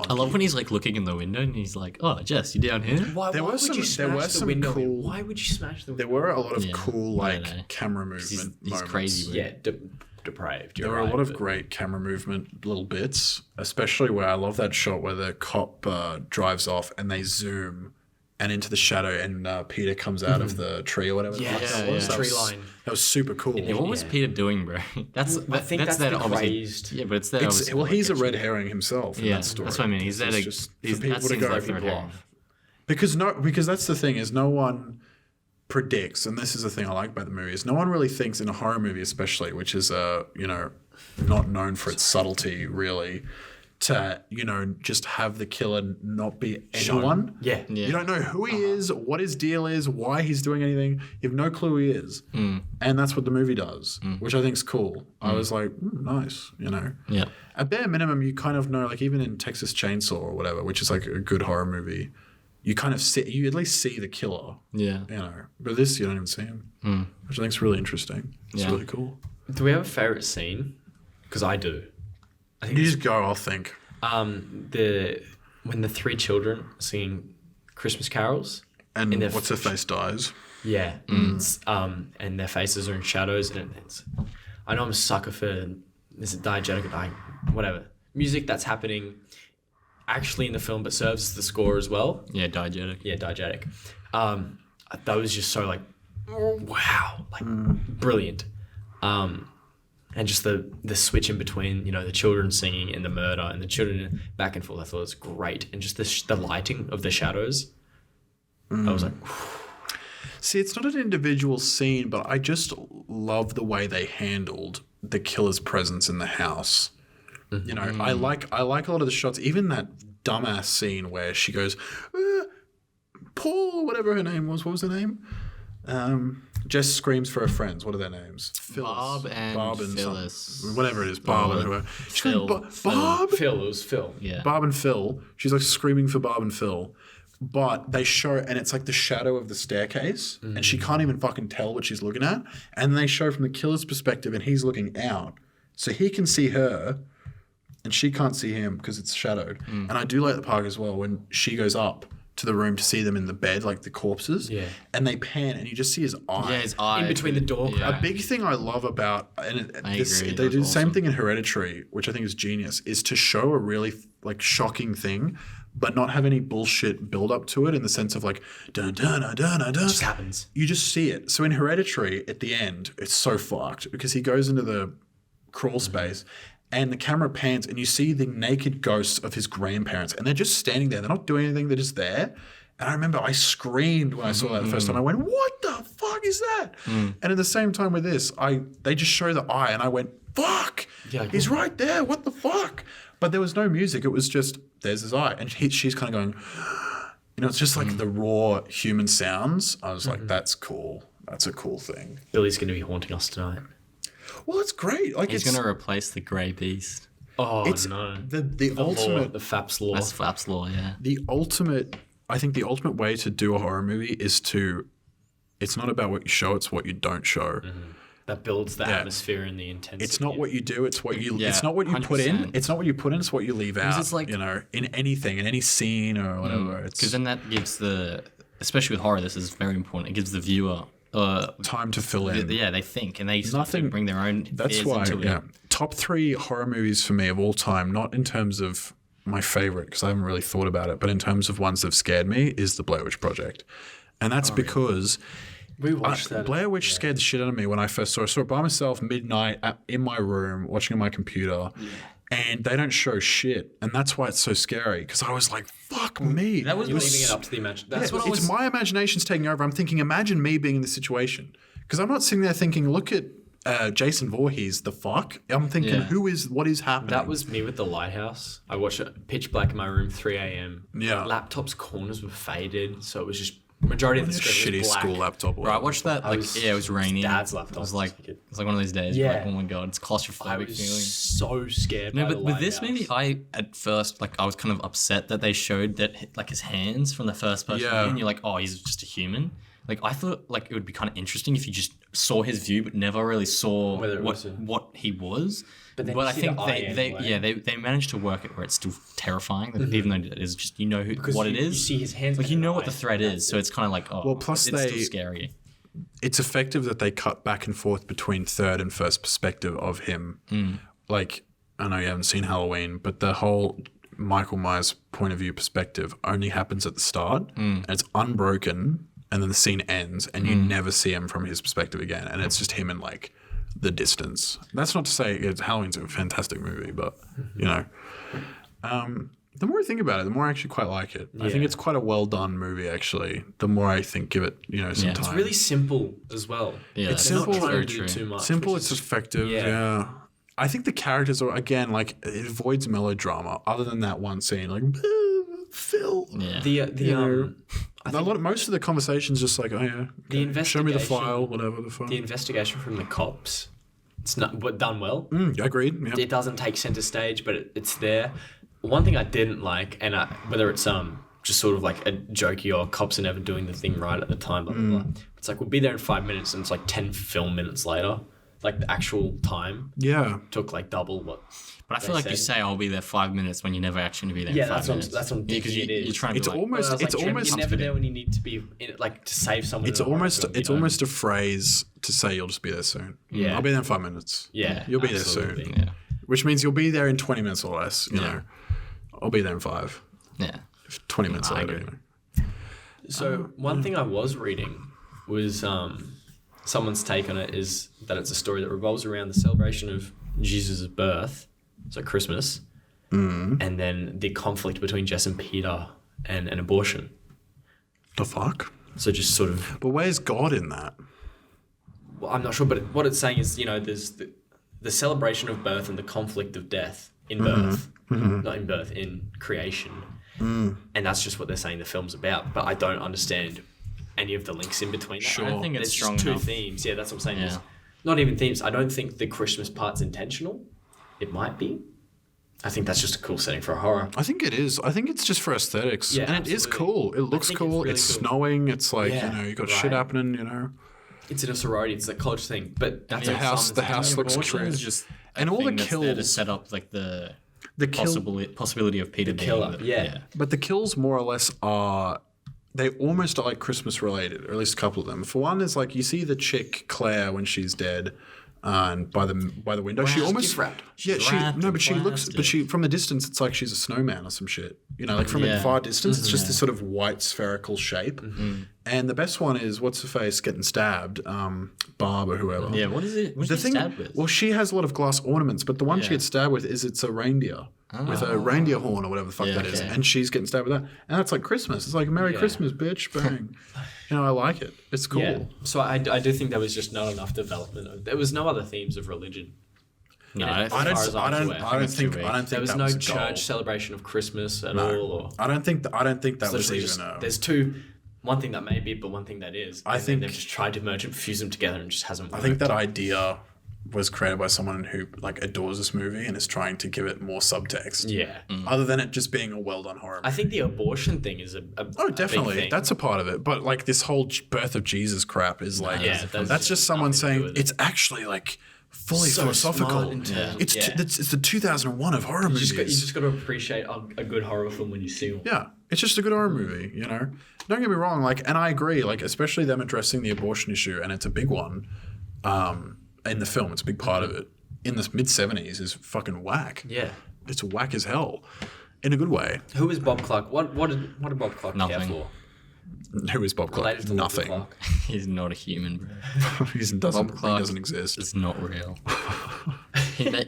S2: I love when he's like looking in the window and he's like, "Oh, Jess, you down here?"
S3: Why
S1: There
S3: would
S1: were
S3: you
S1: some- there were
S3: smash the
S1: some
S3: window?
S1: cool-
S3: Why would you smash the window?
S1: There were a lot of
S2: Yeah,
S1: cool
S2: I don't know.
S1: camera
S2: He's
S1: movement moments.
S2: crazy.
S3: Yeah, depraved.
S1: There were a lot of great camera movement little bits, especially where I love that shot where the cop drives off and they zoom and into the shadow and Peter comes out of the tree or whatever. the fuck
S3: Yes,
S1: that was.
S2: yeah.
S1: That
S3: Tree
S1: was-
S3: line.
S1: That was super cool.
S2: Yeah, what was
S3: Yeah.
S2: Peter doing, bro?
S3: I think that's
S2: their
S3: the
S2: obviously-
S3: crazed-
S2: Yeah, but it's there.
S1: It's, well, he's a red herring himself in
S2: Yeah,
S1: that story.
S2: that's what I mean. He's there
S1: It's
S2: to.
S1: just
S2: He's,
S1: for people
S2: that
S1: to
S2: seems
S1: go
S2: like
S1: for
S2: red
S1: the
S2: herring.
S1: bluff. Because that's the thing is no one predicts, and this is the thing I like about the movie is no one really thinks in a horror movie especially, which is not known for its subtlety really, to just have the killer not be anyone.
S3: Yeah.
S1: You don't know who he is, what his deal is, why he's doing anything. You have no clue who he is, and that's what the movie does, which I think is cool. I was like, nice,
S2: Yeah.
S1: At bare minimum, you kind of know, like even in Texas Chainsaw or whatever, which is like a good horror movie, you kind of you at least see the killer,
S2: Yeah.
S1: But this, you don't even see him, which I think is really interesting. It's
S2: Yeah.
S1: really cool.
S3: Do we have a favorite scene? Because I do. I think
S1: You just go, I'll think.
S3: when the three children are singing Christmas carols.
S1: And
S3: in their
S1: what's her face dies.
S3: Yeah. And their faces are in shadows, and I know I'm a sucker for is it diegetic or whatever music that's happening actually in the film, but serves as the score as well.
S2: Yeah, diegetic.
S3: Yeah, diegetic. That was just so like, wow, like brilliant. And just the switch in between, the children singing and the murder and the children back and forth, I thought it was great. And just the lighting of the shadows, I was like,
S1: See, it's not an individual scene, but I just love the way they handled the killer's presence in the house. I like a lot of the shots, even that dumbass scene where she goes, Paul, whatever her name was. What was her name? Jess screams for her friends. What are their names?
S2: Bob and Phyllis.
S1: something. Whatever it is, Bob and whoever. She's
S2: Phil.
S1: going, Bob?
S3: Phil, it was Phil.
S2: Yeah.
S1: Bob and Phil. She's like screaming for Bob and Phil. But they show, and it's like the shadow of the staircase, and she can't even fucking tell what she's looking at. And they show from the killer's perspective, and he's looking out. So he can see her, and she can't see him because it's shadowed. And I do like the part as well when she goes up to the room to see them in the bed, like the corpses.
S3: Yeah.
S1: And they pan, and you just see his eye.
S2: Yeah, his eye.
S3: In between the door.
S2: Yeah.
S1: A big thing I love about, and
S2: I agree,
S1: they
S2: that's
S1: do the same
S2: awesome.
S1: thing in Hereditary, which I think is genius, is to show a really like shocking thing, but not have any bullshit build up to it in the sense of like dun dun dun dun dun.
S3: It just happens.
S1: You just see it. So in Hereditary, at the end, it's so fucked because he goes into the crawl space. And the camera pans, and you see the naked ghosts of his grandparents, and they're just standing there. They're not doing anything. They're just there. And I remember I screamed when I saw that the first time. I went, "What the fuck is that?" And at the same time with this, they just show the eye, and I went, "Fuck!
S3: Yeah,
S1: He's right there. What the fuck?" But there was no music. It was just there's his eye, and she's kind of going, it's just like the raw human sounds. I was like, "That's cool. That's a cool thing."
S3: Billy's going to be haunting us tonight.
S1: Well, it's great. Like
S2: He's
S1: it's
S2: going to replace the Grey Beast.
S3: Oh,
S1: it's
S3: no.
S1: the ultimate.
S3: The FAPS law.
S2: That's Flaps Law, yeah.
S1: I think the ultimate way to do a horror movie is it's not about what you show, it's what you don't show.
S3: That builds the atmosphere and the intensity.
S1: It's not what you do, it's what you,
S2: Yeah,
S1: it's not what you put in.
S2: 100%.
S1: It's not what you put in, it's what you leave out,
S2: it's like-
S1: in anything, in any scene or whatever.
S2: Because
S1: It's
S2: then that gives especially with horror, this is very important. It gives the viewer,
S1: time to fill in.
S2: they think and they start to bring their own
S1: That's
S2: fears
S1: why,
S2: into it.
S1: top 3 horror movies for me of all time, not in terms of my favorite, because I haven't really thought about it, but in terms of ones that have scared me, is The Blair Witch Project. And that's because
S3: We watched that.
S1: Blair Witch scared the shit out of me when I first saw it. I saw it by myself midnight in my room watching on my computer. And they don't show shit. And that's why it's so scary. Because I was like, fuck me.
S2: That was
S3: You're leaving it up to the imagination. That's what
S1: It's my imagination's taking over. I'm thinking, imagine me being in this situation. Because I'm not sitting there thinking, look at Jason Voorhees, the fuck? I'm thinking, what is happening?
S3: That was me with The Lighthouse. I watched it pitch black in my room, 3 a.m.
S1: Yeah.
S3: Laptop's corners were faded, so it was just majority of the screen
S1: shitty
S3: was black.
S1: school laptop.
S2: Bro, I watched that it was raining.
S3: Dad's laptop.
S2: It was like one of those days.
S3: Yeah.
S2: Like, oh my god, it's claustrophobic
S3: I was
S2: feeling.
S3: so scared.
S2: No,
S3: by
S2: but
S3: The
S2: with this
S3: Lighthouse.
S2: movie, I at first I was kind of upset that they showed that like his hands from the first person
S1: Yeah.
S2: view, and you're like, oh, he's just a human. Like I thought, like it would be kind of interesting if you just saw his view, but never really saw
S3: Whether it
S2: what
S3: was a-
S2: what he was.
S3: But then
S2: But
S3: you
S2: I
S3: see
S2: think
S3: the eye
S2: they managed to work it where it's still terrifying, even though it is just
S3: Because
S2: what it
S3: you
S2: is.
S3: see his hands.
S2: Like
S3: and
S2: you know
S3: an
S2: what the
S3: eye,
S2: threat
S3: and
S2: is, so it's kind of like
S1: Well, plus
S2: it's
S1: they-
S2: still scary.
S1: It's effective that they cut back and forth between third and first perspective of him. Like, I know you haven't seen Halloween, but the whole Michael Myers point of view perspective only happens at the start, and it's unbroken, and then the scene ends, and you never see him from his perspective again, and it's just him in like the distance. That's not to say Halloween's a fantastic movie, but you know, the more I think about it, the more I actually quite like it. I think it's quite a well done movie. Actually, the more I think give it, some time.
S3: It's really simple as well.
S2: Yeah,
S1: It's
S3: They're
S1: simple.
S3: not trying
S2: Very
S3: to do
S2: true.
S3: too much.
S1: Simple,
S3: which
S1: it's
S3: is-
S1: effective.
S3: yeah.
S1: Yeah. I think the characters are, again, like, it avoids melodrama other than that one scene. Like, Phil.
S2: Yeah.
S1: Most of the conversations just like, oh, yeah.
S3: The
S1: okay, show me the
S3: investigation-
S1: file, whatever the file.
S3: The investigation from the cops, it's not done well.
S1: Agreed. Yeah.
S3: It doesn't take center stage, but it's there. One thing I didn't like, and whether it's just sort of like a jokey or cops are never doing the thing right at the time, blah blah blah. It's like we'll be there in 5 minutes, and it's like 10 film minutes later. Like the actual time
S1: Yeah.
S3: took like double what.
S2: But I feel like you say I'll be there 5 minutes when you never actually be there.
S3: Yeah,
S2: in 5
S3: that's what
S2: minutes.
S3: I'm thinking
S2: because
S3: it is.
S2: you're trying to
S1: It's
S2: be like,
S1: almost,
S3: Well, I was like,
S1: it's
S3: you're never there when you need to be in, like to save someone.
S1: It's
S3: in a horror
S1: almost,
S3: film,
S1: it's
S3: you know?
S1: almost a phrase to say you'll just be there soon.
S3: Yeah.
S1: I'll be there in 5 minutes.
S3: Yeah,
S1: You'll be
S3: absolutely.
S1: there soon.
S2: yeah,
S1: Which means you'll be there in 20 minutes or less, you know. I'll be there in 5.
S2: yeah.
S1: 20 minutes
S2: I
S1: later,
S2: agree.
S1: you know.
S3: So one thing I was reading was someone's take on it is that it's a story that revolves around the celebration of Jesus' birth, so Christmas, and then the conflict between Jess and Peter and an abortion.
S1: The fuck?
S3: So just sort of,
S1: But where's God in that?
S3: well, I'm not sure, but what it's saying is, there's the celebration of birth and the conflict of death in birth, not in birth, in creation. And that's just what they're saying the film's about. But I don't understand any of the links in between that.
S2: Sure. I don't think it's
S3: There's
S2: strong
S3: just two
S2: enough.
S3: themes. Yeah, that's what I'm saying.
S2: Yeah.
S3: There's not even themes. I don't think the Christmas part's intentional. It might be. I think that's just a cool setting for a horror.
S1: I think it is. I think it's just for aesthetics.
S3: Yeah,
S1: and it is
S3: absolutely.
S1: cool. It looks
S3: think it's
S1: cool.
S3: really
S1: It's
S3: cool.
S1: snowing. It's like,
S3: Yeah,
S1: you got
S3: right.
S1: shit happening, you know.
S3: It's in a sorority. It's a college thing. But that's
S1: The
S3: what
S1: house-
S3: some
S1: the
S3: is
S1: house
S3: doing.
S1: looks
S2: Abortion
S1: crazy.
S2: is just
S1: And
S2: a
S1: all the
S2: thing that's there to
S1: kills-
S2: set up like the
S1: The kill,
S2: possibility of Peter being
S3: killer,
S2: the,
S3: yeah.
S1: but the kills more or less are, they almost are like Christmas related, or at least a couple of them. For one, is like you see the chick Claire when she's dead, and by the window, she
S3: Wrapped,
S1: almost
S3: gift wrapped.
S1: Yeah,
S2: She's wrapped
S1: but
S2: and
S1: she looks, but
S2: plastic.
S1: she from the distance, it's like she's a snowman or some shit. Like from a
S2: Yeah.
S1: far distance, it's just this sort of white spherical shape. And the best one is what's her face getting stabbed, Barb or whoever.
S2: Yeah, what is it? What's
S1: The
S2: she
S1: thing,
S2: stabbed with?
S1: well, she has a lot of glass ornaments, but the one she
S2: Yeah.
S1: gets stabbed with it's a reindeer with a reindeer horn or whatever the fuck
S2: Yeah,
S1: that is,
S2: okay.
S1: and she's getting stabbed with that, and that's like Christmas. It's like Merry
S3: Yeah.
S1: Christmas, bitch, bang. I like it. It's cool.
S3: Yeah. So I do think there was just not enough development. There was no other themes of religion.
S2: No,
S3: Yeah.
S2: I
S3: As
S2: don't,
S3: far as I'm aware.
S1: I don't
S2: it's too
S1: think.
S2: weak.
S1: I don't think
S3: There was
S1: that
S3: no
S1: was a
S3: church
S1: goal.
S3: celebration of Christmas at all. Or
S1: I don't think. I don't think that was
S3: literally
S1: even.
S3: just, there's two. One thing that may be, but one thing that is.
S1: I
S3: and then
S1: think-
S3: they've just tried to merge and fuse them together and just hasn't
S1: I
S3: worked.
S1: think that idea was created by someone who like adores this movie and is trying to give it more subtext.
S3: Yeah.
S1: Other than it just being a well done horror.
S3: I think the abortion thing is a
S1: Oh,
S3: big
S1: definitely.
S3: thing.
S1: That's a part of it. But like this whole birth of Jesus crap is like,
S3: Yeah,
S1: that's just someone
S3: nothing to do
S1: saying
S3: with it.
S1: it's actually like fully
S3: So
S1: philosophical.
S3: smart in terms of-
S1: It's
S3: yeah.
S1: it's the 2001 of horror movies.
S3: you just got to appreciate a good horror film when you see one.
S1: Yeah, it's just a good horror movie, Don't get me wrong, and I agree, especially them addressing the abortion issue, and it's a big one in the film. It's a big part of it. In the mid-70s is fucking whack.
S3: Yeah.
S1: It's whack as hell, in a good way.
S3: Who is Bob Clark? What did Bob Clark care
S2: Nothing.
S3: for?
S1: Who is Bob Clark?
S3: Related to Walter
S1: Nothing.
S3: Clark.
S2: He's not a human, bro.
S1: He
S2: Bob Clark
S1: doesn't exist.
S2: It's not real.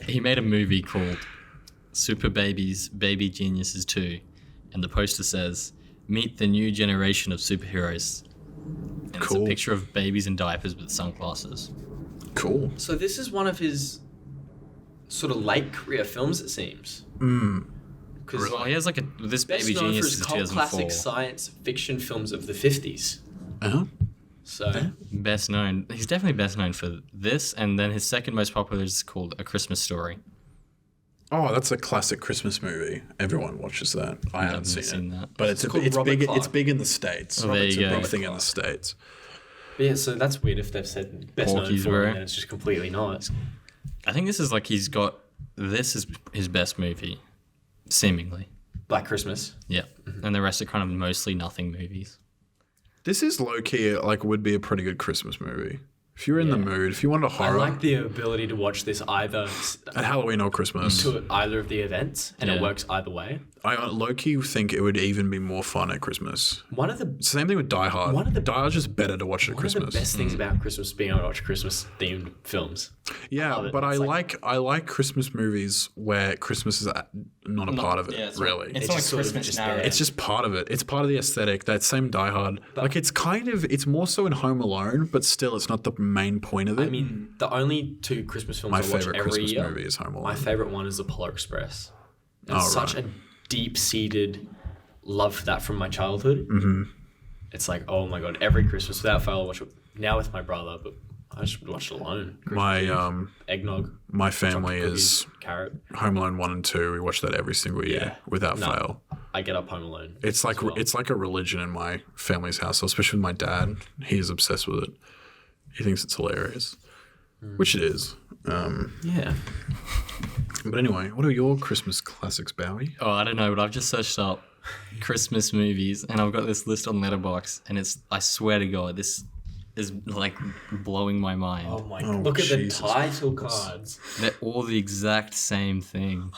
S2: He made a movie called Super Babies, Baby Geniuses 2, and the poster says, "Meet the new generation of superheroes." And it's
S1: Cool.
S2: a picture of babies in diapers with sunglasses.
S1: Cool.
S3: So this is one of his sort of late career films, it seems. Because
S2: Well, he has like this
S3: best
S2: Baby
S3: known for
S2: Genius
S3: his
S2: is
S3: cult
S2: 2004.
S3: classic science fiction films of the 50s.
S1: Uh-huh.
S3: So
S2: Best known. He's definitely best known for this, and then his second most popular is called A Christmas Story.
S1: Oh, that's a classic Christmas movie. Everyone watches that. I haven't seen it.
S2: that.
S1: But
S3: It's called Robert
S1: big.
S3: Clark.
S1: It's big in the States.
S2: Oh, there
S1: It's
S2: you
S1: a
S2: go.
S1: big thing in the States.
S3: but yeah, so that's weird if they've said best known
S2: Porky's,
S3: for
S2: bro.
S3: it, and it's just completely not.
S2: I think this is like this is his best movie, seemingly.
S3: Black Christmas.
S2: Yeah, and the rest are kind of mostly nothing movies.
S1: This is low key would be a pretty good Christmas movie. If you're in the mood, if you want a
S3: I
S1: horror
S3: like the ability to watch this either
S1: at Halloween or Christmas,
S3: to either of the events, and it
S2: Yeah.
S3: works either way.
S1: I low key think it would even be more fun at Christmas.
S3: One of the
S1: Same thing with Die Hard.
S3: One of the-
S1: Die Hard's just better to watch at
S3: One of the
S1: Christmas.
S3: best things about Christmas being able to watch Christmas themed films.
S1: Yeah,
S3: love it.
S1: but
S3: It's
S1: I like Christmas movies where Christmas is not a part of it. Really,
S2: It's
S3: It's
S2: not
S3: just
S2: a
S3: sort of
S2: Christmas
S3: just
S2: narrative.
S3: there.
S1: it's just part of it. It's part of the aesthetic. That same Die Hard, like it's more so in Home Alone, but still, it's not the main point of it.
S3: I mean, the only two Christmas films
S1: My
S3: I watch
S1: favorite
S3: every
S1: Christmas
S3: year.
S1: movie is Home Alone.
S3: My favorite one is The Polar Express. It's
S1: Oh,
S3: such
S1: right.
S3: a deep-seated love for that from my childhood. Mm-hmm. It's like, oh my god, every Christmas without fail, I watch it now with my brother, but I just watch it alone.
S1: my
S3: Eggnog,
S1: my family
S3: chocolate
S1: is
S3: cookies, carrot.
S1: Home Alone 1 and 2. We watch that every single year
S3: Yeah.
S1: without
S3: No.
S1: fail.
S3: I get up home alone.
S1: It's like
S3: as well.
S1: it's like a religion in my family's house, especially with my dad. He's obsessed with it. He thinks it's hilarious, which it is.
S3: Yeah.
S1: But anyway, what are your Christmas classics, Bowie?
S2: Oh, I don't know, but I've just searched up Christmas movies, and I've got this list on Letterboxd, and I swear to God, this is like blowing my mind.
S3: Oh my
S1: Oh,
S3: god. Look at the
S1: Jesus
S3: title cards.
S2: They're all the exact same thing.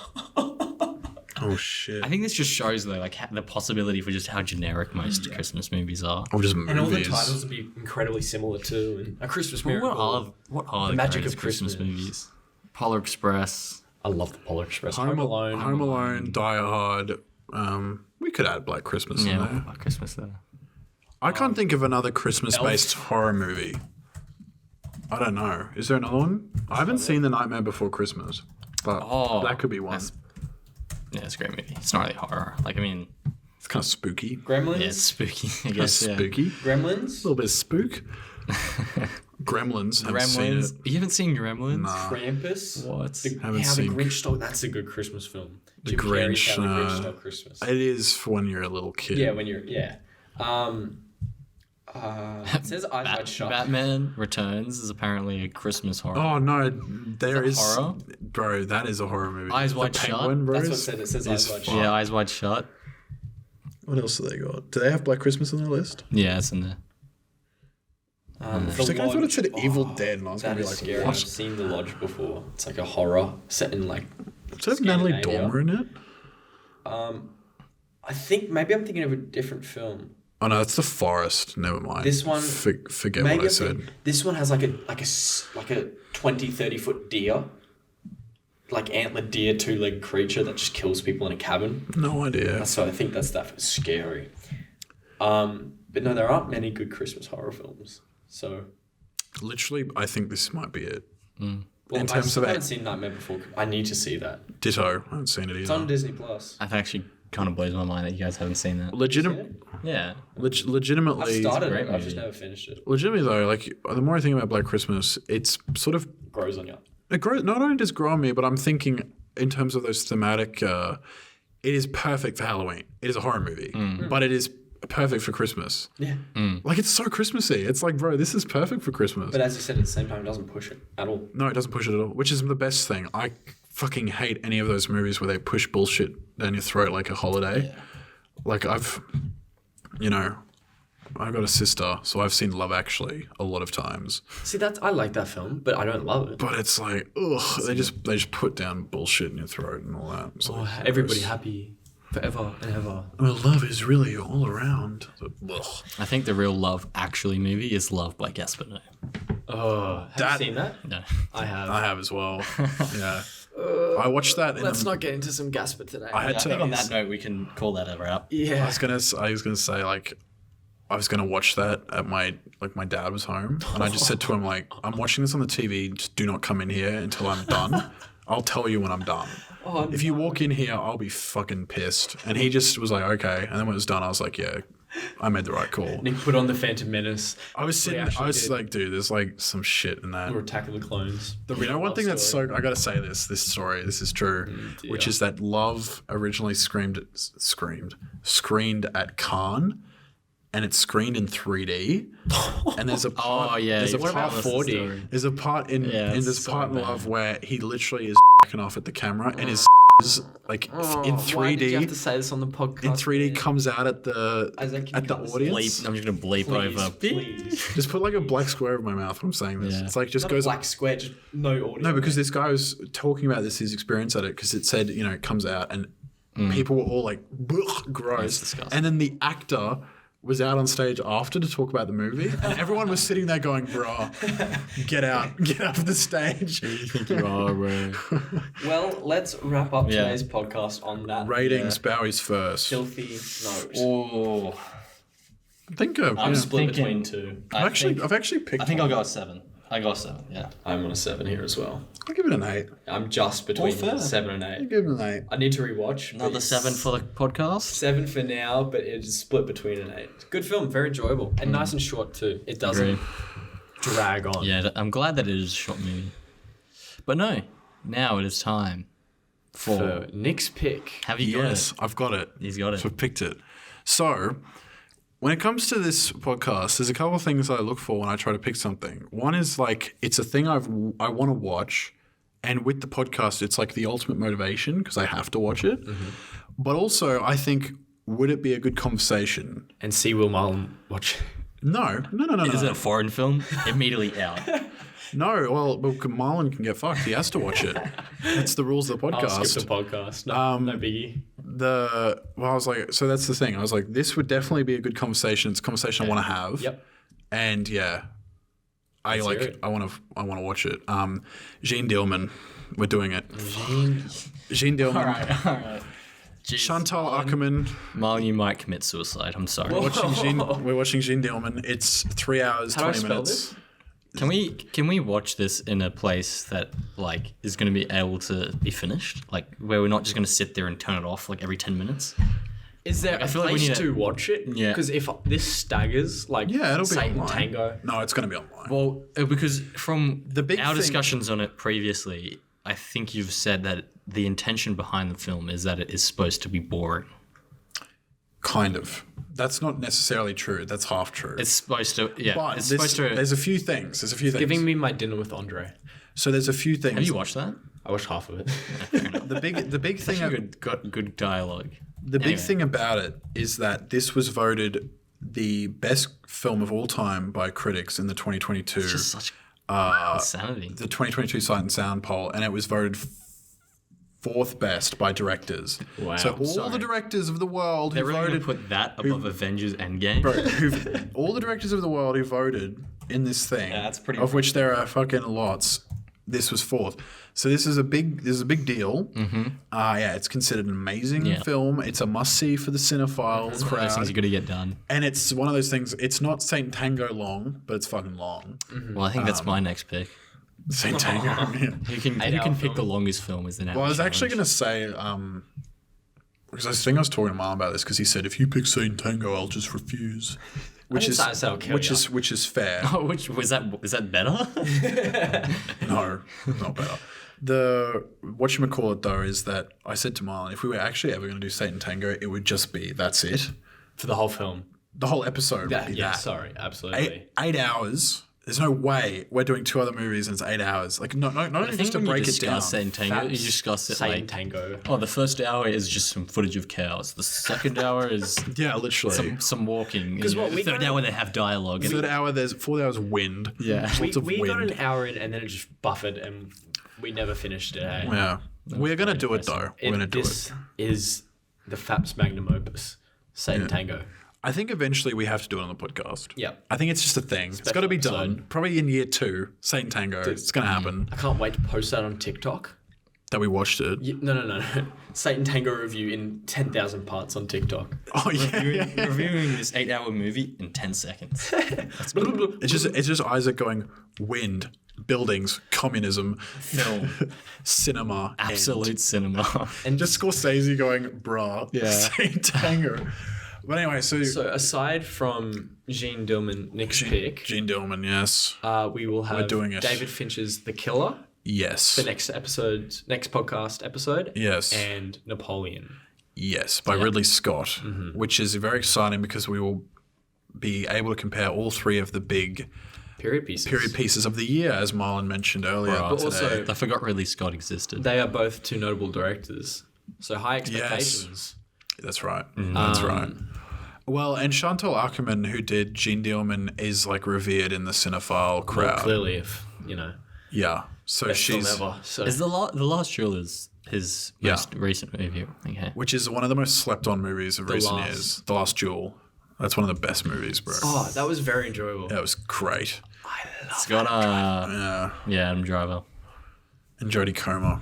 S1: Oh shit!
S2: I think this just shows though, like the possibility for just how generic most Christmas movies are.
S1: Or just movies.
S3: And all the titles would be incredibly similar too. And A Christmas
S2: Well,
S3: Miracle.
S2: what are the
S3: Magic
S2: greatest
S3: of
S2: Christmas
S3: Christmas.
S2: movies? Polar Express.
S3: I love the Polar Express.
S1: Home Alone, Die Hard. We could add Black Christmas in
S2: Yeah,
S1: there.
S2: what Christmas there.
S1: I can't think of another Christmas-based horror movie. I don't know. Is there another one? I haven't seen The Nightmare Before Christmas, but that could be one.
S2: Yeah, it's a great movie. It's not really horror. Like, I mean,
S1: It's kind of spooky.
S3: Gremlins.
S2: yeah, it's spooky, I
S1: Kind of
S2: guess. Yeah.
S1: spooky. A
S3: Gremlins.
S1: little bit of spook. Gremlins. Haven't seen
S2: Gremlins.
S1: it.
S2: You haven't seen Gremlins?
S3: Krampus.
S2: What?
S1: Haven't
S3: How
S1: seen
S3: the Grinch stole. That's a good Christmas film.
S1: The
S3: Jim Carrey's
S1: Grinch.
S3: How the Grinch Stole Christmas.
S1: It is for when you're a little kid.
S3: Yeah, when you're it says Eyes Wide Shut.
S2: Batman Returns is apparently a Christmas horror.
S1: Oh no, there is
S2: horror?
S1: bro. That is a horror movie.
S2: Eyes
S1: The
S2: Wide Shut?
S1: Penguin, bro,
S3: That's what it said. It says Eyes
S1: is
S3: Wide
S1: fun.
S3: Shut.
S2: Yeah, Eyes Wide Shut.
S1: What else do they got? Do they have Black Christmas on their list?
S2: Yeah, it's in there.
S3: The
S1: For a second, I thought it said
S3: Lodge.
S1: Evil Dead, and I was
S3: That
S1: gonna be
S3: is
S1: like,
S3: scary. I've
S1: what?
S3: seen The Lodge before. It's like a horror set in like.
S1: Does it have Natalie
S3: Scandinavia.
S1: Dormer in it?
S3: I think maybe I'm thinking of a different film.
S1: Oh no, that's The Forest. Never mind.
S3: This one-
S1: Forget
S3: Maybe
S1: what I
S3: I'm
S1: said.
S3: thinking, this one has like a 20, 30 foot deer. Like antlered deer, two-legged creature that just kills people in a cabin.
S1: No idea.
S3: So I think that's scary. But no, there aren't many good Christmas horror films. So,
S1: Literally, I think this might be it.
S3: well,
S1: In
S3: I
S1: terms
S3: still
S1: of
S3: haven't seen Nightmare Before. I need to see that.
S1: Ditto. I haven't seen it
S3: It's on
S1: either.
S3: Disney Plus.
S2: That actually kind of blows my mind that you guys haven't seen that. Yeah.
S3: I've
S1: Legitimately,
S3: started
S2: great
S3: it. I've just
S2: movie.
S3: never finished it.
S1: legitimately though, like the more I think about Black Christmas, it's sort of
S3: Grows on you.
S1: it grows. Not only does it grow on me, but I'm thinking in terms of those thematic. It is perfect for Halloween. It is a horror movie, but it is perfect for Christmas.
S3: Yeah.
S1: Like it's so Christmassy. It's like, bro, this is perfect for Christmas.
S3: But as you said, at the same time, it doesn't push it at all.
S1: No, it doesn't push it at all, which is the best thing. I fucking hate any of those movies where they push bullshit down your throat like a holiday.
S2: Yeah.
S1: Like I've got a sister, so I've seen Love Actually a lot of times.
S3: See, I like that film, but I don't love it.
S1: But it's like, ugh, they just put down bullshit in your throat and all that. It's like,
S3: Everybody
S1: gross.
S3: happy. forever and ever.
S1: Well, love is really all around. Ugh.
S2: I think the real Love Actually movie is Love by Gaspar Noé.
S3: Oh, have you seen that?
S2: No.
S3: I have.
S1: I have as well. Yeah. I watched that.
S3: Let's not get into some Gaspar today.
S1: I had
S2: I
S1: to.
S2: think on that note, we can call that a wrap.
S1: I
S3: yeah.
S1: was gonna say like, I was gonna watch that at my dad was home, and I just said to him like, I'm watching this on the TV. Just do not come in here until I'm done. I'll tell you when I'm done.
S3: Oh,
S1: If you walk in here, I'll be fucking pissed. And he just was like, okay. And then when it was done, I was like, yeah, I made the right call.
S3: Nick put on the Phantom Menace.
S1: I was sitting. I was like, dude, there's like some shit in that.
S3: Or Attack of the Clones.
S1: You know, one thing that's so I gotta say this story. This is true, which is that Love originally screened at Cannes, and it's screened in 3D. And there's a part.
S2: Oh yeah.
S1: There's a
S2: what
S1: part
S2: about
S3: 4D?
S1: There's a part in
S2: it's
S1: this
S2: so
S1: part in
S2: bad.
S1: Love where he literally is off at the camera, and his is like in
S3: Why did you have to
S1: 3D.
S3: say this on the podcast?
S1: In 3D
S3: man?
S1: comes out at the
S3: Isaac, can you
S1: audience.
S2: Bleep. I'm just gonna bleep
S3: Please,
S2: over.
S3: please.
S1: Just put like a black square over my mouth when I'm saying this.
S2: Yeah.
S1: It's like just
S3: Not a
S1: goes
S3: black square, just no audio.
S1: No, because this guy was talking about his experience at it, because it said, you know, it comes out and people were all like, gross.
S2: disgusting.
S1: And then the actor was out on stage after to talk about the movie, and everyone was sitting there going, bruh, get out of the stage.
S2: Who do you think you are, bro?
S3: Well, let's wrap up
S2: Yeah.
S3: today's podcast on that
S1: Ratings, Bowie's first.
S3: filthy note.
S2: Oh,
S1: Think of,
S3: I'm
S1: yeah.
S3: split
S2: thinking-
S3: between two.
S1: I've actually picked
S2: I think
S1: one.
S2: I'll go a 7. I got a 7. Yeah.
S3: I'm on a 7 here as well.
S1: I'll give it an 8.
S3: I'm just between
S2: fair.
S3: 7 and
S1: I'll
S3: 8.
S1: give it an 8.
S3: I need to rewatch. but
S2: Another
S3: it's
S2: 7 for the podcast.
S3: 7 for now, but it's split between an 8. Good film, very enjoyable, and nice and short too. It doesn't
S2: Agreed.
S3: drag on.
S2: Yeah, I'm glad that it is a short movie. But no, now it is time for.
S3: For Nick's pick.
S2: Have you got
S1: Yes,
S2: it?
S1: I've got it.
S2: He's got it.
S1: So I've picked it. So, when it comes to this podcast, there's a couple of things I look for when I try to pick something. One is like, it's a thing I want to watch. And with the podcast, it's like the ultimate motivation because I have to watch it. But also, I think, would it be a good conversation?
S3: And see Will Marlon watch.
S1: No.
S2: Is it a foreign film? Immediately out.
S1: No, well, Marlon can get fucked. He has to watch it. That's the rules of the
S3: I'll
S1: podcast.
S3: skip the podcast. No, no biggie.
S1: I was like, so that's the thing. I was like, this would definitely be a good conversation. It's a conversation I want to have.
S3: Yep.
S1: And yeah, I
S3: Let's
S1: like
S3: hear
S1: it.
S3: it.
S1: I want to watch it. Jean Dillman, we're doing it. Jean Dillman,
S2: All right.
S1: Chantal Ackerman.
S2: Marlon, you might commit suicide. I'm sorry.
S1: We're watching Jean Dillman. It's 3 hours,
S3: How do I
S1: 20
S3: spell
S1: minutes.
S3: this?
S2: Can we watch this in a place that like is going to be able to be finished? Like where we're not just going to sit there and turn it off like every 10 minutes?
S3: Is there a
S2: feel like we
S3: place
S2: need
S3: to watch it?
S2: Yeah.
S3: Because if this staggers, like
S1: Yeah, it'll be
S3: Satan
S1: online.
S3: Tango.
S1: No, it's going to be online.
S2: Well, because from
S1: The big
S2: our
S1: thing-
S2: discussions on it previously, I think you've said that the intention behind the film is that it is supposed to be boring.
S1: Kind of. That's not necessarily true. That's half true.
S2: It's supposed to, yeah.
S1: but
S2: it's
S1: this-
S2: supposed to.
S1: there's a few things.
S3: Giving me my dinner with Andre.
S1: So there's a few things.
S2: Have you watched that?
S3: I watched half of it.
S1: The big thing.
S2: Good dialogue.
S1: The big
S2: Anyway.
S1: thing about it is that this was voted the best film of all time by critics in the 2022
S2: It's just such insanity.
S1: the 2022 Sight and Sound poll, and it was voted fourth best by directors.
S3: Wow.
S1: So all
S2: Sorry.
S1: the directors of the world
S2: They're
S1: who
S2: really going
S1: voted,
S2: to put that above Avengers Endgame.
S1: all the directors of the world who voted in this thing,
S2: Yeah, that's pretty
S1: of which there are fucking lots. This was fourth. So this is a big deal. Mm-hmm. Yeah, it's considered an amazing
S2: Yeah.
S1: film. It's a must see for the cinephile
S2: It's one of those
S1: crowd.
S2: things you got to get done.
S1: And it's one of those things, it's not Saint Tango long, but it's fucking long.
S2: Well, I think that's my next pick.
S1: Saint Tango. Yeah.
S2: Who can
S3: hour
S2: pick the
S3: film.
S2: longest film is the now.
S1: Well, I was actually going to say, because I think I was talking to Marlon about this, because he said, if you pick Saint Tango, I'll just refuse. Which
S3: didn't
S1: is,
S3: say I said I'll kill ya.
S1: which is fair.
S2: Oh, which was that? Is that better?
S1: No, not better. The whatchamacallit though is that I said to Marlon, if we were actually ever going to do Satan Tango, it would just be that's it.
S3: For the whole film.
S1: The whole episode would be that.
S3: Sorry, absolutely.
S1: Eight hours. There's no way we're doing two other movies and it's 8 hours. Like not
S2: I
S1: even
S2: think
S1: just to
S2: when you
S1: break it down.
S2: discuss Satan Tango, you discuss it
S3: Satan
S2: like,
S3: Tango.
S2: oh, the first hour is just some footage of cows. The second hour is
S1: Yeah, literally.
S2: some walking.
S3: Because
S2: And
S3: what
S2: the
S3: we
S2: third
S3: got-
S2: hour they have dialogue.
S1: Third hour, there's 4 hours wind.
S2: Yeah.
S1: Lots of
S3: We got
S1: wind.
S3: an hour in and then it just buffered and we never finished it. Hey?
S1: Yeah. We're going to do it though. We're going to do it.
S3: This is the Faps magnum opus, Satan Tango.
S1: I think eventually we have to do it on the podcast.
S3: Yeah.
S1: I think it's just a thing. It's got to be done. Probably in year 2, Satan Tango. It's going to happen.
S3: I can't wait to post that on TikTok.
S1: That we watched it.
S3: No. Satan Tango review in 10,000 parts on TikTok.
S1: Oh yeah.
S2: Reviewing this 8-hour movie in 10 seconds.
S1: It's just Isaac going wind, buildings, communism,
S2: Film.
S1: cinema,
S2: Absolute cinema.
S1: and just Scorsese going, bruh,
S2: Yeah.
S1: Satan Tango. But anyway, so
S3: aside from Gene Dillman, Nick's pick,
S1: Gene Dillman, yes,
S3: we will have
S1: doing it.
S3: David Fincher's The Killer,
S1: yes,
S3: the next podcast episode,
S1: yes,
S3: and Napoleon.
S1: yes, by Ridley Scott, which is very exciting because we will be able to compare all 3 of the big
S3: Period pieces
S1: of the year, as Marlon mentioned earlier.
S2: Right.
S3: But
S1: today.
S3: also,
S2: I forgot Ridley Scott existed.
S3: they are both 2 notable directors, so high expectations.
S1: That's right. That's right. Well, and Chantal Akerman, who did Gene Dillman, is like revered in the cinephile crowd.
S3: Well, clearly, if you know,
S1: Yeah. So
S3: best film
S1: she's,
S3: ever. So
S2: Is the Last Duel is his most recent movie? Okay.
S1: which is one of the most slept on movies of recent
S3: Last.
S1: years. The Last Duel. That's one of the best movies, bro.
S3: oh, that was very enjoyable.
S1: That was great.
S2: It's got Adam Driver.
S1: And Jodie Comer.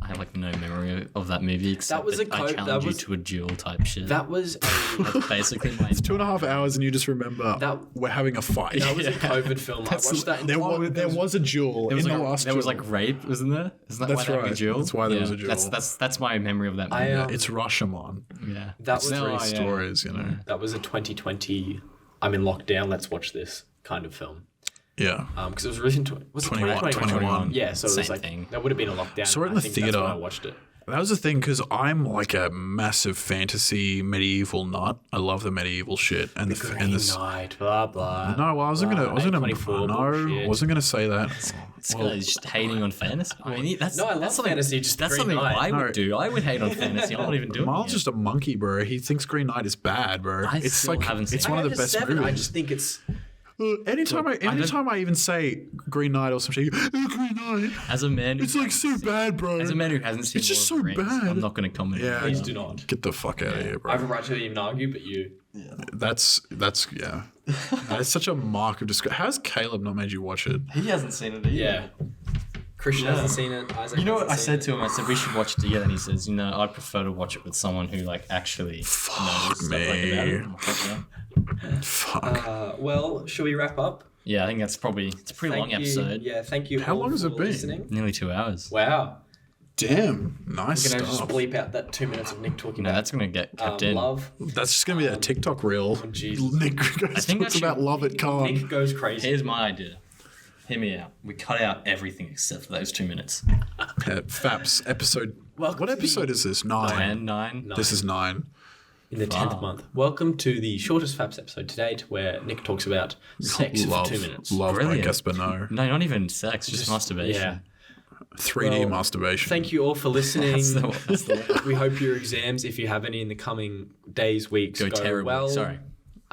S2: I have like no memory of that movie except
S3: was a
S2: I challenge you to a duel type shit.
S3: That was
S2: That's basically my
S1: 2.5 hours and you just remember we're having a fight.
S3: that was a COVID film. I watched that.
S1: There was a duel in the last
S2: there
S1: duel.
S2: was like rape, wasn't there? Isn't that
S1: That's
S2: why they had
S1: right.
S2: a duel?
S1: That's why there was a duel.
S2: That's my memory of that movie.
S1: It's Rashomon.
S2: Yeah.
S3: That was
S2: No,
S1: Three stories, you know.
S3: That was a 2020. I'm in lockdown. Let's watch this kind of film.
S1: Yeah.
S3: Because it was released in was it
S1: 21.
S3: 2021? Yeah, so it was
S2: Same
S3: like
S2: thing.
S3: that would have been a lockdown.
S1: Saw it in the
S3: I think
S1: theater.
S3: That's when I watched it.
S1: That was the thing because I'm like a massive fantasy medieval nut. I love the medieval shit and
S3: Green Knight, blah blah.
S1: No, well, I wasn't gonna say that.
S2: This guy's just hating on fantasy. I mean, that's
S3: No, I love
S2: that's something,
S3: fantasy, just
S2: that's
S3: Green
S2: something
S3: Knight.
S2: I would
S1: No.
S2: do. I would hate on fantasy. I'm not even doing
S1: Miles
S2: it.
S1: just a monkey, bro. He thinks Green Knight is bad, bro.
S2: I
S1: It's
S2: still
S1: like
S2: haven't seen
S1: it's
S2: it.
S1: one of
S3: I
S1: the
S3: had a
S1: best
S3: 7.
S1: movies.
S3: I just think it's
S1: Anytime I even say Green Knight or some shit, Green Knight,
S2: As a man,
S1: it's like so bad, bro.
S2: as a man who hasn't seen
S1: It's just
S2: Lord of the
S1: so
S2: Rings,
S1: bad.
S2: I'm not going to comment.
S1: Yeah.
S2: on
S3: please
S2: that.
S3: do not.
S1: Get the fuck out of here,
S3: I
S1: bro.
S3: have a right to even argue, but you.
S1: That's yeah. That's such a mark of disgrace. How's Caleb not made you watch it?
S2: He hasn't seen it either.
S3: Yeah. Christian hasn't seen it. Isaac
S2: You know what I
S3: hasn't
S2: said to him? I said we should watch it together, and he says, "You know, I'd prefer to watch it with someone who like actually knows stuff like about it." I'm like, "Okay."
S1: Fuck.
S3: seen it. Well, should we wrap up?
S2: Yeah, I think it's a pretty long episode.
S3: Yeah, thank you.
S1: How
S3: all
S1: long has it
S3: for
S1: been?
S3: Listening.
S2: Nearly 2 hours.
S3: Wow.
S1: Damn. Nice
S3: We're gonna just
S1: stuff.
S3: bleep out that 2 minutes of Nick talking
S2: No,
S3: about
S2: that's gonna get kept in.
S3: love.
S1: That's just gonna be a TikTok reel.
S3: Jesus.
S1: Nick goes
S2: think
S1: talks
S2: actually-
S1: about love at Khan.
S3: Nick goes crazy.
S2: Here's my idea. Hear me out. We cut out everything except for those 2 minutes.
S1: Faps episode.
S3: Welcome
S1: What
S3: to the-
S1: episode is this? 9.
S2: And 9.
S1: This is 9.
S3: In the 10th month. Welcome to the shortest Faps episode to date, where Nick talks about sex
S1: Love.
S3: for 2 minutes.
S1: Love by
S2: Brilliant.
S1: Gaspar Noé.
S2: No, not even sex, just masturbation.
S3: Yeah.
S1: 3D
S3: Well,
S1: masturbation.
S3: Thank you all for listening.
S2: That's the
S3: We hope your exams, if you have any in the coming days, weeks,
S2: go terribly.
S3: well.
S2: Sorry.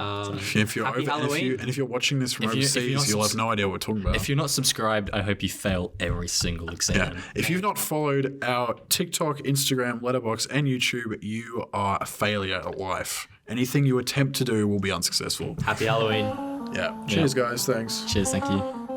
S1: If you're
S3: Happy Halloween.
S1: if you're watching this from
S2: If you're
S1: overseas,
S2: not
S1: you'll have no idea what we're talking about.
S2: If you're not subscribed, I hope you fail every single exam.
S1: Yeah. If you've not followed our TikTok, Instagram, Letterboxd, and YouTube, you are a failure at life. Anything you attempt to do will be unsuccessful.
S3: Happy Halloween.
S1: Yeah. Cheers, guys. Thanks.
S2: Cheers, thank you.